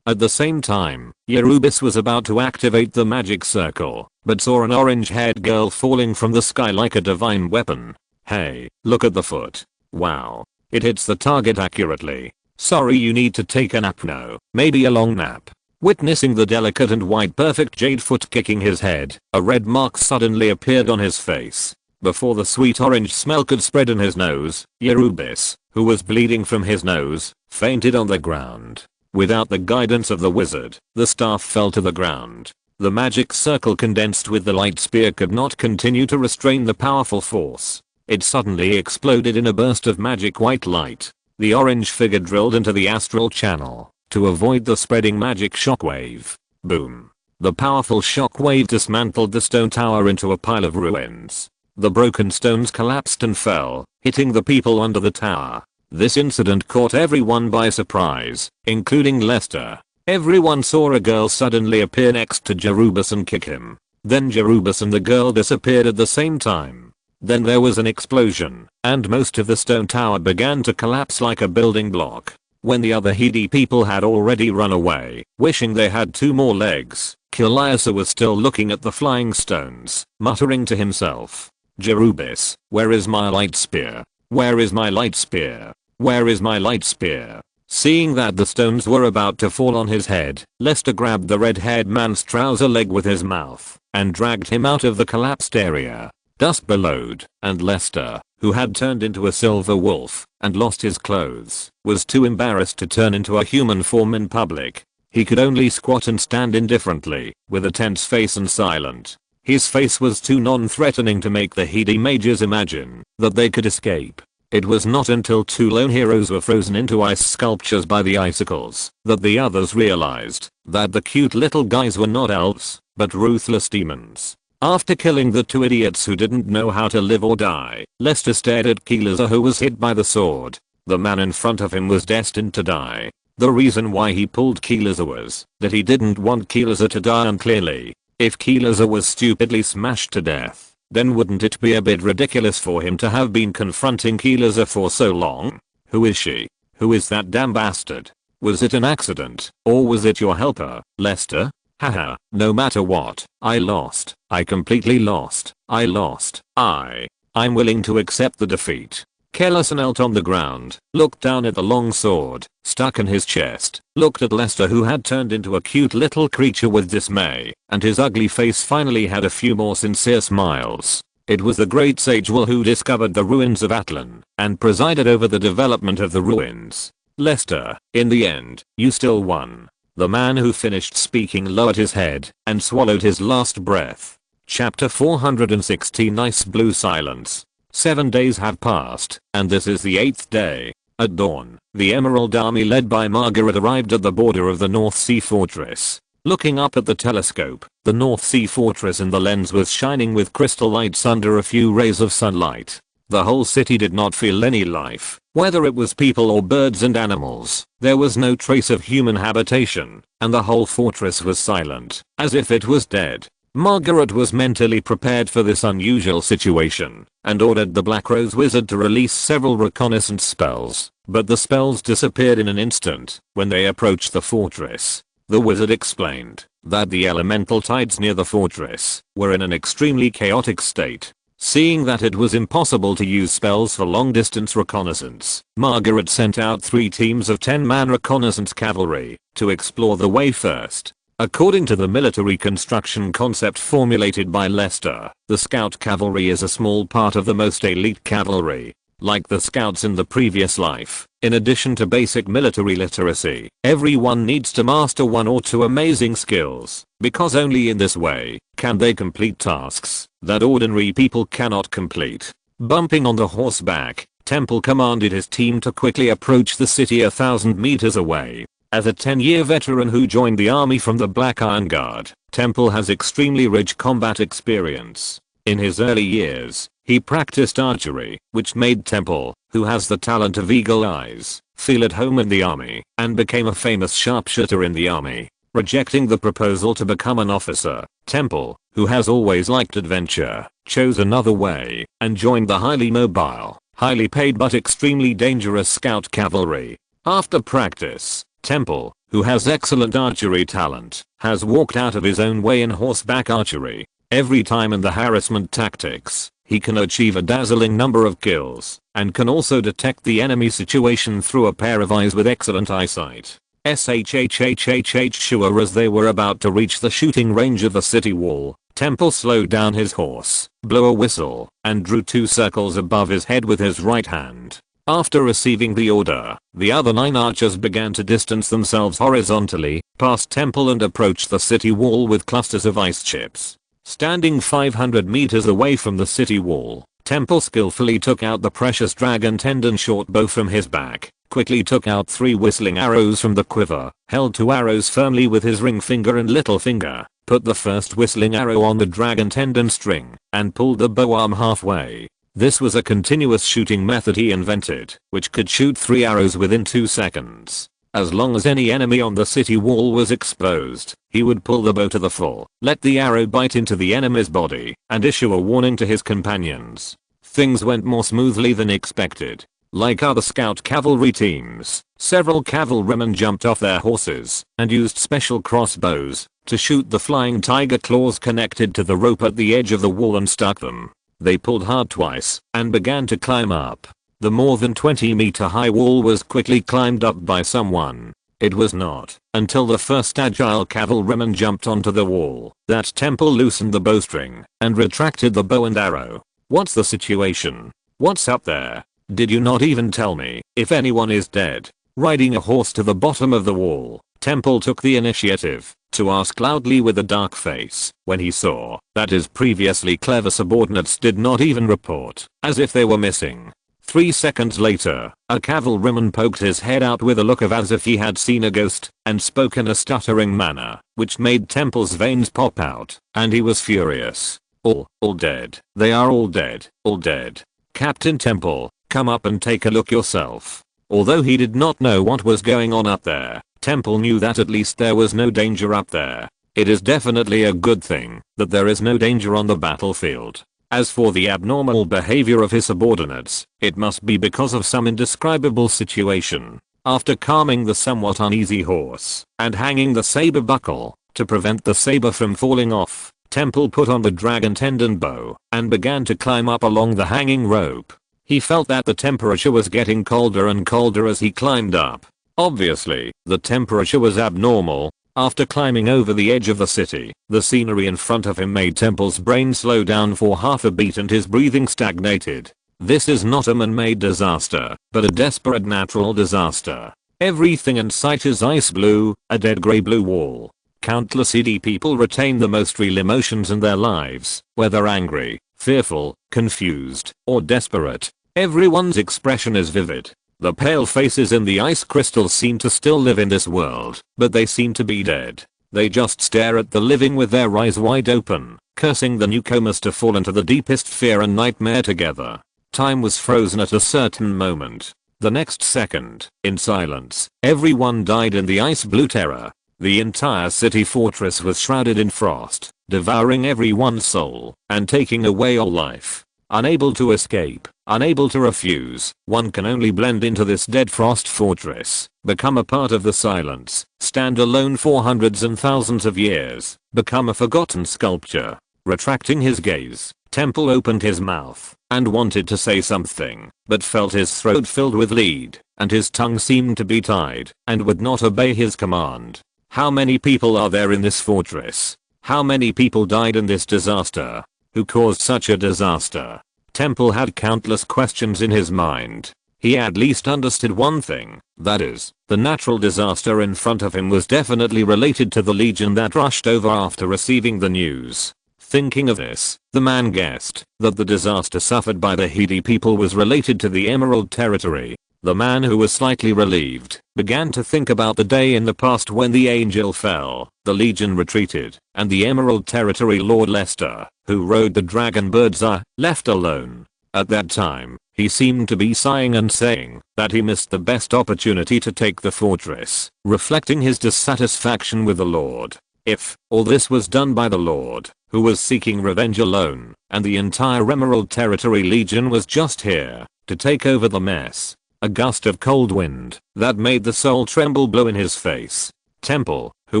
Speaker 1: At the same time, Yerubis was about to activate the magic circle, but saw an orange-haired girl falling from the sky like a divine weapon. Hey, look at the foot. Wow. It hits the target accurately. Sorry, you need to take a nap now, maybe a long nap. Witnessing the delicate and white perfect jade foot kicking his head, a red mark suddenly appeared on his face. Before the sweet orange smell could spread in his nose, Yerubis, who was bleeding from his nose, fainted on the ground. Without the guidance of the wizard, the staff fell to the ground. The magic circle condensed with the light spear could not continue to restrain the powerful force. It suddenly exploded in a burst of magic white light. The orange figure drilled into the astral channel to avoid the spreading magic shockwave. Boom. The powerful shockwave dismantled the stone tower into a pile of ruins. The broken stones collapsed and fell, hitting the people under the tower. This incident caught everyone by surprise, including Lester. Everyone saw a girl suddenly appear next to Jerubis and kick him. Then Jerubis and the girl disappeared at the same time. Then there was an explosion, and most of the stone tower began to collapse like a building block. When the other Hedi people had already run away, wishing they had 2 more legs, Kiliasa was still looking at the flying stones, muttering to himself. Jerubis, where is my light spear? Where is my light spear? Where is my light spear? Seeing that the stones were about to fall on his head, Lester grabbed the red-haired man's trouser leg with his mouth, and dragged him out of the collapsed area. Dust billowed, and Lester, who had turned into a silver wolf and lost his clothes, was too embarrassed to turn into a human form in public. He could only squat and stand indifferently, with a tense face and silent. His face was too non-threatening to make the Hedi mages imagine that they could escape. It was not until 2 lone heroes were frozen into ice sculptures by the icicles that the others realized that the cute little guys were not elves, but ruthless demons. After killing the 2 idiots who didn't know how to live or die, Lester stared at Kiliasa, who was hit by the sword. The man in front of him was destined to die. The reason why he pulled Kiliasa was that he didn't want Kiliasa to die, and clearly, if Kiliasa was stupidly smashed to death, then wouldn't it be a bit ridiculous for him to have been confronting Kiliasa for so long? Who is she? Who is that damn bastard? Was it an accident, or was it your helper, Lester? Haha, no matter what, I lost. I completely lost. I lost. I'm willing to accept the defeat. Kiliasa knelt on the ground, looked down at the long sword stuck in his chest, looked at Lester, who had turned into a cute little creature with dismay, and his ugly face finally had a few more sincere smiles. It was the great sage Will who discovered the ruins of Atlan and presided over the development of the ruins. Lester, in the end, you still won. The man who finished speaking lowered his head and swallowed his last breath. Chapter 416. Nice blue silence. 7 days have passed, and this is the 8th day. At dawn, the Emerald Army led by Margaret arrived at the border of the North Sea Fortress. Looking up at the telescope, the North Sea Fortress in the lens was shining with crystal lights under a few rays of sunlight. The whole city did not feel any life, whether it was people or birds and animals. There was no trace of human habitation, and the whole fortress was silent, as if it was dead. Margaret was mentally prepared for this unusual situation, and ordered the Black Rose Wizard to release several reconnaissance spells, but the spells disappeared in an instant when they approached the fortress. The wizard explained that the elemental tides near the fortress were in an extremely chaotic state. Seeing that it was impossible to use spells for long-distance reconnaissance, Margaret sent out 3 teams of 10-man reconnaissance cavalry to explore the way first. According to the military construction concept formulated by Lester, the scout cavalry is a small part of the most elite cavalry. Like the scouts in the previous life, in addition to basic military literacy, everyone needs to master 1 or 2 amazing skills, because only in this way can they complete tasks that ordinary people cannot complete. Bumping on the horseback, Temple commanded his team to quickly approach the city 1,000 meters away. As a 10-year veteran who joined the army from the Black Iron Guard, Temple has extremely rich combat experience. In his early years, He practiced archery, which made Temple, who has the talent of eagle eyes, feel at home in the army, and became a famous sharpshooter in the army. Rejecting the proposal to become an officer, Temple, who has always liked adventure, chose another way, and joined the highly mobile, highly paid but extremely dangerous Scout Cavalry. After practice, Temple, who has excellent archery talent, has walked out of his own way in horseback archery. Every time in the harassment tactics, he can achieve a dazzling number of kills, and can also detect the enemy situation through a pair of eyes with excellent eyesight. Sure, as they were about to reach the shooting range of the city wall, Temple slowed down his horse, blew a whistle, and drew 2 circles above his head with his right hand. After receiving the order, the other 9 archers began to distance themselves horizontally, past Temple and approached the city wall with clusters of ice chips. Standing 500 meters away from the city wall, Temple skillfully took out the precious dragon tendon short bow from his back, quickly took out 3 whistling arrows from the quiver, held 2 arrows firmly with his ring finger and little finger, put the first whistling arrow on the dragon tendon string, and pulled the bow arm halfway. This was a continuous shooting method he invented, which could shoot 3 arrows within 2 seconds. As long as any enemy on the city wall was exposed, he would pull the bow to the full, let the arrow bite into the enemy's body, and issue a warning to his companions. Things went more smoothly than expected. Like other Scout Cavalry teams, several cavalrymen jumped off their horses and used special crossbows to shoot the flying tiger claws connected to the rope at the edge of the wall and stuck them. They pulled hard twice and began to climb up. The more than 20-meter high wall was quickly climbed up by someone. It was not until the first agile cavalryman jumped onto the wall that Temple loosened the bowstring and retracted the bow and arrow. What's the situation? What's up there? Did you not even tell me if anyone is dead? Riding a horse to the bottom of the wall, Temple took the initiative to ask loudly with a dark face when he saw that his previously clever subordinates did not even report, as if they were missing. 3 seconds later, a cavalryman poked his head out with a look of as if he had seen a ghost, and spoke in a stuttering manner, which made Temple's veins pop out, and he was furious. All dead. They are all dead. All dead. Captain Temple, come up and take a look yourself. Although he did not know what was going on up there, Temple knew that at least there was no danger up there. It is definitely a good thing that there is no danger on the battlefield. As for the abnormal behavior of his subordinates, it must be because of some indescribable situation. After calming the somewhat uneasy horse and hanging the saber buckle to prevent the saber from falling off, Temple put on the dragon tendon bow and began to climb up along the hanging rope. He felt that the temperature was getting colder and colder as he climbed up. Obviously, the temperature was abnormal. After climbing over the edge of the city, the scenery in front of him made Temple's brain slow down for half a beat and his breathing stagnated. This is not a man-made disaster, but a desperate natural disaster. Everything in sight is ice blue, a dead grey blue wall. Countless ED people retain the most real emotions in their lives, whether angry, fearful, confused, or desperate. Everyone's expression is vivid. The pale faces in the ice crystals seem to still live in this world, but they seem to be dead. They just stare at the living with their eyes wide open, cursing the newcomers to fall into the deepest fear and nightmare together. Time was frozen at a certain moment. The next second, in silence, everyone died in the ice blue terror. The entire city fortress was shrouded in frost, devouring everyone's soul and taking away all life. Unable to escape, unable to refuse, one can only blend into this dead frost fortress, become a part of the silence, stand alone for hundreds and thousands of years, become a forgotten sculpture. Retracting his gaze, Temple opened his mouth and wanted to say something, but felt his throat filled with lead, and his tongue seemed to be tied, and would not obey his command. How many people are there in this fortress? How many people died in this disaster? Who caused such a disaster? Temple had countless questions in his mind. He at least understood one thing, that is, the natural disaster in front of him was definitely related to the legion that rushed over after receiving the news. Thinking of this, the man guessed that the disaster suffered by the Hedi people was related to the Emerald Territory. The man, who was slightly relieved, began to think about the day in the past when the angel fell, the Legion retreated, and the Emerald Territory Lord Lester, who rode the dragon birds, left alone. At that time, he seemed to be sighing and saying that he missed the best opportunity to take the fortress, reflecting his dissatisfaction with the Lord. If all this was done by the Lord, who was seeking revenge alone, and the entire Emerald Territory Legion was just here to take over the mess, a gust of cold wind that made the soul tremble blew in his face. Temple, who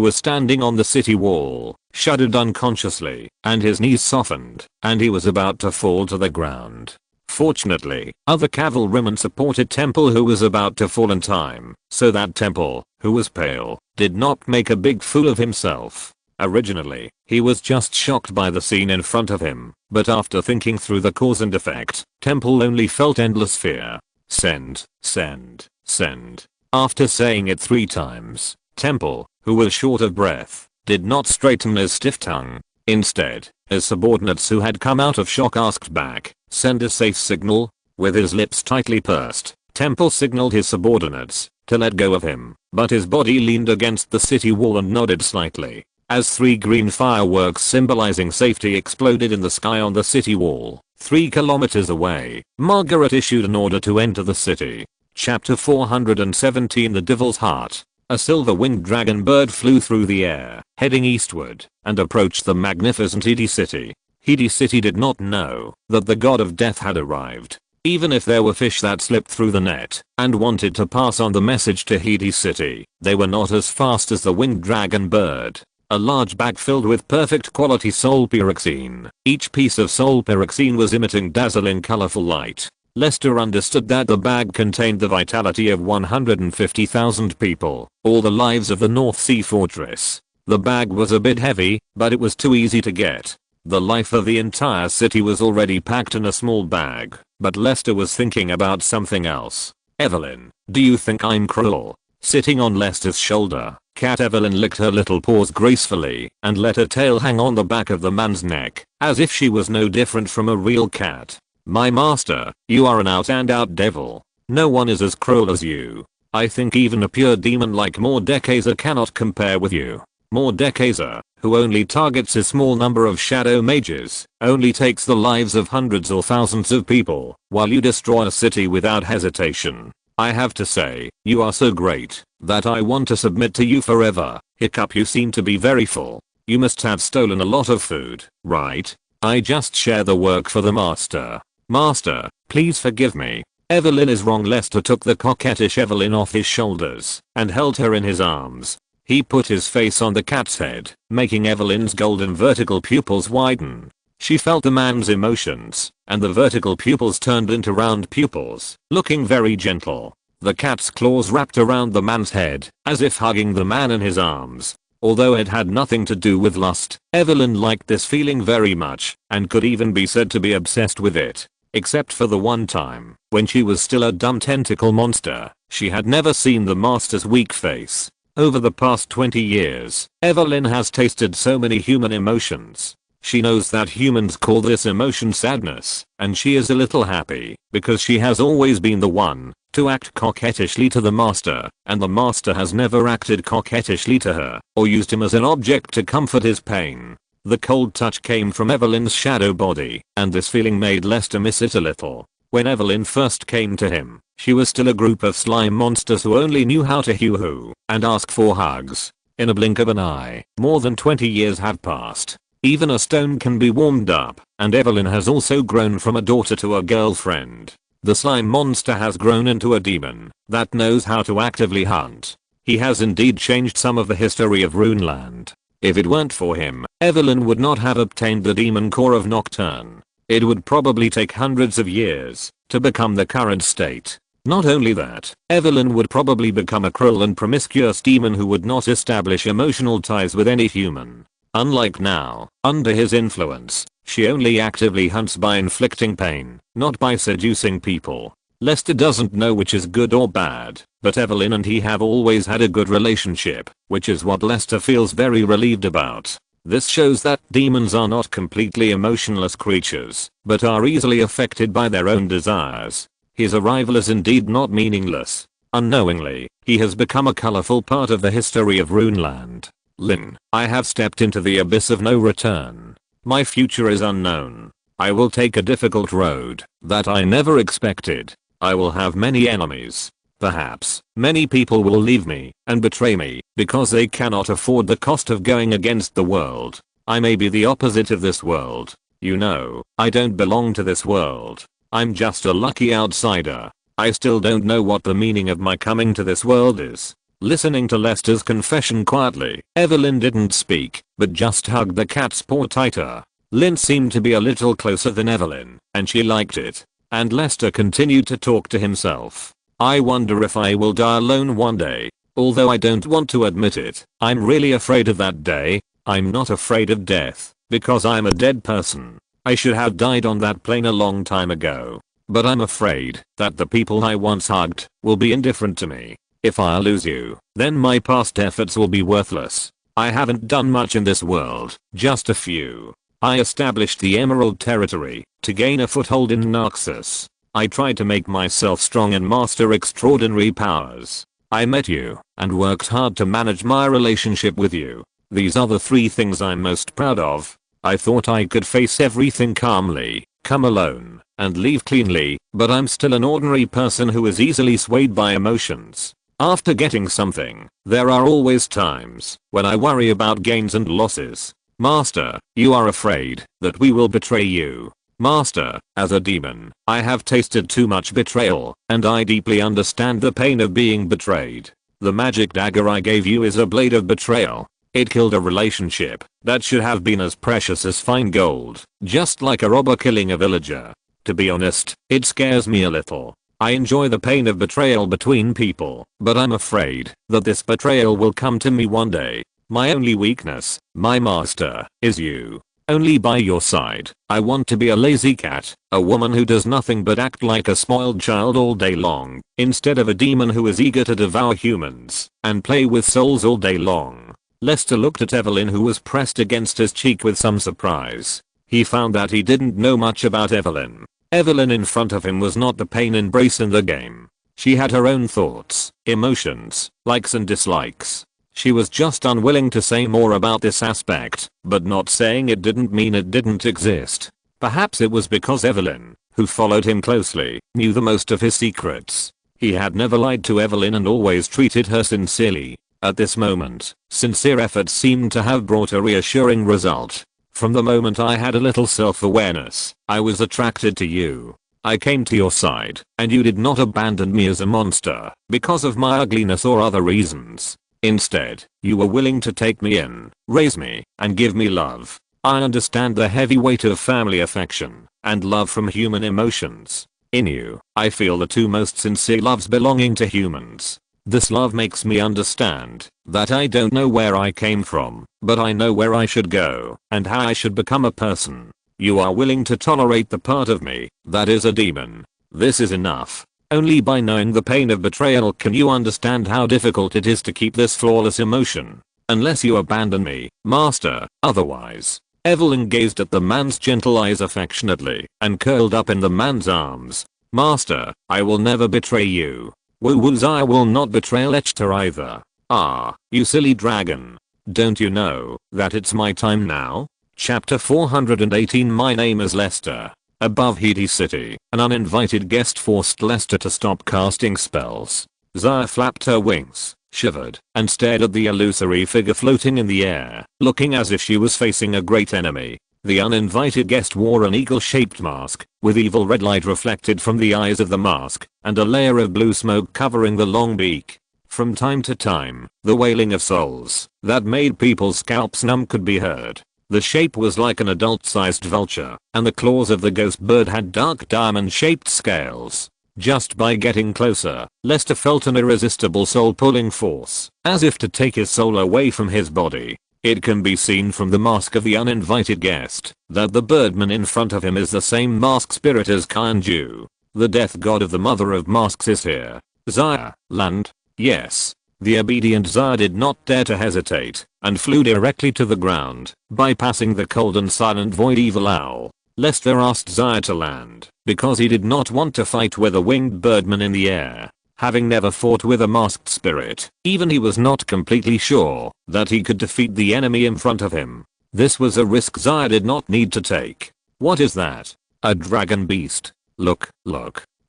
Speaker 1: was standing on the city wall, shuddered unconsciously, and his knees softened, and he was about to fall to the ground. Fortunately, other cavalrymen supported Temple, who was about to fall in time, so that Temple, who was pale, did not make a big fool of himself. Originally, he was just shocked by the scene in front of him, but after thinking through the cause and effect, Temple only felt endless fear. Send, send, send. After saying it 3 times, Temple, who was short of breath, did not straighten his stiff tongue. Instead, his subordinates, who had come out of shock, asked back, "Send a safe signal." With his lips tightly pursed, Temple signaled his subordinates to let go of him, but his body leaned against the city wall and nodded slightly. As 3 green fireworks symbolizing safety exploded in the sky on the city wall, 3 kilometers away, Margaret issued an order to enter the city. Chapter 417, The Devil's Heart. A silver-winged dragon bird flew through the air, heading eastward, and approached the magnificent Hedi City. Hedi City did not know that the god of death had arrived. Even if there were fish that slipped through the net and wanted to pass on the message to Hedi City, they were not as fast as the winged dragon bird. A large bag filled with perfect quality soul pyroxene. Each piece of soul pyroxene was emitting dazzling colorful light. Lester understood that the bag contained the vitality of 150,000 people, all the lives of the North Sea Fortress. The bag was a bit heavy, but it was too easy to get. The life of the entire city was already packed in a small bag, but Lester was thinking about something else. "Evelyn, do you think I'm cruel?" Sitting on Lester's shoulder, Cat Evelyn licked her little paws gracefully and let her tail hang on the back of the man's neck, as if she was no different from a real cat. "My master, you are an out-and-out devil. No one is as cruel as you. I think even a pure demon like Mordekaiser cannot compare with you. Mordekaiser, who only targets a small number of shadow mages, only takes the lives of hundreds or thousands of people, while you destroy a city without hesitation. I have to say, you are so great that I want to submit to you forever." Hiccup, you seem to be very full. You must have stolen a lot of food, right? I just share the work for the master. Master, please forgive me. Evelyn is wrong. Lester took the coquettish Evelyn off his shoulders and held her in his arms. He put his face on the cat's head, making Evelyn's golden vertical pupils widen. She felt the man's emotions, and the vertical pupils turned into round pupils, looking very gentle. The cat's claws wrapped around the man's head, as if hugging the man in his arms. Although it had nothing to do with lust, Evelyn liked this feeling very much, and could even be said to be obsessed with it. Except for the one time, when she was still a dumb tentacle monster, she had never seen the master's weak face. Over the past 20 years, Evelyn has tasted so many human emotions. She knows that humans call this emotion sadness, and she is a little happy, because she has always been the one to act coquettishly to the master, and the master has never acted coquettishly to her, or used him as an object to comfort his pain. The cold touch came from Evelyn's shadow body, and this feeling made Lester miss it a little. When Evelyn first came to him, she was still a group of slime monsters who only knew how to hoo-hoo and ask for hugs. In a blink of an eye, more than 20 years have passed. Even a stone can be warmed up, and Evelyn has also grown from a daughter to a girlfriend. The slime monster has grown into a demon that knows how to actively hunt. He has indeed changed some of the history of Runeland. If it weren't for him, Evelyn would not have obtained the demon core of Nocturne. It would probably take hundreds of years to become the current state. Not only that, Evelyn would probably become a cruel and promiscuous demon who would not establish emotional ties with any human. Unlike now, under his influence, she only actively hunts by inflicting pain, not by seducing people. Lester doesn't know which is good or bad, but Evelyn and he have always had a good relationship, which is what Lester feels very relieved about. This shows that demons are not completely emotionless creatures, but are easily affected by their own desires. His arrival is indeed not meaningless. Unknowingly, he has become a colorful part of the history of Runeland. Lyn, I have stepped into the abyss of no return. My future is unknown. I will take a difficult road that I never expected. I will have many enemies. Perhaps, many people will leave me and betray me because they cannot afford the cost of going against the world. I may be the opposite of this world. You know, I don't belong to this world. I'm just a lucky outsider. I still don't know what the meaning of my coming to this world is. Listening to Lester's confession quietly, Evelyn didn't speak, but just hugged the cat's paw tighter. Lyn seemed to be a little closer than Evelyn, and she liked it. And Lester continued to talk to himself. I wonder if I will die alone one day. Although I don't want to admit it, I'm really afraid of that day. I'm not afraid of death, because I'm a dead person. I should have died on that plane a long time ago. But I'm afraid that the people I once hugged will be indifferent to me. If I lose you, then my past efforts will be worthless. I haven't done much in this world, just a few. I established the Emerald Territory to gain a foothold in Naxos. I tried to make myself strong and master extraordinary powers. I met you and worked hard to manage my relationship with you. These are the 3 things I'm most proud of. I thought I could face everything calmly, come alone, and leave cleanly, but I'm still an ordinary person who is easily swayed by emotions. After getting something, there are always times when I worry about gains and losses. Master, you are afraid that we will betray you. Master, as a demon, I have tasted too much betrayal, and I deeply understand the pain of being betrayed. The magic dagger I gave you is a blade of betrayal. It killed a relationship that should have been as precious as fine gold, just like a robber killing a villager. To be honest, it scares me a little. I enjoy the pain of betrayal between people, but I'm afraid that this betrayal will come to me one day. My only weakness, my master, is you. Only by your side. I want to be a lazy cat, a woman who does nothing but act like a spoiled child all day long, instead of a demon who is eager to devour humans and play with souls all day long. Lester looked at Evelyn, who was pressed against his cheek, with some surprise. He found that he didn't know much about Evelyn. Evelyn in front of him was not the pain embrace in the game. She had her own thoughts, emotions, likes and dislikes. She was just unwilling to say more about this aspect, but not saying it didn't mean it didn't exist. Perhaps it was because Evelyn, who followed him closely, knew the most of his secrets. He had never lied to Evelyn and always treated her sincerely. At this moment, sincere efforts seemed to have brought a reassuring result. From the moment I had a little self-awareness, I was attracted to you. I came to your side, and you did not abandon me as a monster because of my ugliness or other reasons. Instead, you were willing to take me in, raise me, and give me love. I understand the heavy weight of family affection and love from human emotions. In you, I feel the 2 most sincere loves belonging to humans. This love makes me understand that I don't know where I came from, but I know where I should go and how I should become a person. You are willing to tolerate the part of me that is a demon. This is enough. Only by knowing the pain of betrayal can you understand how difficult it is to keep this flawless emotion. Unless you abandon me, master, otherwise. Evelyn gazed at the man's gentle eyes affectionately and curled up in the man's arms. Master, I will never betray you. Woo-woos, I will not betray Lester either. Ah, you silly dragon. Don't you know that it's my time now? Chapter 418. My name is Lester. Above Heedy City, an uninvited guest forced Lester to stop casting spells. Zaya flapped her wings, shivered, and stared at the illusory figure floating in the air, looking as if she was facing a great enemy. The uninvited guest wore an eagle-shaped mask, with evil red light reflected from the eyes of the mask, and a layer of blue smoke covering the long beak. From time to time, the wailing of souls that made people's scalps numb could be heard. The shape was like an adult-sized vulture, and the claws of the ghost bird had dark diamond-shaped scales. Just by getting closer, Lester felt an irresistible soul-pulling force, as if to take his soul away from his body. It can be seen from the mask of the uninvited guest that the birdman in front of him is the same mask spirit as Kainju. The death god of the mother of masks is here. Zaya, land. Yes. The obedient Zaya did not dare to hesitate and flew directly to the ground, bypassing the cold and silent void evil owl. Lester asked Zaya to land because he did not want to fight with a winged birdman in the air. Having never fought with a masked spirit, even he was not completely sure that he could defeat the enemy in front of him. This was a risk Zaya did not need to take. What is that? A dragon beast. Look.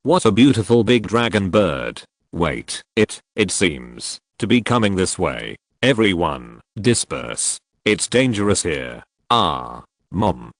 Speaker 1: What a beautiful big dragon bird. Wait, it seems to be coming this way. Everyone, disperse. It's dangerous here. Ah. Mom,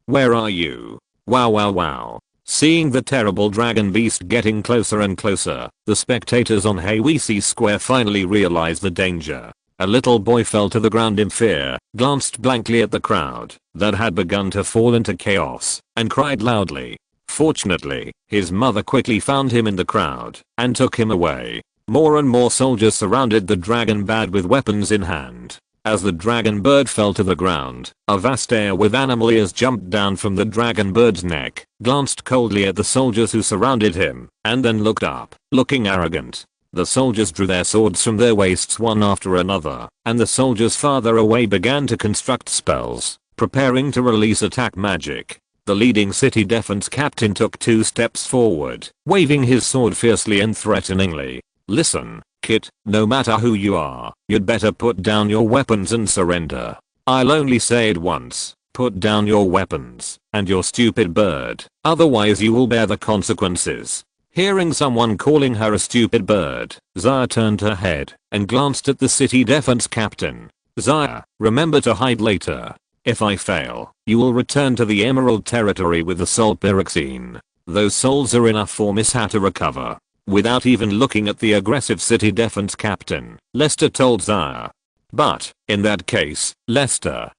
Speaker 1: where are you? Wow. Seeing the terrible dragon beast getting closer and closer, the spectators on Heiwisi Square finally realized the danger. A little boy fell to the ground in fear, glanced blankly at the crowd that had begun to fall into chaos, and cried loudly. Fortunately, his mother quickly found him in the crowd and took him away. More and more soldiers surrounded the dragon bird with weapons in hand. As the dragon bird fell to the ground, a vast air with animal ears jumped down from the dragon bird's neck, glanced coldly at the soldiers who surrounded him, and then looked up, looking arrogant. The soldiers drew their swords from their waists one after another, and the soldiers farther away began to construct spells, preparing to release attack magic. The leading city defense captain took 2 steps forward, waving his sword fiercely and threateningly. Listen, kid, no matter who you are, you'd better put down your weapons and surrender. I'll only say it once, put down your weapons, and your stupid bird, otherwise you will bear the consequences. Hearing someone calling her a stupid bird, Zaya turned her head and glanced at the city defense captain. Zaya, remember to hide later. If I fail, you will return to the Emerald Territory with the Soul Pyroxene. Those souls are enough for Miss Ha to recover. Without even looking at the aggressive city defense captain, Lester told Zaya. But, in that case, Lester,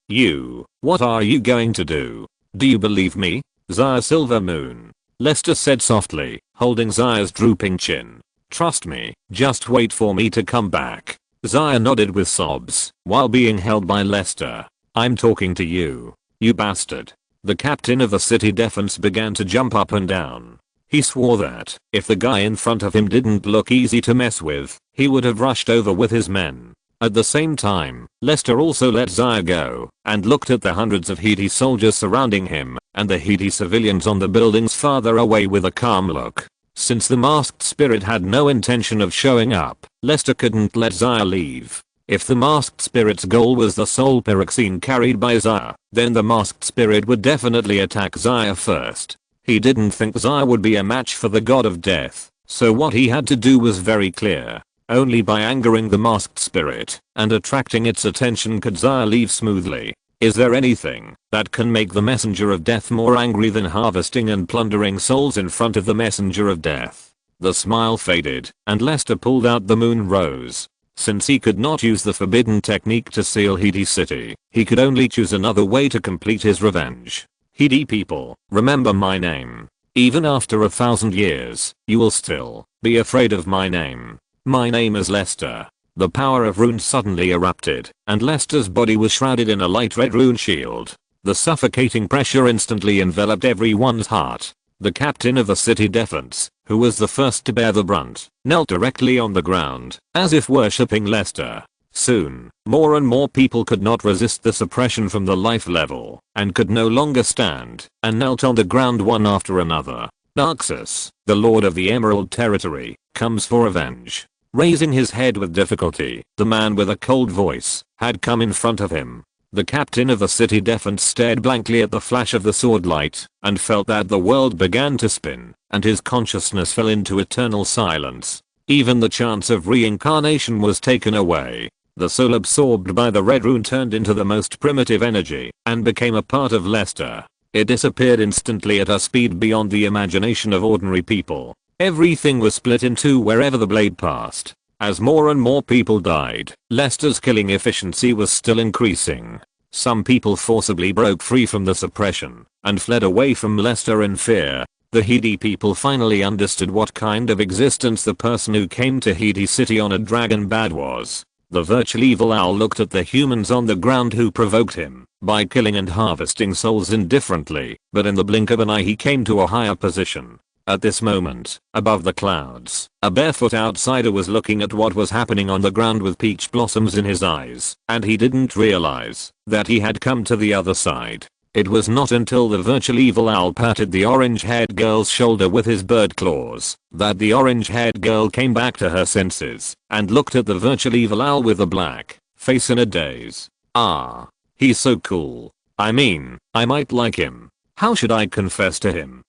Speaker 1: what are you going to do? Do you believe me? Zaya Silver Moon. Lester said softly, holding Zaya's drooping chin. Trust me, just wait for me to come back. Zaya nodded with sobs, while being held by Lester. I'm talking to you, you bastard. The captain of the city defense began to jump up and down. He swore that, if the guy in front of him didn't look easy to mess with, he would have rushed over with his men. At the same time, Lester also let Zaya go, and looked at the hundreds of Hedi soldiers surrounding him, and the Hedi civilians on the buildings farther away with a calm look. Since the masked spirit had no intention of showing up, Lester couldn't let Zaya leave. If the masked spirit's goal was the soul pyroxene carried by Zaya, then the masked spirit would definitely attack Zaya first. He didn't think Zaya would be a match for the god of death, so what he had to do was very clear. Only by angering the masked spirit and attracting its attention could Zaya leave smoothly. Is there anything that can make the messenger of death more angry than harvesting and plundering souls in front of the messenger of death? The smile faded, and Lester pulled out the moon rose. Since he could not use the forbidden technique to seal Hedi City, he could only choose another way to complete his revenge. Hedi people, remember my name. Even after 1,000 years, you will still be afraid of my name. My name is Lester. The power of runes suddenly erupted, and Lester's body was shrouded in a light red rune shield. The suffocating pressure instantly enveloped everyone's heart. The captain of the city defense, who was the first to bear the brunt, knelt directly on the ground, as if worshipping Lester. Soon, more and more people could not resist the suppression from the life level, and could no longer stand, and knelt on the ground one after another. Narxus, the lord of the Emerald Territory, comes for revenge. Raising his head with difficulty, the man with a cold voice had come in front of him. The captain of the city defense stared blankly at the flash of the sword light, and felt that the world began to spin, and his consciousness fell into eternal silence. Even the chance of reincarnation was taken away. The soul absorbed by the red rune turned into the most primitive energy, and became a part of Lester. It disappeared instantly at a speed beyond the imagination of ordinary people. Everything was split in two wherever the blade passed. As more and more people died, Lester's killing efficiency was still increasing. Some people forcibly broke free from the suppression, and fled away from Lester in fear. The Hedi people finally understood what kind of existence the person who came to Hedi City on a dragon bat was. The virtual evil owl looked at the humans on the ground who provoked him by killing and harvesting souls indifferently, but in the blink of an eye he came to a higher position. At this moment, above the clouds, a barefoot outsider was looking at what was happening on the ground with peach blossoms in his eyes, and he didn't realize that he had come to the other side. It was not until the virtual evil owl patted the orange-haired girl's shoulder with his bird claws that the orange-haired girl came back to her senses and looked at the virtual evil owl with a black face in a daze. Ah, he's so cool. I mean, I might like him. How should I confess to him?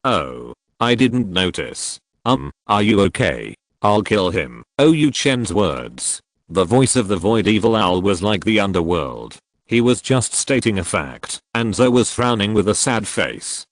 Speaker 1: Oh, I didn't notice. Are you okay? I'll kill him. Oh, Yu Chen's words. The voice of the void evil owl was like the underworld. He was just stating a fact, and Zoe was frowning with a sad face.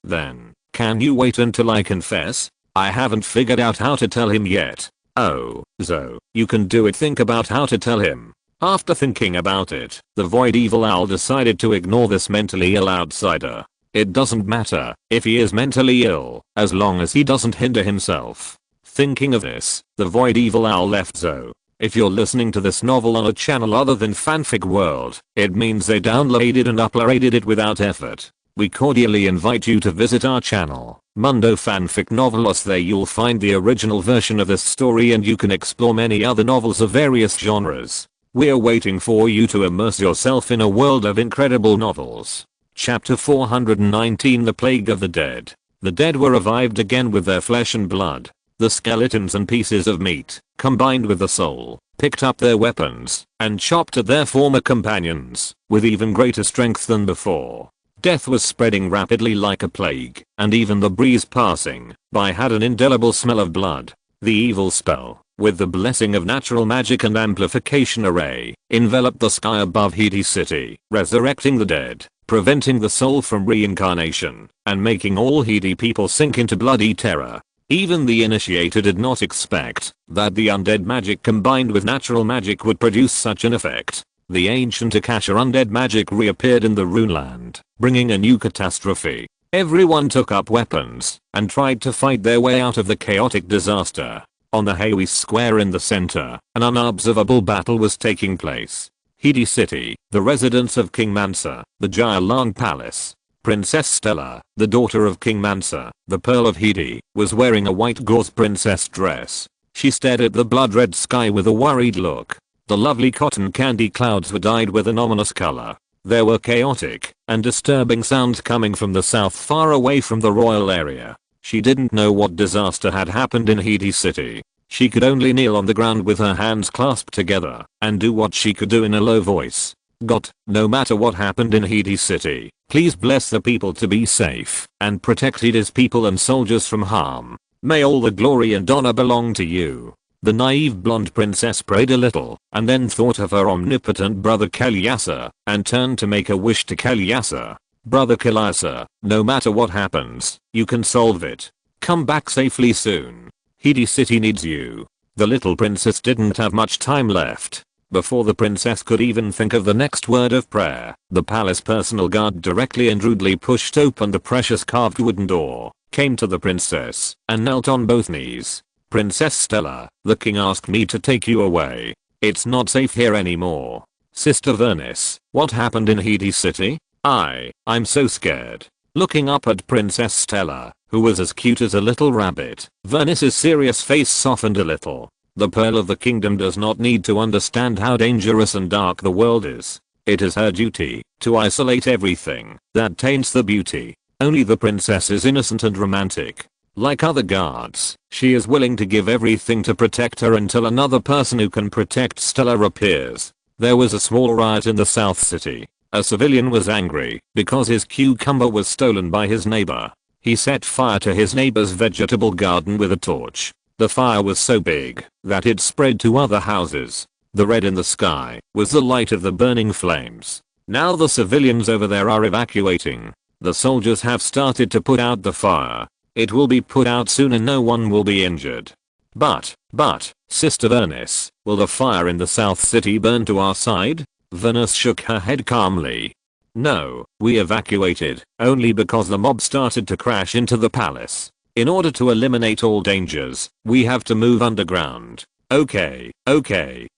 Speaker 1: Then, can you wait until I confess? I haven't figured out how to tell him yet. Oh, Zoe, you can do it. Think about how to tell him. After thinking about it, the void evil owl decided to ignore this mentally ill outsider. It doesn't matter if he is mentally ill, as long as he doesn't hinder himself. Thinking of this, the void evil owl left Zoe. If you're listening to this novel on a channel other than Fanfic World, it means they downloaded and uploaded it without effort. We cordially invite you to visit our channel, Mundo Fanfic Novelos. There you'll find the original version of this story and you can explore many other novels of various genres. We're waiting for you to immerse yourself in a world of incredible novels. Chapter 419, The Plague of the Dead. The dead were revived again with their flesh and blood. The skeletons and pieces of meat, combined with the soul, picked up their weapons and chopped at their former companions with even greater strength than before. Death was spreading rapidly like a plague, and even the breeze passing by had an indelible smell of blood. The evil spell, with the blessing of natural magic and amplification array, enveloped the sky above Hedi City, resurrecting the dead, preventing the soul from reincarnation, and making all Hedi people sink into bloody terror. Even the initiated did not expect that the undead magic combined with natural magic would produce such an effect. The ancient Akasha undead magic reappeared in the Runeland, bringing a new catastrophe. Everyone took up weapons and tried to fight their way out of the chaotic disaster. On the Heiwi Square in the center, an unobservable battle was taking place. Hedi City, the residence of King Mansa, the Jialang Palace. Princess Stella, the daughter of King Mansa, the Pearl of Hedi, was wearing a white gauze princess dress. She stared at the blood-red sky with a worried look. The lovely cotton candy clouds were dyed with an ominous color. There were chaotic and disturbing sounds coming from the south, far away from the royal area. She didn't know what disaster had happened in Hedi City. She could only kneel on the ground with her hands clasped together and do what she could do in a low voice. God, no matter what happened in Hedi City, please bless the people to be safe and protect Hedi's people and soldiers from harm. May all the glory and honor belong to you. The naive blonde princess prayed a little and then thought of her omnipotent brother Kalyasa and turned to make a wish to Kalyasa. Brother Kalyasa, no matter what happens, you can solve it. Come back safely soon. Hedi City needs you. The little princess didn't have much time left. Before the princess could even think of the next word of prayer, the palace personal guard directly and rudely pushed open the precious carved wooden door, came to the princess, and knelt on both knees. Princess Stella, the king asked me to take you away. It's not safe here anymore. Sister Vernis, what happened in Hedi City? I'm so scared. Looking up at Princess Stella, who was as cute as a little rabbit, Vernis's serious face softened a little. The Pearl of the Kingdom does not need to understand how dangerous and dark the world is. It is her duty to isolate everything that taints the beauty. Only the princess is innocent and romantic. Like other guards, she is willing to give everything to protect her until another person who can protect Stella appears. There was a small riot in the South City. A civilian was angry because his cucumber was stolen by his neighbor. He set fire to his neighbor's vegetable garden with a torch. The fire was so big that it spread to other houses. The red in the sky was the light of the burning flames. Now the civilians over there are evacuating. The soldiers have started to put out the fire. It will be put out soon and no one will be injured. But, Sister Vernis, will the fire in the South City burn to our side? Vernis shook her head calmly. No, we evacuated only because the mob started to crash into the palace. In order to eliminate all dangers, we have to move underground. Okay,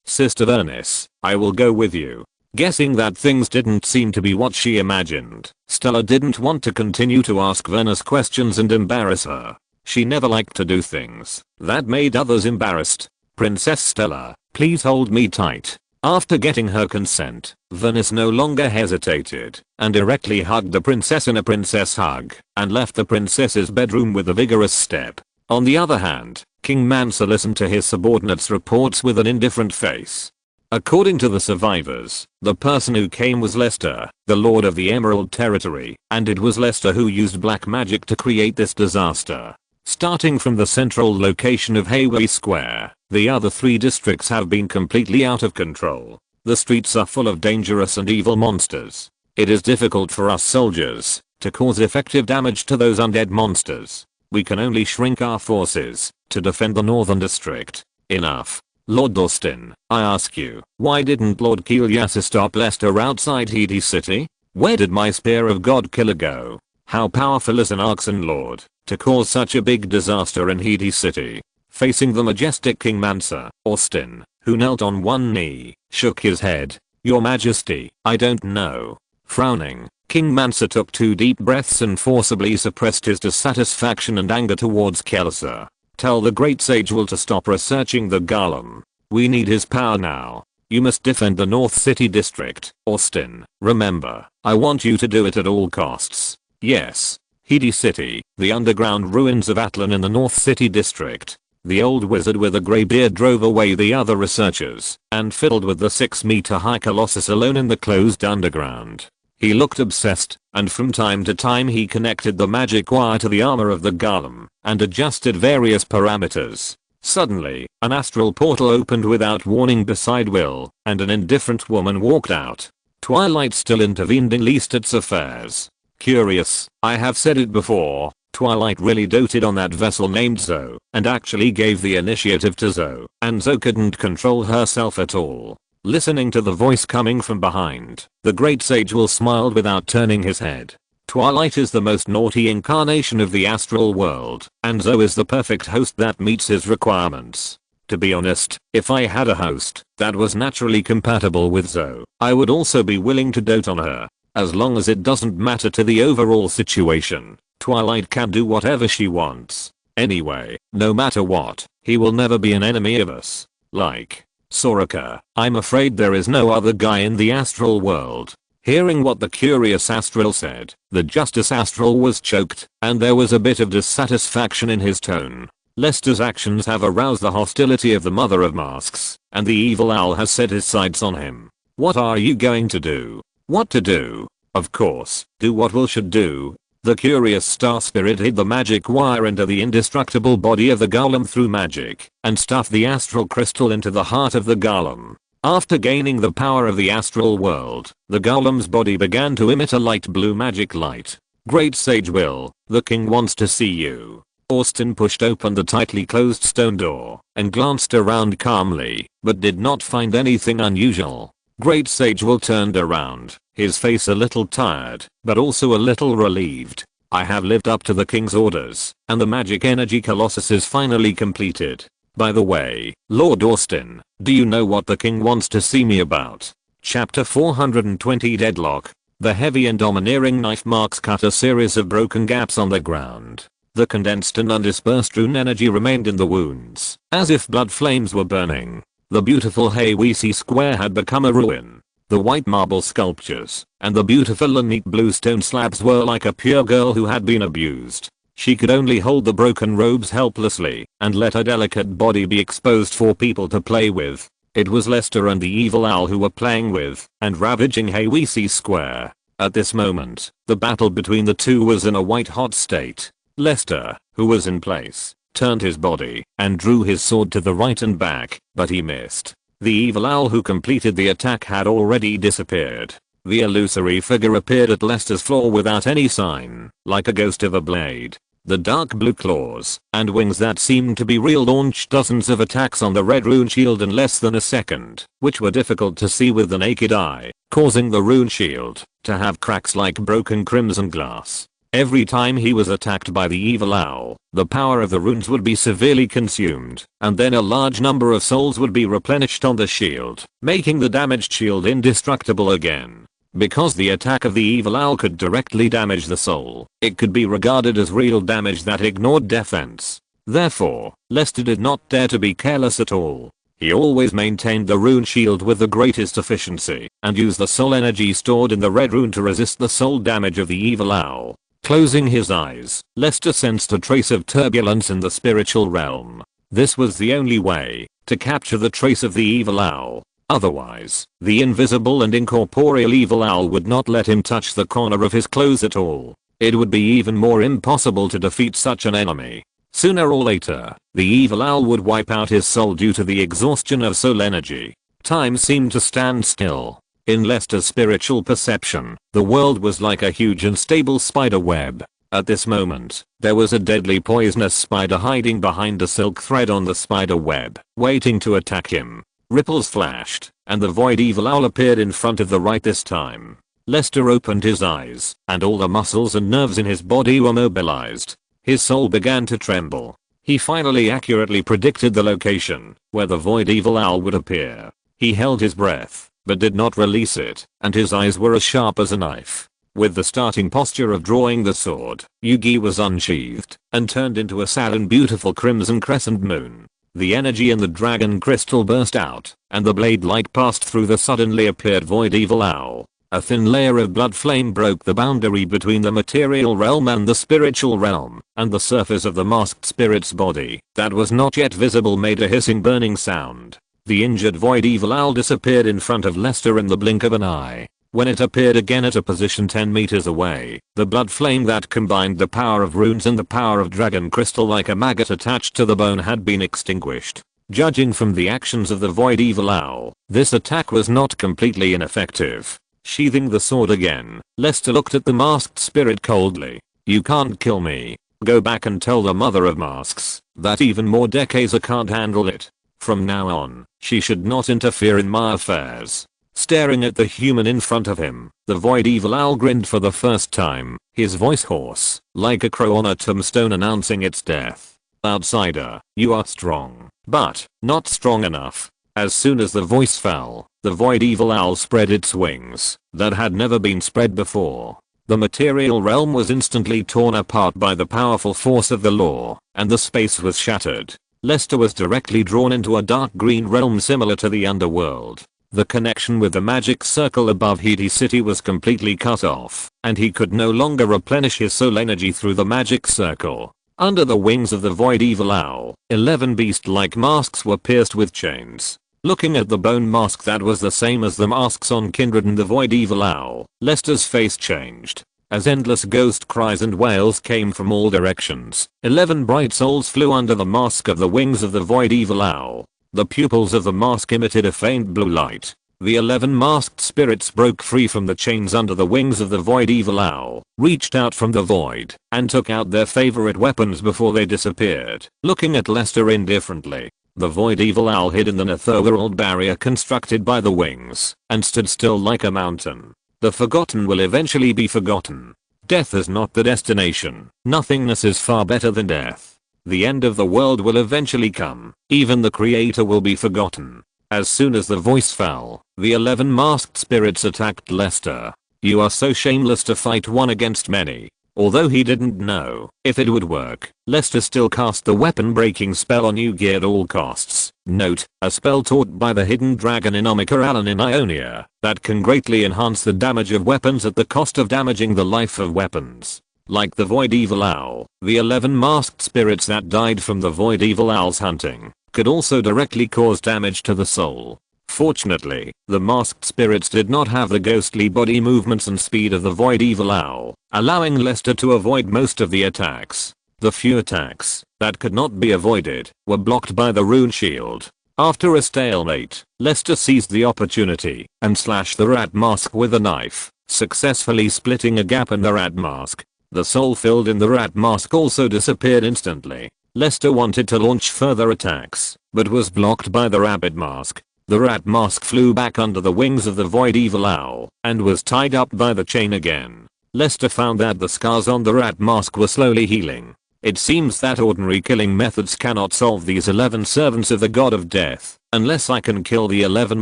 Speaker 1: Sister Vernis, I will go with you. Guessing that things didn't seem to be what she imagined, Stella didn't want to continue to ask Vernis questions and embarrass her. She never liked to do things that made others embarrassed. Princess Stella, please hold me tight. After getting her consent, Venice no longer hesitated and directly hugged the princess in a princess hug and left the princess's bedroom with a vigorous step. On the other hand, King Mansa listened to his subordinates' reports with an indifferent face. According to the survivors, the person who came was Lester, the Lord of the Emerald Territory, and it was Lester who used black magic to create this disaster. Starting from the central location of Hayway Square, the other 3 districts have been completely out of control. The streets are full of dangerous and evil monsters. It is difficult for us soldiers to cause effective damage to those undead monsters. We can only shrink our forces to defend the northern district. Enough. Lord Austin, I ask you, why didn't Lord Kielyasa stop Lester outside Hedi City? Where did my Spear of God Killer go? How powerful is an Arxen Lord to cause such a big disaster in Hedi City? Facing the majestic King Mansa, Austin, who knelt on one knee, shook his head. Your Majesty, I don't know. Frowning, King Mansa took 2 deep breaths and forcibly suppressed his dissatisfaction and anger towards Kelsa. Tell the great sage will to stop researching the Golem. We need his power now. You must defend the North City District, Austin. Remember, I want you to do it at all costs. Yes. Hedi City, the underground ruins of Atlan in the North City District. The old wizard with a grey beard drove away the other researchers and fiddled with the 6-meter high colossus alone in the closed underground. He looked obsessed, and from time to time he connected the magic wire to the armor of the Golem and adjusted various parameters. Suddenly, an astral portal opened without warning beside Will, and an indifferent woman walked out. Twilight still intervened in Lestat's affairs. Curious, I have said it before, Twilight really doted on that vessel named Zoe, and actually gave the initiative to Zoe, and Zoe couldn't control herself at all. Listening to the voice coming from behind, the great sage Will smiled without turning his head. Twilight is the most naughty incarnation of the astral world, and Zoe is the perfect host that meets his requirements. To be honest, if I had a host that was naturally compatible with Zoe, I would also be willing to dote on her. As long as it doesn't matter to the overall situation, Twilight can do whatever she wants. Anyway, no matter what, he will never be an enemy of us. Like Soraka, I'm afraid there is no other guy in the astral world. Hearing what the curious astral said, the Justice Astral was choked, and there was a bit of dissatisfaction in his tone. Lester's actions have aroused the hostility of the Mother of Masks, and the evil owl has set his sights on him. What are you going to do? What to do? Of course, do what Will should do. The curious star spirit hid the magic wire into the indestructible body of the golem through magic, and stuffed the astral crystal into the heart of the golem. After gaining the power of the astral world, the golem's body began to emit a light blue magic light. Great Sage Will, the king wants to see you. Austin pushed open the tightly closed stone door and glanced around calmly, but did not find anything unusual. Great Sage Will turned around, his face a little tired, but also a little relieved. I have lived up to the king's orders, and the magic energy colossus is finally completed. By the way, Lord Austin, do you know what the king wants to see me about? Chapter 420 Deadlock. The heavy and domineering knife marks cut a series of broken gaps on the ground. The condensed and undispersed rune energy remained in the wounds, as if blood flames were burning. The beautiful Haywisi Square had become a ruin. The white marble sculptures and the beautiful and neat blue stone slabs were like a pure girl who had been abused. She could only hold the broken robes helplessly and let her delicate body be exposed for people to play with. It was Lester and the evil owl who were playing with and ravaging Haywisi Square. At this moment, the battle between the two was in a white-hot state. Lester, who was in place, turned his body and drew his sword to the right and back, but he missed. The evil owl who completed the attack had already disappeared. The illusory figure appeared at Lester's floor without any sign, like a ghost of a blade. The dark blue claws and wings that seemed to be real launched dozens of attacks on the red rune shield in less than a second, which were difficult to see with the naked eye, causing the rune shield to have cracks like broken crimson glass. Every time he was attacked by the evil owl, the power of the runes would be severely consumed, and then a large number of souls would be replenished on the shield, making the damaged shield indestructible again. Because the attack of the evil owl could directly damage the soul, it could be regarded as real damage that ignored defense. Therefore, Lester did not dare to be careless at all. He always maintained the rune shield with the greatest efficiency and used the soul energy stored in the red rune to resist the soul damage of the evil owl. Closing his eyes, Lester sensed a trace of turbulence in the spiritual realm. This was the only way to capture the trace of the evil owl. Otherwise, the invisible and incorporeal evil owl would not let him touch the corner of his clothes at all. It would be even more impossible to defeat such an enemy. Sooner or later, the evil owl would wipe out his soul due to the exhaustion of soul energy. Time seemed to stand still. In Lester's spiritual perception, the world was like a huge and stable spider web. At this moment, there was a deadly poisonous spider hiding behind a silk thread on the spider web, waiting to attack him. Ripples flashed, and the void evil owl appeared in front of the right this time. Lester opened his eyes, and all the muscles and nerves in his body were mobilized. His soul began to tremble. He finally accurately predicted the location where the void evil owl would appear. He held his breath, but did not release it, and his eyes were as sharp as a knife. With the starting posture of drawing the sword, Yugi was unsheathed and turned into a sad and beautiful crimson crescent moon. The energy in the dragon crystal burst out, and the blade light passed through the suddenly appeared void evil owl. A thin layer of blood flame broke the boundary between the material realm and the spiritual realm, and the surface of the masked spirit's body that was not yet visible made a hissing burning sound. The injured void evil owl disappeared in front of Lester in the blink of an eye. When it appeared again at a position 10 meters away, the blood flame that combined the power of runes and the power of dragon crystal like a maggot attached to the bone had been extinguished. Judging from the actions of the void evil owl, this attack was not completely ineffective. Sheathing the sword again, Lester looked at the masked spirit coldly. "You can't kill me. Go back and tell the mother of masks that even more Dekaiser can't handle it. From now on, she should not interfere in my affairs." Staring at the human in front of him, the void evil owl grinned for the first time, his voice hoarse, like a crow on a tombstone announcing its death. "Outsider, you are strong, but not strong enough." As soon as the voice fell, the void evil owl spread its wings that had never been spread before. The material realm was instantly torn apart by the powerful force of the law, and the space was shattered. Lester was directly drawn into a dark green realm similar to the underworld. The connection with the magic circle above Hedi City was completely cut off, and he could no longer replenish his soul energy through the magic circle. Under the wings of the void evil owl, 11 beast-like masks were pierced with chains. Looking at the bone mask that was the same as the masks on Kindred and the void evil owl, Lester's face changed. As endless ghost cries and wails came from all directions, 11 bright souls flew under the mask of the wings of the void evil owl. The pupils of the mask emitted a faint blue light. The 11 masked spirits broke free from the chains under the wings of the void evil owl, reached out from the void, and took out their favorite weapons before they disappeared. Looking at Lester indifferently, the void evil owl hid in the netherworld barrier constructed by the wings, and stood still like a mountain. The forgotten will eventually be forgotten. Death is not the destination. Nothingness is far better than death. The end of the world will eventually come. Even the creator will be forgotten. As soon as the voice fell, the 11 masked spirits attacked Lester. "You are so shameless to fight one against many." Although he didn't know if it would work, Lester still cast the weapon breaking spell on Yugi at all costs. Note, a spell taught by the hidden dragon Inomika Allen in Ionia that can greatly enhance the damage of weapons at the cost of damaging the life of weapons. Like the void evil owl, the 11 masked spirits that died from the void evil owl's hunting could also directly cause damage to the soul. Fortunately, the masked spirits did not have the ghostly body movements and speed of the void evil owl, allowing Lester to avoid most of the attacks. The few attacks that could not be avoided were blocked by the rune shield. After a stalemate, Lester seized the opportunity and slashed the rat mask with a knife, successfully splitting a gap in the rat mask. The soul filled in the rat mask also disappeared instantly. Lester wanted to launch further attacks, but was blocked by the rabbit mask. The rat mask flew back under the wings of the void evil owl and was tied up by the chain again. Lester found that the scars on the rat mask were slowly healing. It seems that ordinary killing methods cannot solve these 11 servants of the god of death unless I can kill the 11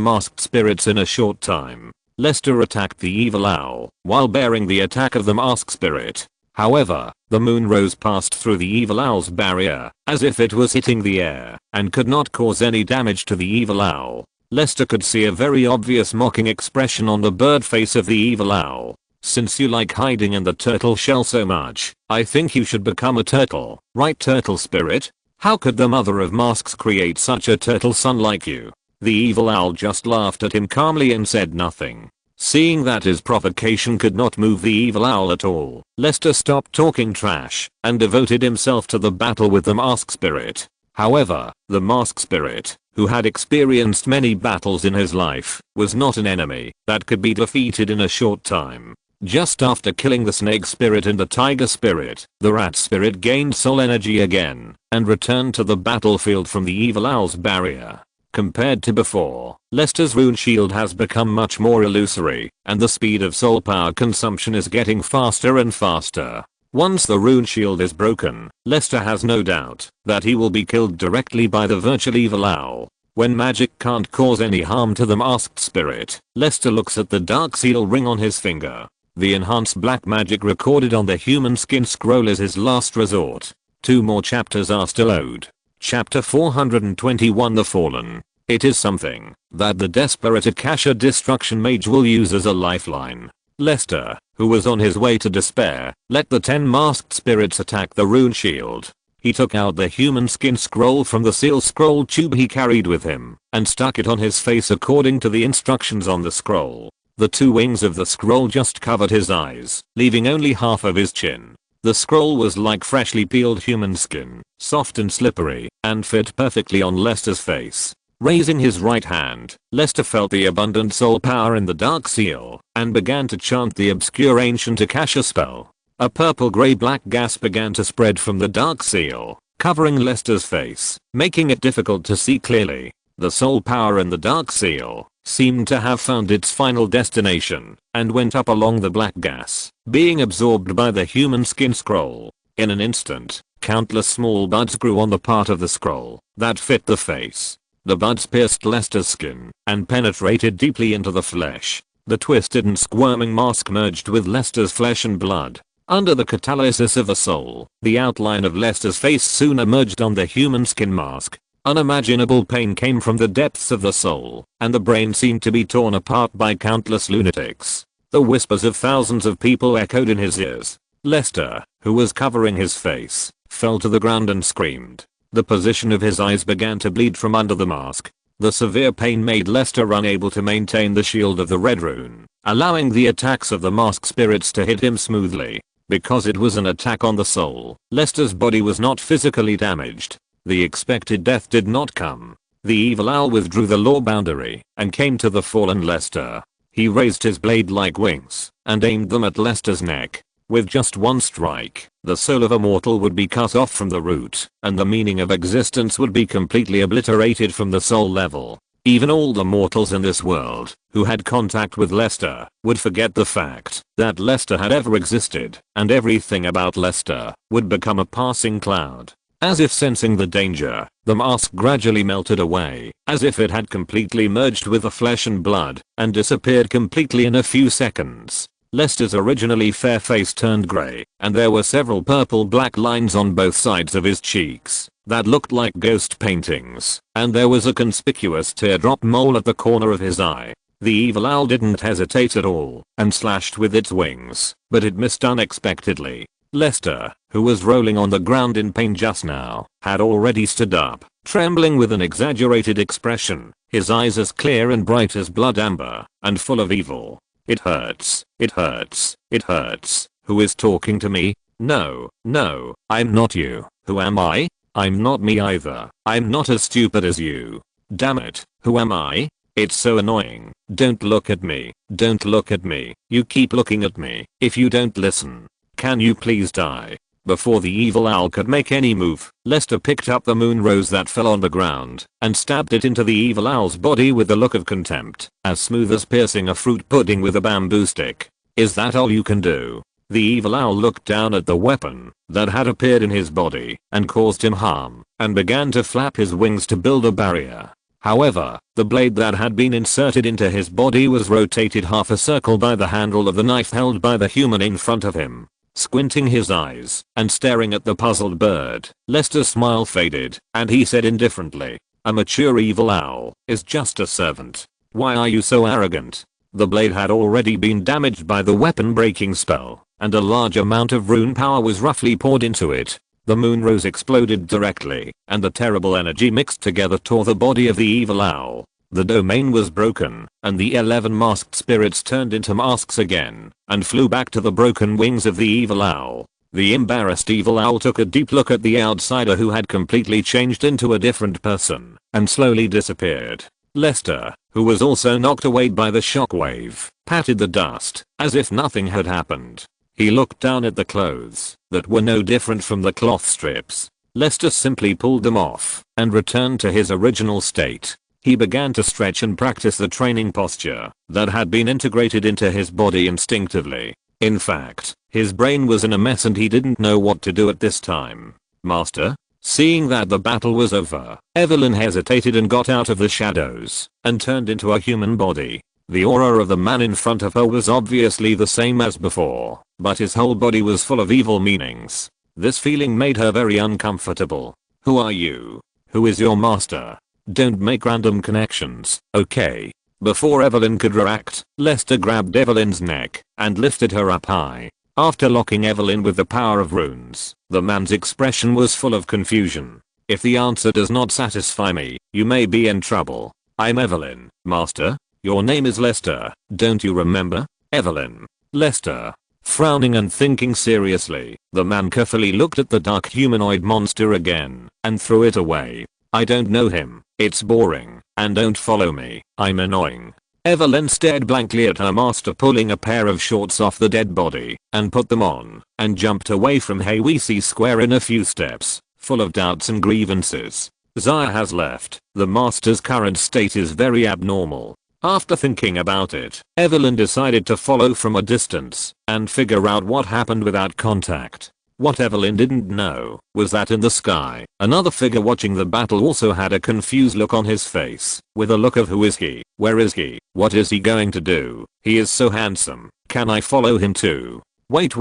Speaker 1: masked spirits in a short time. Lester attacked the evil owl while bearing the attack of the masked spirit. However, the moon rose passed through the evil owl's barrier, as if it was hitting the air, and could not cause any damage to the evil owl. Lester could see a very obvious mocking expression on the bird face of the evil owl. Since you like hiding in the turtle shell so much, I think you should become a turtle, right turtle spirit? How could the mother of masks create such a turtle son like you? The evil owl just laughed at him calmly and said nothing. Seeing that his provocation could not move the evil owl at all, Lester stopped talking trash and devoted himself to the battle with the mask spirit. However, the mask spirit, who had experienced many battles in his life, was not an enemy that could be defeated in a short time. Just after killing the snake spirit and the tiger spirit, the rat spirit gained soul energy again and returned to the battlefield from the evil owl's barrier. Compared to before, Lester's rune shield has become much more illusory, and the speed of soul power consumption is getting faster and faster. Once the rune shield is broken, Lester has no doubt that he will be killed directly by the virtual evil owl. When magic can't cause any harm to the masked spirit, Lester looks at the dark seal ring on his finger. The enhanced black magic recorded on the human skin scroll is his last resort. 2 more chapters are still owed. Chapter 421 The Fallen. It is something that the desperate Akasha Destruction Mage will use as a lifeline. Lester, who was on his way to despair, let the 10 masked spirits attack the rune shield. He took out the human skin scroll from the seal scroll tube he carried with him and stuck it on his face according to the instructions on the scroll. The 2 wings of the scroll just covered his eyes, leaving only half of his chin. The scroll was like freshly peeled human skin, soft and slippery, and fit perfectly on Lester's face. Raising his right hand, Lester felt the abundant soul power in the dark seal, and began to chant the obscure ancient Akasha spell. A purple-gray-black gas began to spread from the dark seal, covering Lester's face, making it difficult to see clearly. The soul power in the dark seal seemed to have found its final destination, and went up along the black gas, being absorbed by the human skin scroll. In an instant, countless small buds grew on the part of the scroll that fit the face. The buds pierced Lester's skin and penetrated deeply into the flesh. The twisted and squirming mask merged with Lester's flesh and blood. Under the catalysis of a soul, the outline of Lester's face soon emerged on the human skin mask. Unimaginable pain came from the depths of the soul, and the brain seemed to be torn apart by countless lunatics. The whispers of thousands of people echoed in his ears. Lester, who was covering his face, fell to the ground and screamed. The position of his eyes began to bleed from under the mask. The severe pain made Lester unable to maintain the shield of the red rune, allowing the attacks of the mask spirits to hit him smoothly. Because it was an attack on the soul, Lester's body was not physically damaged. The expected death did not come. The evil owl withdrew the law boundary and came to the fallen Lester. He raised his blade-like wings and aimed them at Lester's neck. With just one strike, the soul of a mortal would be cut off from the root, and the meaning of existence would be completely obliterated from the soul level. Even all the mortals in this world who had contact with Lester would forget the fact that Lester had ever existed, and everything about Lester would become a passing cloud. As if sensing the danger, the mask gradually melted away, as if it had completely merged with the flesh and blood, and disappeared completely in a few seconds. Lester's originally fair face turned grey, and there were several purple-black lines on both sides of his cheeks that looked like ghost paintings, and there was a conspicuous teardrop mole at the corner of his eye. The evil owl didn't hesitate at all, and slashed with its wings, but it missed unexpectedly. Lester, who was rolling on the ground in pain just now, had already stood up, trembling with an exaggerated expression, his eyes as clear and bright as blood amber, and full of evil. It hurts, it hurts, it hurts. Who is talking to me? No, no, I'm not you. Who am I? I'm not me either. I'm not as stupid as you. Damn it, who am I? It's so annoying. Don't look at me. Don't look at me. You keep looking at me. If you don't listen. Can you please die? Before the evil owl could make any move, Lester picked up the moon rose that fell on the ground and stabbed it into the evil owl's body with a look of contempt, as smooth as piercing a fruit pudding with a bamboo stick. Is that all you can do? The evil owl looked down at the weapon that had appeared in his body and caused him harm, and began to flap his wings to build a barrier. However, the blade that had been inserted into his body was rotated half a circle by the handle of the knife held by the human in front of him. Squinting his eyes and staring at the puzzled bird, Lester's smile faded, and he said indifferently, "A mature evil owl is just a servant. Why are you so arrogant?" The blade had already been damaged by the weapon breaking spell, and a large amount of rune power was roughly poured into it. The moon rose exploded directly, and the terrible energy mixed together tore the body of the evil owl. The domain was broken, and the 11 masked spirits turned into masks again, and flew back to the broken wings of the evil owl. The embarrassed evil owl took a deep look at the outsider who had completely changed into a different person, and slowly disappeared. Lester, who was also knocked away by the shockwave, patted the dust, as if nothing had happened. He looked down at the clothes, that were no different from the cloth strips. Lester simply pulled them off, and returned to his original state. He began to stretch and practice the training posture that had been integrated into his body instinctively. In fact, his brain was in a mess and he didn't know what to do at this time. "Master?" Seeing that the battle was over, Evelyn hesitated and got out of the shadows and turned into a human body. The aura of the man in front of her was obviously the same as before, but his whole body was full of evil meanings. This feeling made her very uncomfortable. "Who are you? Who is your master? Don't make random connections, okay?" Before Evelyn could react, Lester grabbed Evelyn's neck and lifted her up high. After locking Evelyn with the power of runes, the man's expression was full of confusion. "If the answer does not satisfy me, you may be in trouble. I'm Evelyn, master. Your name is Lester, don't you remember?" "Evelyn." Lester. Frowning and thinking seriously, the man carefully looked at the dark humanoid monster again and threw it away. "I don't know him, it's boring, and don't follow me, I'm annoying." Evelyn stared blankly at her master pulling a pair of shorts off the dead body and put them on and jumped away from Haywisi Square in a few steps, full of doubts and grievances. Zaya has left. The master's current state is very abnormal. After thinking about it, Evelyn decided to follow from a distance and figure out what happened without contact. What Evelyn didn't know was that in the sky, another figure watching the battle also had a confused look on his face, with a look of "Who is he? Where is he? What is he going to do? He is so handsome. Can I follow him too?" Wait,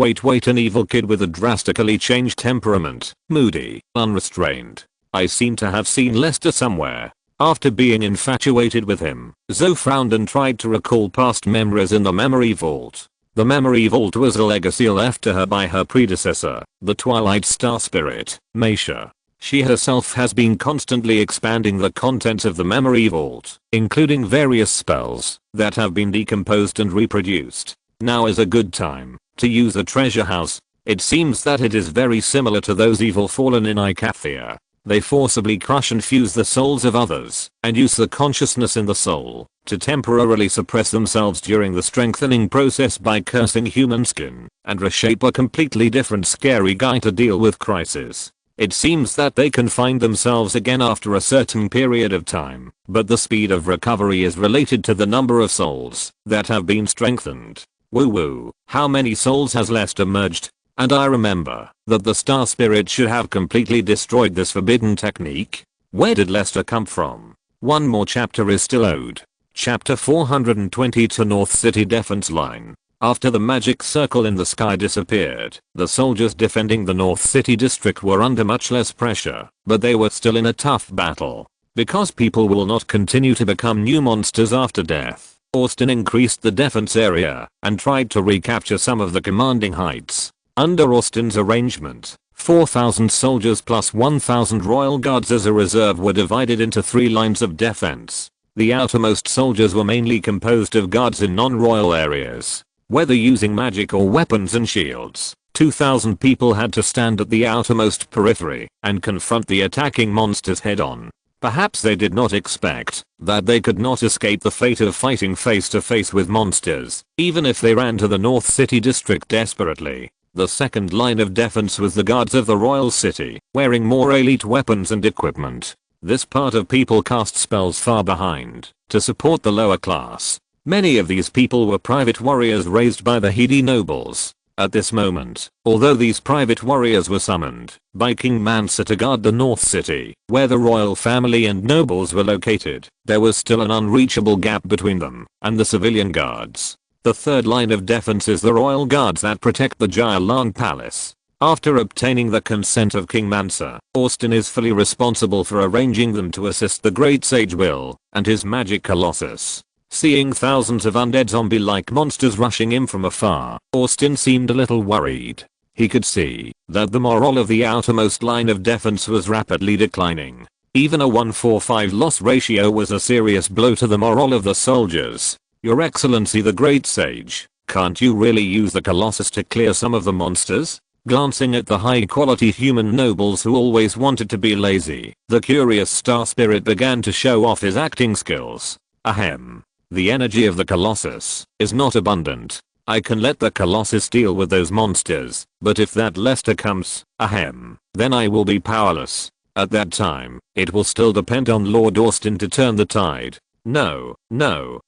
Speaker 1: an evil kid with a drastically changed temperament, moody, unrestrained. I seem to have seen Lester somewhere. After being infatuated with him, Zoe frowned and tried to recall past memories in the memory vault. The memory vault was a legacy left to her by her predecessor, the Twilight Star Spirit, Meisha. She herself has been constantly expanding the contents of the memory vault, including various spells that have been decomposed and reproduced. Now is a good time to use the treasure house. It seems that it is very similar to those evil fallen in Icathia. They forcibly crush and fuse the souls of others and use the consciousness in the soul to temporarily suppress themselves during the strengthening process by cursing human skin and reshape a completely different scary guy to deal with crisis. It seems that they can find themselves again after a certain period of time, but the speed of recovery is related to the number of souls that have been strengthened. Woo woo, how many souls has Lester merged? And I remember that the Star Spirit should have completely destroyed this forbidden technique. Where did Lester come from? One more chapter is still owed. Chapter 420 to North City Defense Line. After the magic circle in the sky disappeared, the soldiers defending the North City district were under much less pressure, but they were still in a tough battle. Because people will not continue to become new monsters after death, Austin increased the defense area and tried to recapture some of the commanding heights. Under Austin's arrangement, 4,000 soldiers plus 1,000 royal guards as a reserve were divided into 3 lines of defense. The outermost soldiers were mainly composed of guards in non-royal areas. Whether using magic or weapons and shields, 2,000 people had to stand at the outermost periphery and confront the attacking monsters head-on. Perhaps they did not expect that they could not escape the fate of fighting face to face with monsters, even if they ran to the North City district desperately. The second line of defense was the guards of the royal city, wearing more elite weapons and equipment. This part of people cast spells far behind to support the lower class. Many of these people were private warriors raised by the Hedi nobles. At this moment, although these private warriors were summoned by King Mansa to guard the North City, where the royal family and nobles were located, there was still an unreachable gap between them and the civilian guards. The third line of defense is the royal guards that protect the Jia Palace. After obtaining the consent of King Mansa, Austin is fully responsible for arranging them to assist the great sage Will and his magic colossus. Seeing thousands of undead zombie-like monsters rushing in from afar, Austin seemed a little worried. He could see that the morale of the outermost line of defense was rapidly declining. Even a 1-4-5 loss ratio was a serious blow to the morale of the soldiers. Your Excellency the Great Sage, can't you really use the Colossus to clear some of the monsters? Glancing at the high-quality human nobles who always wanted to be lazy, the curious Star Spirit began to show off his acting skills. Ahem. The energy of the Colossus is not abundant. I can let the Colossus deal with those monsters, but if that Lester comes, ahem, then I will be powerless. At that time, it will still depend on Lord Austin to turn the tide. No,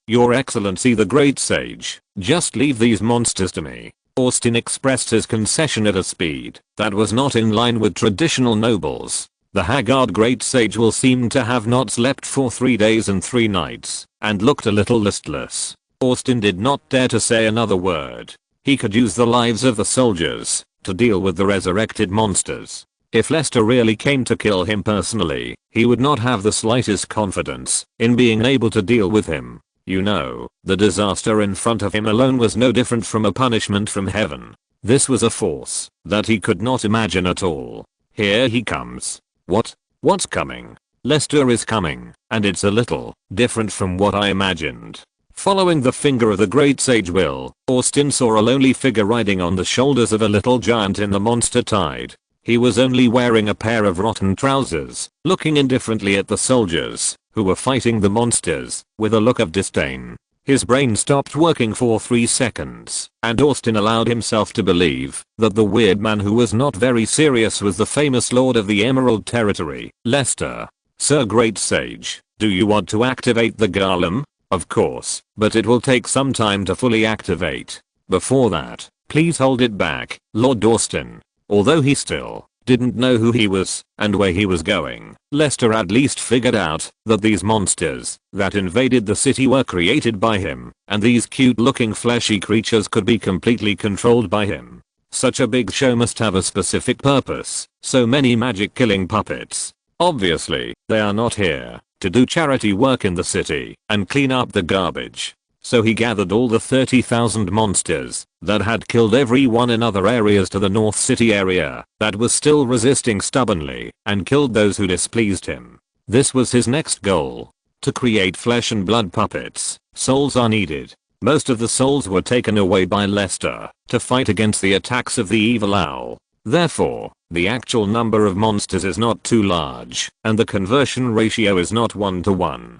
Speaker 1: Your Excellency the Great Sage, just leave these monsters to me. Austin expressed his concession at a speed that was not in line with traditional nobles. The haggard Great Sage will seemed to have not slept for 3 days and 3 nights, and looked a little listless. Austin did not dare to say another word. He could use the lives of the soldiers to deal with the resurrected monsters. If Lester really came to kill him personally, he would not have the slightest confidence in being able to deal with him. You know, the disaster in front of him alone was no different from a punishment from heaven. This was a force that he could not imagine at all. Here he comes. What's coming? Lester is coming, and it's a little different from what I imagined. Following the finger of the Great Sage Will, Austin saw a lonely figure riding on the shoulders of a little giant in the monster tide. He was only wearing a pair of rotten trousers, looking indifferently at the soldiers who were fighting the monsters with a look of disdain. His brain stopped working for 3 seconds, and Austin allowed himself to believe that the weird man who was not very serious was the famous Lord of the Emerald Territory, Lester. Sir Great Sage, do you want to activate the golem? Of course, but it will take some time to fully activate. Before that, please hold it back, Lord Austin. Although he still didn't know who he was and where he was going, Lester at least figured out that these monsters that invaded the city were created by him, and these cute looking fleshy creatures could be completely controlled by him. Such a big show must have a specific purpose. So many magic killing puppets. Obviously, they are not here to do charity work in the city and clean up the garbage. So he gathered all the 30,000 monsters that had killed everyone in other areas to the North City area that was still resisting stubbornly, and killed those who displeased him. This was his next goal. To create flesh and blood puppets, souls are needed. Most of the souls were taken away by Lester to fight against the attacks of the evil owl. Therefore, the actual number of monsters is not too large, and the conversion ratio is not 1-to-1.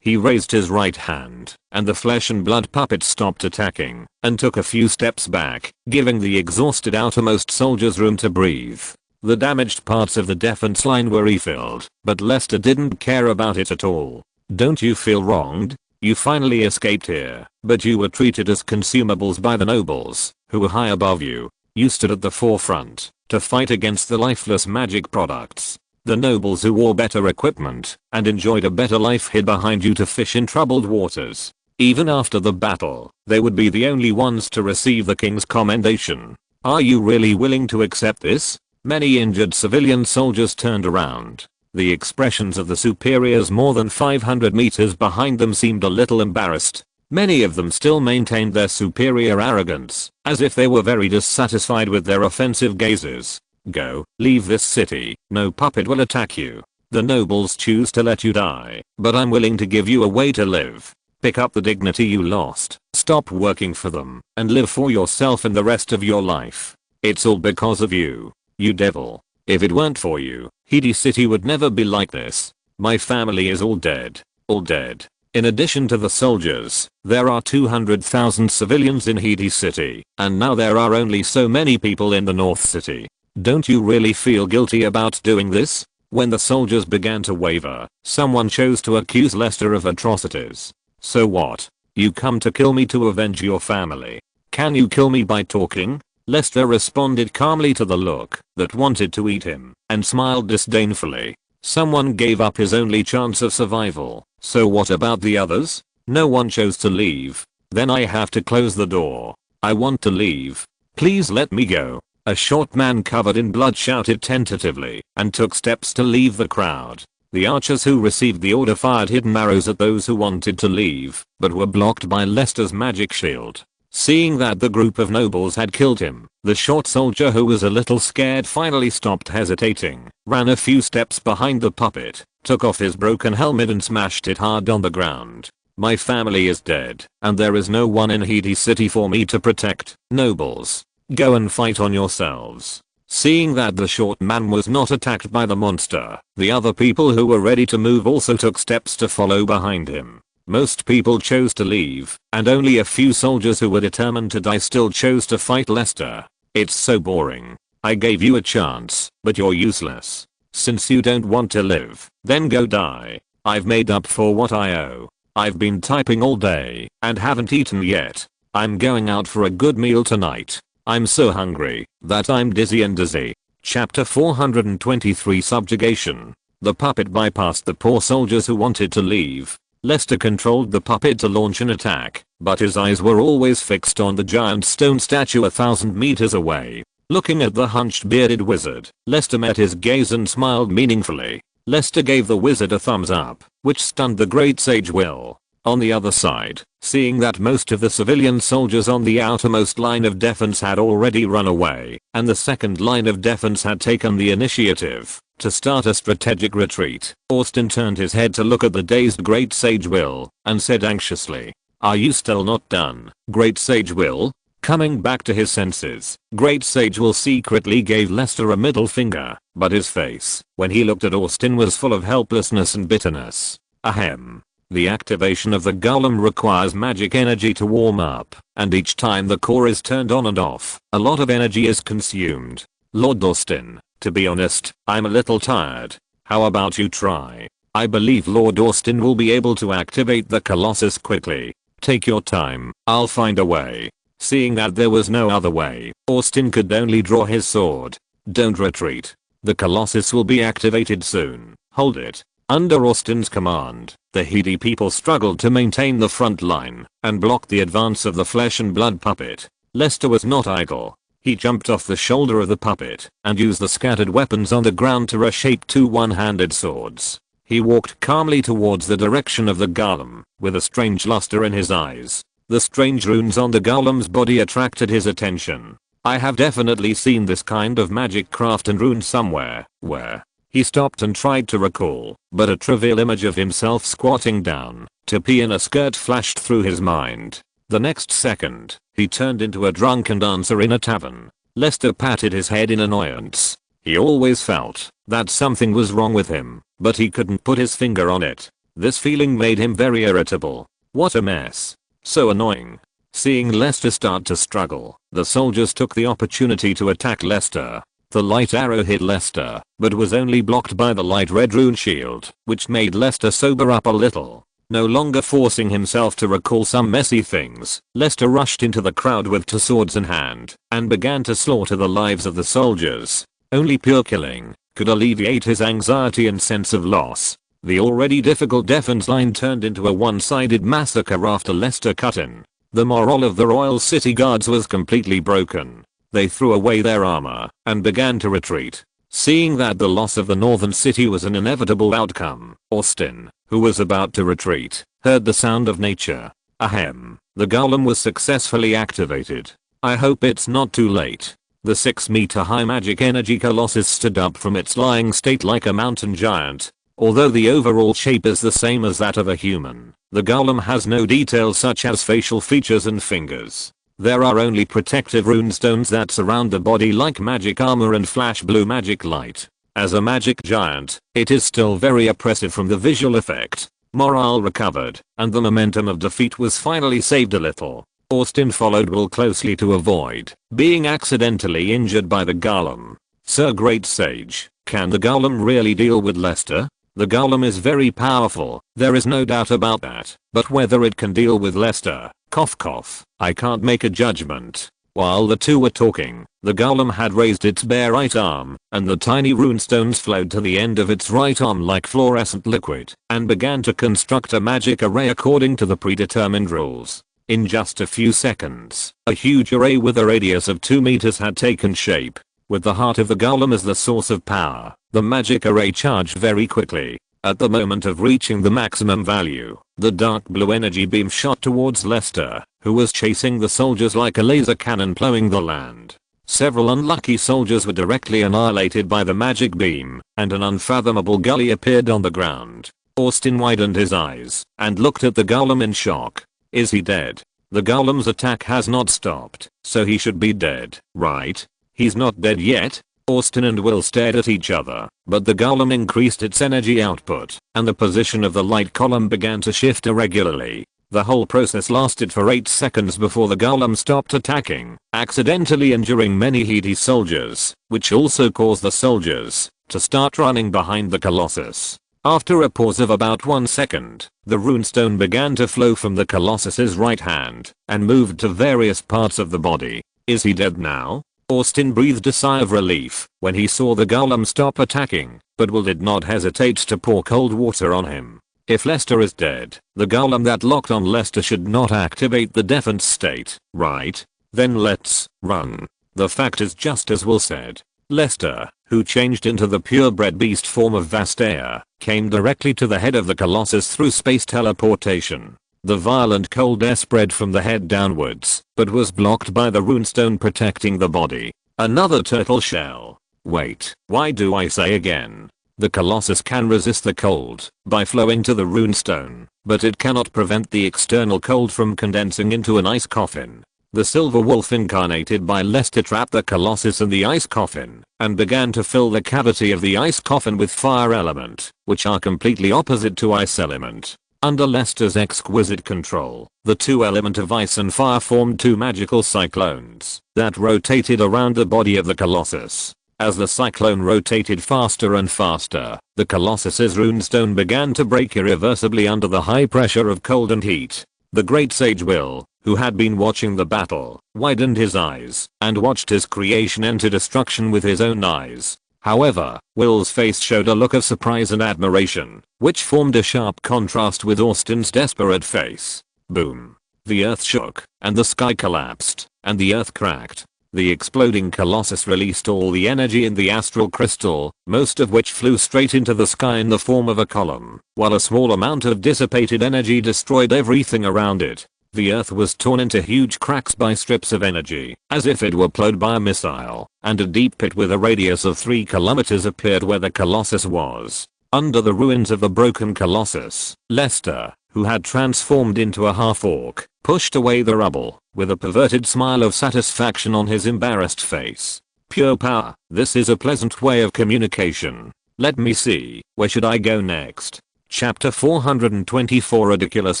Speaker 1: He raised his right hand, and the flesh and blood puppet stopped attacking, and took a few steps back, giving the exhausted outermost soldiers room to breathe. The damaged parts of the defense line were refilled, but Lester didn't care about it at all. Don't you feel wronged? You finally escaped here, but you were treated as consumables by the nobles, who were high above you. You stood at the forefront to fight against the lifeless magic products. The nobles who wore better equipment and enjoyed a better life hid behind you to fish in troubled waters. Even after the battle, they would be the only ones to receive the king's commendation. Are you really willing to accept this? Many injured civilian soldiers turned around. The expressions of the superiors more than 500 meters behind them seemed a little embarrassed. Many of them still maintained their superior arrogance, as if they were very dissatisfied with their offensive gazes. Go, leave this city, no puppet will attack you. The nobles choose to let you die, but I'm willing to give you a way to live. Pick up the dignity you lost, stop working for them, and live for yourself and the rest of your life. It's all because of you, you devil. If it weren't for you, Hedi City would never be like this. My family is all dead. All dead. In addition to the soldiers, there are 200,000 civilians in Hedi City, and now there are only so many people in the North City. Don't you really feel guilty about doing this? When the soldiers began to waver, someone chose to accuse Lester of atrocities. So what? You come to kill me to avenge your family. Can you kill me by talking? Lester responded calmly to the look that wanted to eat him, and smiled disdainfully. Someone gave up his only chance of survival. So what about the others? No one chose to leave. Then I have to close the door. I want to leave. Please let me go. A short man covered in blood shouted tentatively and took steps to leave the crowd. The archers who received the order fired hidden arrows at those who wanted to leave, but were blocked by Lester's magic shield. Seeing that the group of nobles had killed him, the short soldier who was a little scared finally stopped hesitating, ran a few steps behind the puppet, took off his broken helmet and smashed it hard on the ground. My family is dead, and there is no one in Hades City for me to protect. Nobles, go and fight on yourselves. Seeing that the short man was not attacked by the monster, the other people who were ready to move also took steps to follow behind him. Most people chose to leave, and only a few soldiers who were determined to die still chose to fight Lester. It's so boring. I gave you a chance, but you're useless. Since you don't want to live, then go die. I've made up for what I owe. I've been typing all day, and haven't eaten yet. I'm going out for a good meal tonight. I'm so hungry, that I'm dizzy and dizzy. Chapter 423 Subjugation. The puppet bypassed the poor soldiers who wanted to leave. Lester controlled the puppet to launch an attack, but his eyes were always fixed on the giant stone statue 1,000 meters away. Looking at the hunched bearded wizard, Lester met his gaze and smiled meaningfully. Lester gave the wizard a thumbs up, which stunned the great sage Will. On the other side, seeing that most of the civilian soldiers on the outermost line of defense had already run away, and the second line of defense had taken the initiative to start a strategic retreat, Austin turned his head to look at the dazed Great Sage Will, and said anxiously, "Are you still not done, Great Sage Will?" Coming back to his senses, Great Sage Will secretly gave Lester a middle finger, but his face, when he looked at Austin, was full of helplessness and bitterness. Ahem. The activation of the golem requires magic energy to warm up, and each time the core is turned on and off, a lot of energy is consumed. Lord Austin, to be honest, I'm a little tired. How about you try? I believe Lord Austin will be able to activate the Colossus quickly. Take your time, I'll find a way. Seeing that there was no other way, Austin could only draw his sword. Don't retreat. The Colossus will be activated soon. Hold it. Under Austin's command, the Hedi people struggled to maintain the front line and block the advance of the flesh and blood puppet. Lester was not idle. He jumped off the shoulder of the puppet and used the scattered weapons on the ground to reshape two one-handed swords. He walked calmly towards the direction of the golem, with a strange luster in his eyes. The strange runes on the golem's body attracted his attention. I have definitely seen this kind of magic craft and rune somewhere. Where? He stopped and tried to recall, but a trivial image of himself squatting down to pee in a skirt flashed through his mind. The next second, he turned into a drunken dancer in a tavern. Lester patted his head in annoyance. He always felt that something was wrong with him, but he couldn't put his finger on it. This feeling made him very irritable. What a mess. So annoying. Seeing Lester start to struggle, the soldiers took the opportunity to attack Lester. The light arrow hit Lester, but was only blocked by the light red rune shield, which made Lester sober up a little. No longer forcing himself to recall some messy things, Lester rushed into the crowd with two swords in hand, and began to slaughter the lives of the soldiers. Only pure killing could alleviate his anxiety and sense of loss. The already difficult defense line turned into a one-sided massacre after Lester cut in. The morale of the royal city guards was completely broken. They threw away their armor and began to retreat. Seeing that the loss of the northern city was an inevitable outcome, Austin, who was about to retreat, heard the sound of nature. Ahem. The golem was successfully activated. I hope it's not too late. The 6-meter high magic energy colossus stood up from its lying state like a mountain giant. Although the overall shape is the same as that of a human, the golem has no details such as facial features and fingers. There are only protective runestones that surround the body like magic armor and flash blue magic light. As a magic giant, it is still very oppressive from the visual effect. Morale recovered, and the momentum of defeat was finally saved a little. Austin followed Will closely to avoid being accidentally injured by the golem. Sir Great Sage, can the golem really deal with Lester? The golem is very powerful, there is no doubt about that, but whether it can deal with Lester, cough cough, I can't make a judgment. While the two were talking, the golem had raised its bare right arm, and the tiny runestones flowed to the end of its right arm like fluorescent liquid, and began to construct a magic array according to the predetermined rules. In just a few seconds, a huge array with a radius of 2 meters had taken shape. With the heart of the golem as the source of power, the magic array charged very quickly. At the moment of reaching the maximum value, the dark blue energy beam shot towards Lester, who was chasing the soldiers like a laser cannon plowing the land. Several unlucky soldiers were directly annihilated by the magic beam, and an unfathomable gully appeared on the ground. Austin widened his eyes and looked at the golem in shock. Is he dead? The golem's attack has not stopped, so he should be dead, right? He's not dead yet. Austin and Will stared at each other, but the golem increased its energy output, and the position of the light column began to shift irregularly. The whole process lasted for 8 seconds before the golem stopped attacking, accidentally injuring many Hedi soldiers, which also caused the soldiers to start running behind the Colossus. After a pause of about 1 second, the runestone began to flow from the Colossus's right hand and moved to various parts of the body. Is he dead now? Austin breathed a sigh of relief when he saw the golem stop attacking, but Will did not hesitate to pour cold water on him. If Lester is dead, the golem that locked on Lester should not activate the defense state, right? Then let's run. The fact is just as Will said. Lester, who changed into the purebred beast form of Vastea, came directly to the head of the Colossus through space teleportation. The violent cold air spread from the head downwards, but was blocked by the runestone protecting the body. Another turtle shell. Wait, why do I say again? The Colossus can resist the cold by flowing to the runestone, but it cannot prevent the external cold from condensing into an ice coffin. The silver wolf incarnated by Lester trapped the Colossus in the ice coffin and began to fill the cavity of the ice coffin with fire element, which are completely opposite to ice element. Under Lester's exquisite control, the two element of ice and fire formed two magical cyclones that rotated around the body of the Colossus. As the cyclone rotated faster and faster, the Colossus's runestone began to break irreversibly under the high pressure of cold and heat. The great sage Will, who had been watching the battle, widened his eyes and watched his creation enter destruction with his own eyes. However, Will's face showed a look of surprise and admiration, which formed a sharp contrast with Austin's desperate face. Boom. The earth shook, and the sky collapsed, and the earth cracked. The exploding Colossus released all the energy in the astral crystal, most of which flew straight into the sky in the form of a column, while a small amount of dissipated energy destroyed everything around it. The earth was torn into huge cracks by strips of energy, as if it were plowed by a missile, and a deep pit with a radius of 3 kilometers appeared where the Colossus was. Under the ruins of the broken Colossus, Lester, who had transformed into a half-orc, pushed away the rubble, with a perverted smile of satisfaction on his embarrassed face. Pure power, this is a pleasant way of communication. Let me see, where should I go next? Chapter 424 Ridiculous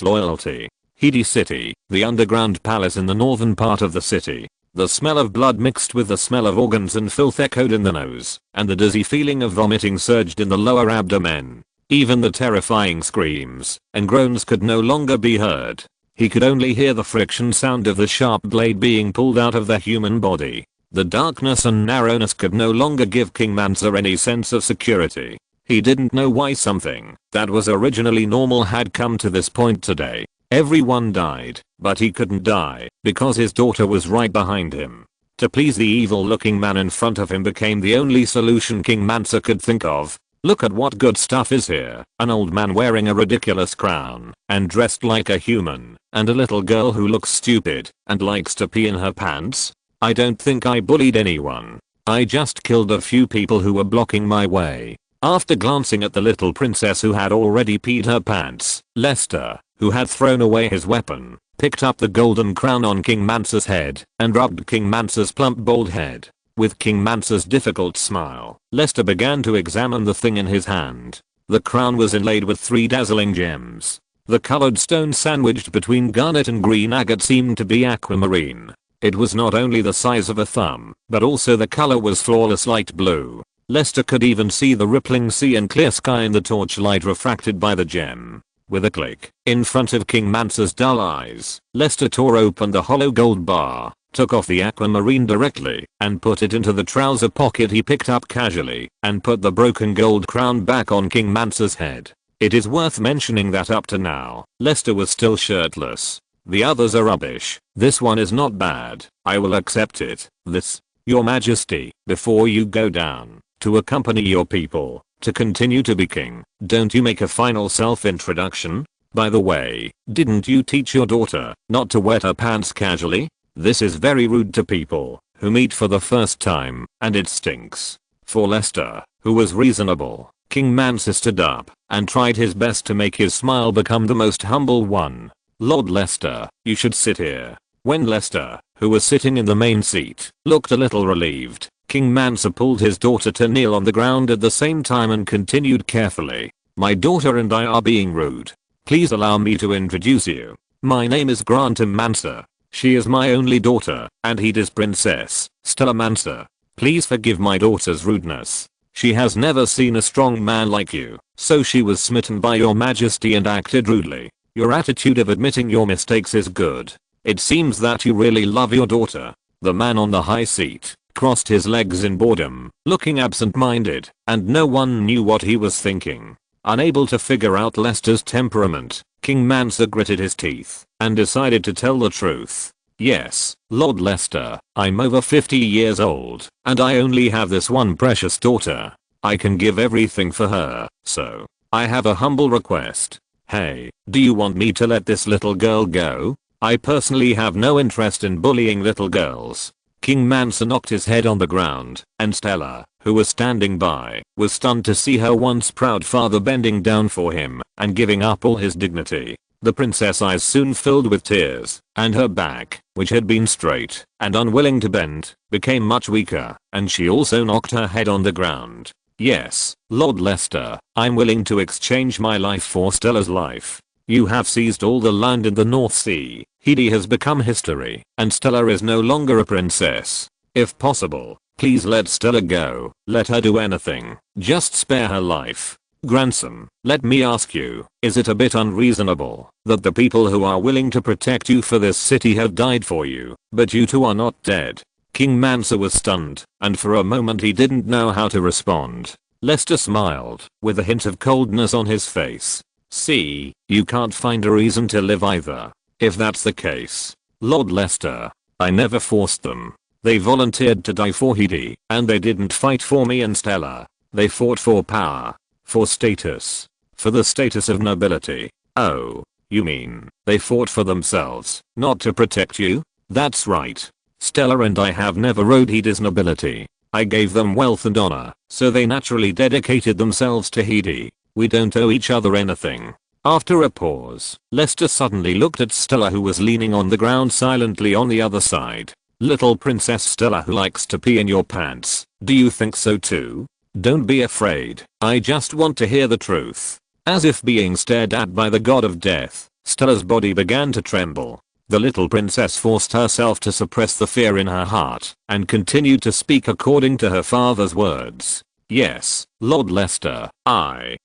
Speaker 1: Loyalty. Hedi City, the underground palace in the northern part of the city. The smell of blood mixed with the smell of organs and filth echoed in the nose, and the dizzy feeling of vomiting surged in the lower abdomen. Even the terrifying screams and groans could no longer be heard. He could only hear the friction sound of the sharp blade being pulled out of the human body. The darkness and narrowness could no longer give King Mansa any sense of security. He didn't know why something that was originally normal had come to this point today. Everyone died, but he couldn't die because his daughter was right behind him. To please the evil-looking man in front of him became the only solution King Mansa could think of. Look at what good stuff is here. An old man wearing a ridiculous crown and dressed like a human, and a little girl who looks stupid and likes to pee in her pants. I don't think I bullied anyone. I just killed a few people who were blocking my way. After glancing at the little princess who had already peed her pants, Lester, who had thrown away his weapon, picked up the golden crown on King Mansa's head and rubbed King Mansa's plump bald head. With King Mansa's difficult smile, Lester began to examine the thing in his hand. The crown was inlaid with 3 dazzling gems. The colored stone sandwiched between garnet and green agate seemed to be aquamarine. It was not only the size of a thumb, but also the color was flawless light blue. Lester could even see the rippling sea and clear sky in the torchlight refracted by the gem. With a click, in front of King Mansa's dull eyes, Lester tore open the hollow gold bar, took off the aquamarine directly, and put it into the trouser pocket he picked up casually, and put the broken gold crown back on King Mansa's head. It is worth mentioning that up to now, Lester was still shirtless. The others are rubbish. This one is not bad. I will accept it. This, Your Majesty, before you go down, to accompany your people, to continue to be king, don't you make a final self-introduction? By the way, didn't you teach your daughter not to wet her pants casually? This is very rude to people who meet for the first time, and it stinks. For Lester, who was reasonable, King Mansa stood up and tried his best to make his smile become the most humble one. Lord Lester, you should sit here. When Lester, who was sitting in the main seat, looked a little relieved, King Mansa pulled his daughter to kneel on the ground at the same time and continued carefully. My daughter and I are being rude. Please allow me to introduce you. My name is Grantham Mansa. She is my only daughter, and he is Princess Stella Mansa. Please forgive my daughter's rudeness. She has never seen a strong man like you, so she was smitten by your majesty and acted rudely. Your attitude of admitting your mistakes is good. It seems that you really love your daughter. The man on the high seat crossed his legs in boredom, looking absent-minded, and no one knew what he was thinking. Unable to figure out Lester's temperament, King Mansa gritted his teeth and decided to tell the truth. Yes, Lord Lester, I'm over 50 years old, and I only have this one precious daughter. I can give everything for her, so I have a humble request. Hey, do you want me to let this little girl go? I personally have no interest in bullying little girls. King Mansa knocked his head on the ground, and Stella, who was standing by, was stunned to see her once proud father bending down for him and giving up all his dignity. The princess' eyes soon filled with tears, and her back, which had been straight and unwilling to bend, became much weaker, and she also knocked her head on the ground. Yes, Lord Lester, I'm willing to exchange my life for Stella's life. You have seized all the land in the North Sea. Heidi has become history, and Stella is no longer a princess. If possible, please let Stella go. Let her do anything. Just spare her life. Grandson, let me ask you, is it a bit unreasonable that the people who are willing to protect you for this city have died for you, but you two are not dead? King Mansa was stunned, and for a moment he didn't know how to respond. Lester smiled, with a hint of coldness on his face. See, you can't find a reason to live either. If that's the case, Lord Lester, I never forced them. They volunteered to die for Heidi, and they didn't fight for me and Stella. They fought for power, for status, for the status of nobility. Oh, you mean, they fought for themselves, not to protect you? That's right. Stella and I have never owed Heidi's nobility. I gave them wealth and honor, so they naturally dedicated themselves to Heidi. We don't owe each other anything. After a pause, Lester suddenly looked at Stella, who was leaning on the ground silently on the other side. Little Princess Stella who likes to pee in your pants, do you think so too? Don't be afraid, I just want to hear the truth. As if being stared at by the god of death, Stella's body began to tremble. The little princess forced herself to suppress the fear in her heart and continued to speak according to her father's words. Yes, Lord Lester, I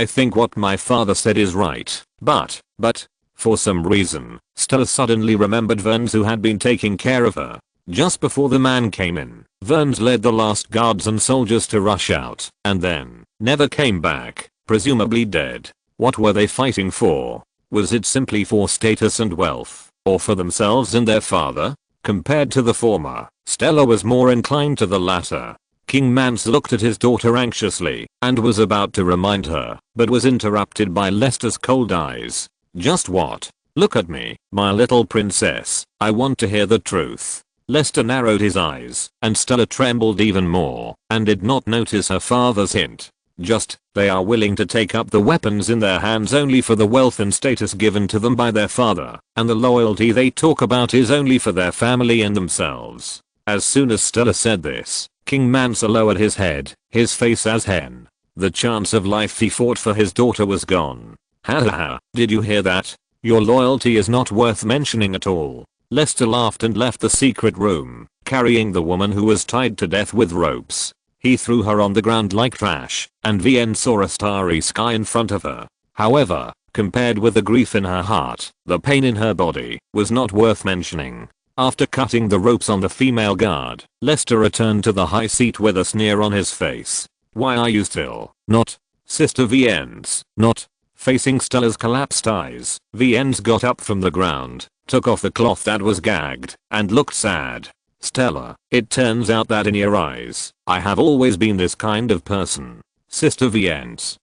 Speaker 1: think what my father said is right, but, for some reason, Stella suddenly remembered Verns, who had been taking care of her. Just before the man came in, Verns led the last guards and soldiers to rush out, and then, never came back, presumably dead. What were they fighting for? Was it simply for status and wealth, or for themselves and their father? Compared to the former, Stella was more inclined to the latter. King Mansa looked at his daughter anxiously, and was about to remind her, but was interrupted by Lester's cold eyes. Just what? Look at me, my little princess, I want to hear the truth. Lester narrowed his eyes, and Stella trembled even more, and did not notice her father's hint. They are willing to take up the weapons in their hands only for the wealth and status given to them by their father, and the loyalty they talk about is only for their family and themselves. As soon as Stella said this, King Mansa lowered his head, his face as hen. The chance of life he fought for his daughter was gone. Ha ha ha, did you hear that? Your loyalty is not worth mentioning at all. Lester laughed and left the secret room, carrying the woman who was tied to death with ropes. He threw her on the ground like trash, and Vienne saw a starry sky in front of her. However, compared with the grief in her heart, the pain in her body was not worth mentioning. After cutting the ropes on the female guard, Lester returned to the high seat with a sneer on his face. Why are you still not Sister Vienne's not Facing Stella's collapsed eyes, VNs got up from the ground, took off the cloth that was gagged, and looked sad. Stella, it turns out that in your eyes, I have always been this kind of person. Sister VNs.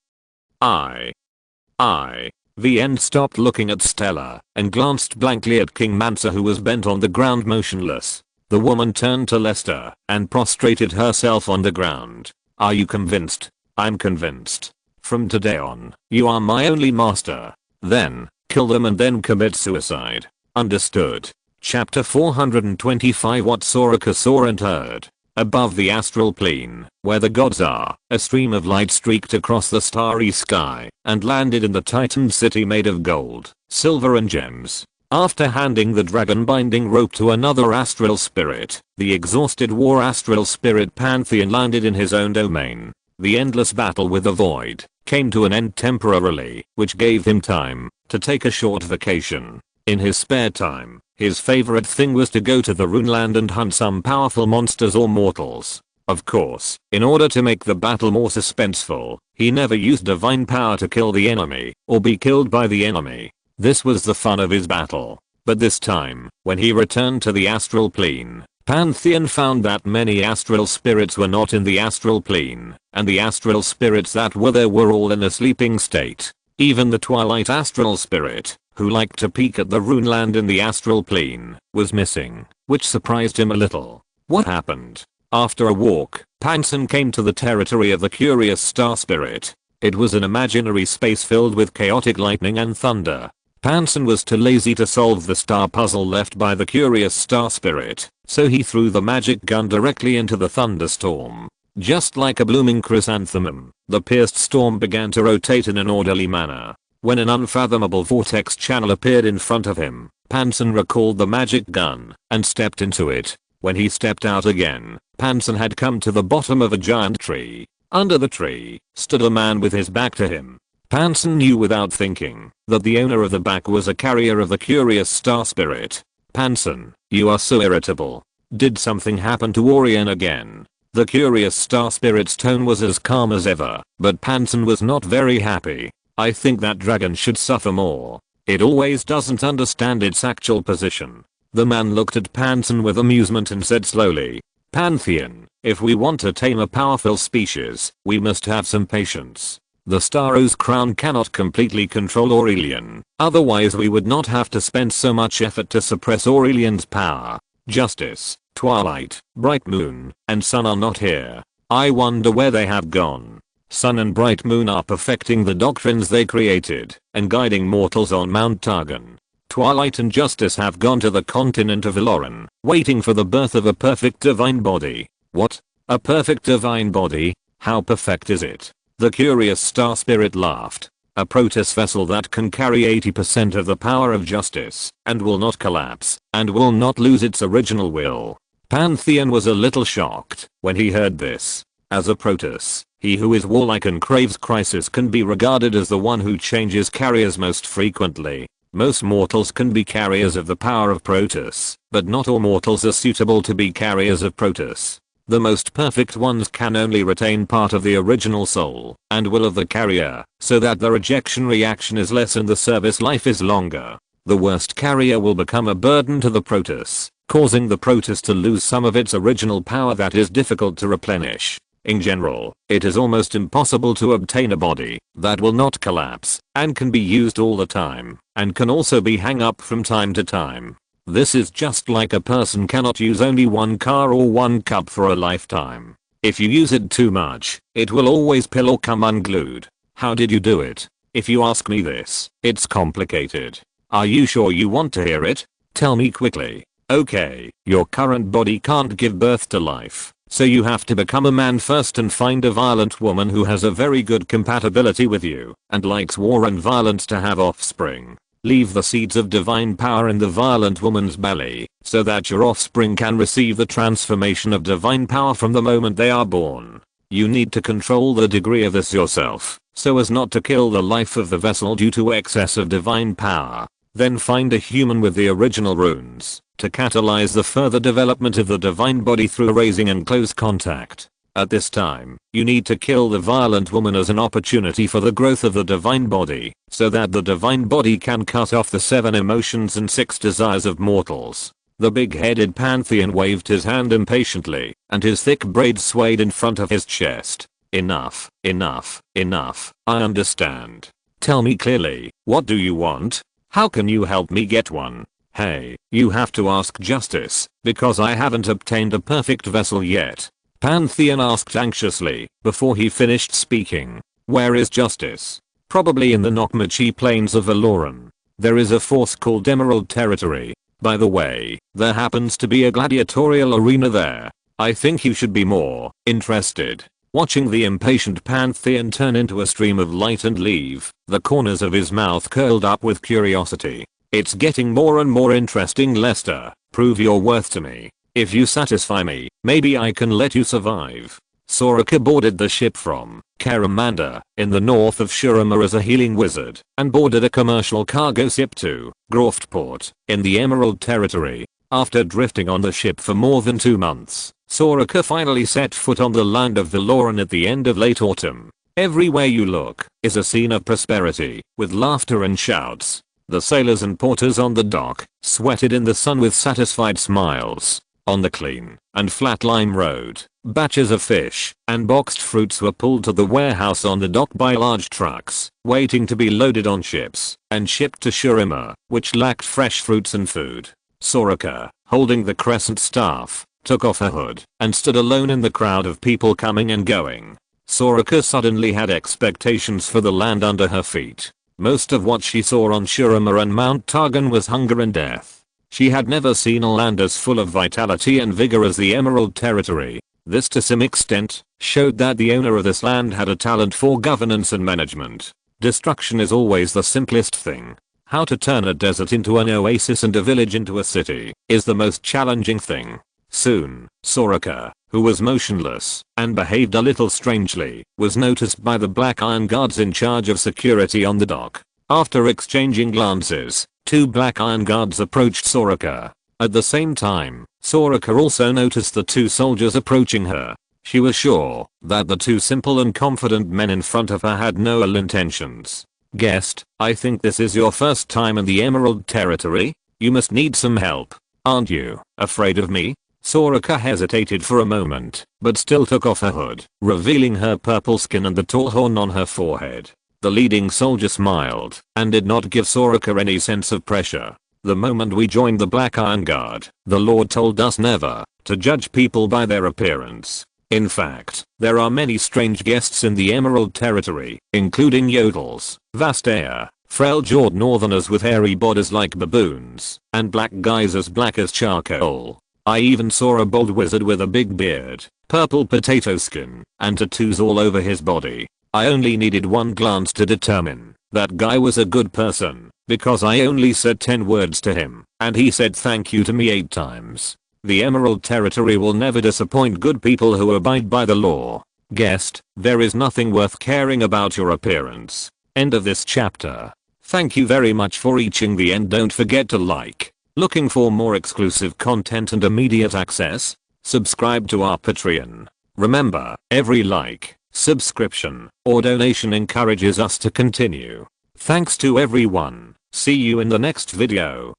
Speaker 1: VN stopped looking at Stella and glanced blankly at King Mansa, who was bent on the ground motionless. The woman turned to Lester and prostrated herself on the ground. Are you convinced? I'm convinced. From today on, you are my only master. Then, kill them and then commit suicide. Understood. Chapter 425. What Soraka saw and heard. Above the astral plane, where the gods are, a stream of light streaked across the starry sky and landed in the Titan city made of gold, silver and gems. After handing the dragon binding rope to another astral spirit, the exhausted war astral spirit Pantheon landed in his own domain. The endless battle with the void came to an end temporarily, which gave him time to take a short vacation. In his spare time, his favorite thing was to go to the Runeland and hunt some powerful monsters or mortals. Of course, in order to make the battle more suspenseful, he never used divine power to kill the enemy or be killed by the enemy. This was the fun of his battle. But this time, when he returned to the astral plane, Pantheon found that many astral spirits were not in the astral plane, and the astral spirits that were there were all in a sleeping state. Even the Twilight astral spirit, who liked to peek at the Runeland in the astral plane, was missing, which surprised him a little. What happened? After a walk, Panson came to the territory of the Curious Star Spirit. It was an imaginary space filled with chaotic lightning and thunder. Panson was too lazy to solve the star puzzle left by the Curious Star Spirit, so he threw the magic gun directly into the thunderstorm. Just like a blooming chrysanthemum, the pierced storm began to rotate in an orderly manner. When an unfathomable vortex channel appeared in front of him, Panson recalled the magic gun and stepped into it. When he stepped out again, Panson had come to the bottom of a giant tree. Under the tree stood a man with his back to him. Panson knew without thinking that the owner of the back was a carrier of the Curious Star Spirit. Panson, you are so irritable. Did something happen to Orion again? The Curious Star Spirit's tone was as calm as ever, but Panson was not very happy. I think that dragon should suffer more. It always doesn't understand its actual position. The man looked at Panson with amusement and said slowly, Pantheon, if we want to tame a powerful species, we must have some patience. The Starrow's crown cannot completely control Aurelian, otherwise we would not have to spend so much effort to suppress Aurelian's power. Justice, Twilight, Bright Moon, and Sun are not here. I wonder where they have gone. Sun and Bright Moon are perfecting the doctrines they created and guiding mortals on Mount Targon. Twilight and Justice have gone to the continent of Iloran, waiting for the birth of a perfect divine body. What? A perfect divine body? How perfect is it? The Curious Star Spirit laughed. A Protoss vessel that can carry 80% of the power of Justice and will not collapse and will not lose its original will. Pantheon was a little shocked when he heard this. As a Protoss, he who is warlike and craves crisis can be regarded as the one who changes carriers most frequently. Most mortals can be carriers of the power of Protoss, but not all mortals are suitable to be carriers of Protoss. The most perfect ones can only retain part of the original soul and will of the carrier, so that the rejection reaction is less and the service life is longer. The worst carrier will become a burden to the Protoss, causing the Protoss to lose some of its original power that is difficult to replenish. In general, it is almost impossible to obtain a body that will not collapse and can be used all the time and can also be hung up from time to time. This is just like a person cannot use only one car or one cup for a lifetime. If you use it too much, it will always pill or come unglued. How did you do it? If you ask me this, it's complicated. Are you sure you want to hear it? Tell me quickly. Okay, your current body can't give birth to life. So you have to become a man first and find a violent woman who has a very good compatibility with you and likes war and violence to have offspring. Leave the seeds of divine power in the violent woman's belly so that your offspring can receive the transformation of divine power from the moment they are born. You need to control the degree of this yourself so as not to kill the life of the vessel due to excess of divine power. Then find a human with the original runes to catalyze the further development of the divine body through raising and close contact. At this time, you need to kill the violent woman as an opportunity for the growth of the divine body, so that the divine body can cut off the 7 emotions and 6 desires of mortals. The big-headed Pantheon waved his hand impatiently, and his thick braids swayed in front of his chest. Enough, enough, enough, I understand. Tell me clearly, what do you want? How can you help me get one? Hey, you have to ask justice, because I haven't obtained a perfect vessel yet. Pantheon asked anxiously, before he finished speaking. Where is justice? Probably in the Nokmachi plains of Valoran. There is a force called Emerald Territory. By the way, there happens to be a gladiatorial arena there. I think you should be more interested. Watching the impatient Pantheon turn into a stream of light and leave, the corners of his mouth curled up with curiosity. It's getting more and more interesting, Lester. Prove your worth to me. If you satisfy me, maybe I can let you survive. Soraka boarded the ship from Karamanda, in the north of Shurima as a healing wizard, and boarded a commercial cargo ship to Groftport, in the Emerald Territory. After drifting on the ship for more than 2 months, Soraka finally set foot on the land of Valoran at the end of late autumn. Everywhere you look is a scene of prosperity, with laughter and shouts. The sailors and porters on the dock sweated in the sun with satisfied smiles. On the clean and flat lime road, batches of fish and boxed fruits were pulled to the warehouse on the dock by large trucks, waiting to be loaded on ships and shipped to Shurima, which lacked fresh fruits and food. Soraka, holding the crescent staff, took off her hood and stood alone in the crowd of people coming and going. Soraka suddenly had expectations for the land under her feet. Most of what she saw on Shurima and Mount Targan was hunger and death. She had never seen a land as full of vitality and vigor as the Emerald Territory. This to some extent showed that the owner of this land had a talent for governance and management. Destruction is always the simplest thing. How to turn a desert into an oasis and a village into a city is the most challenging thing. Soon, Soraka, who was motionless and behaved a little strangely, was noticed by the Black Iron Guards in charge of security on the dock. After exchanging glances, 2 Black Iron Guards approached Soraka. At the same time, Soraka also noticed the 2 soldiers approaching her. She was sure that the 2 simple and confident men in front of her had no ill intentions. Guest, I think this is your first time in the Emerald Territory? You must need some help. Aren't you afraid of me? Soraka hesitated for a moment, but still took off her hood, revealing her purple skin and the tall horn on her forehead. The leading soldier smiled and did not give Soraka any sense of pressure. The moment we joined the Black Iron Guard, the Lord told us never to judge people by their appearance. In fact, there are many strange guests in the Emerald Territory, including Yodels, Vastaya, frail-jawed northerners with hairy bodies like baboons, and black guys as black as charcoal. I even saw a bald wizard with a big beard, purple potato skin, and tattoos all over his body. I only needed one glance to determine that guy was a good person, because I only said 10 words to him, and he said thank you to me 8 times. The Emerald Territory will never disappoint good people who abide by the law. Guest, there is nothing worth caring about your appearance. End of this chapter. Thank you very much for reaching the end. Don't forget to like. Looking for more exclusive content and immediate access? Subscribe to our Patreon. Remember, every like, subscription, or donation encourages us to continue. Thanks to everyone. See you in the next video.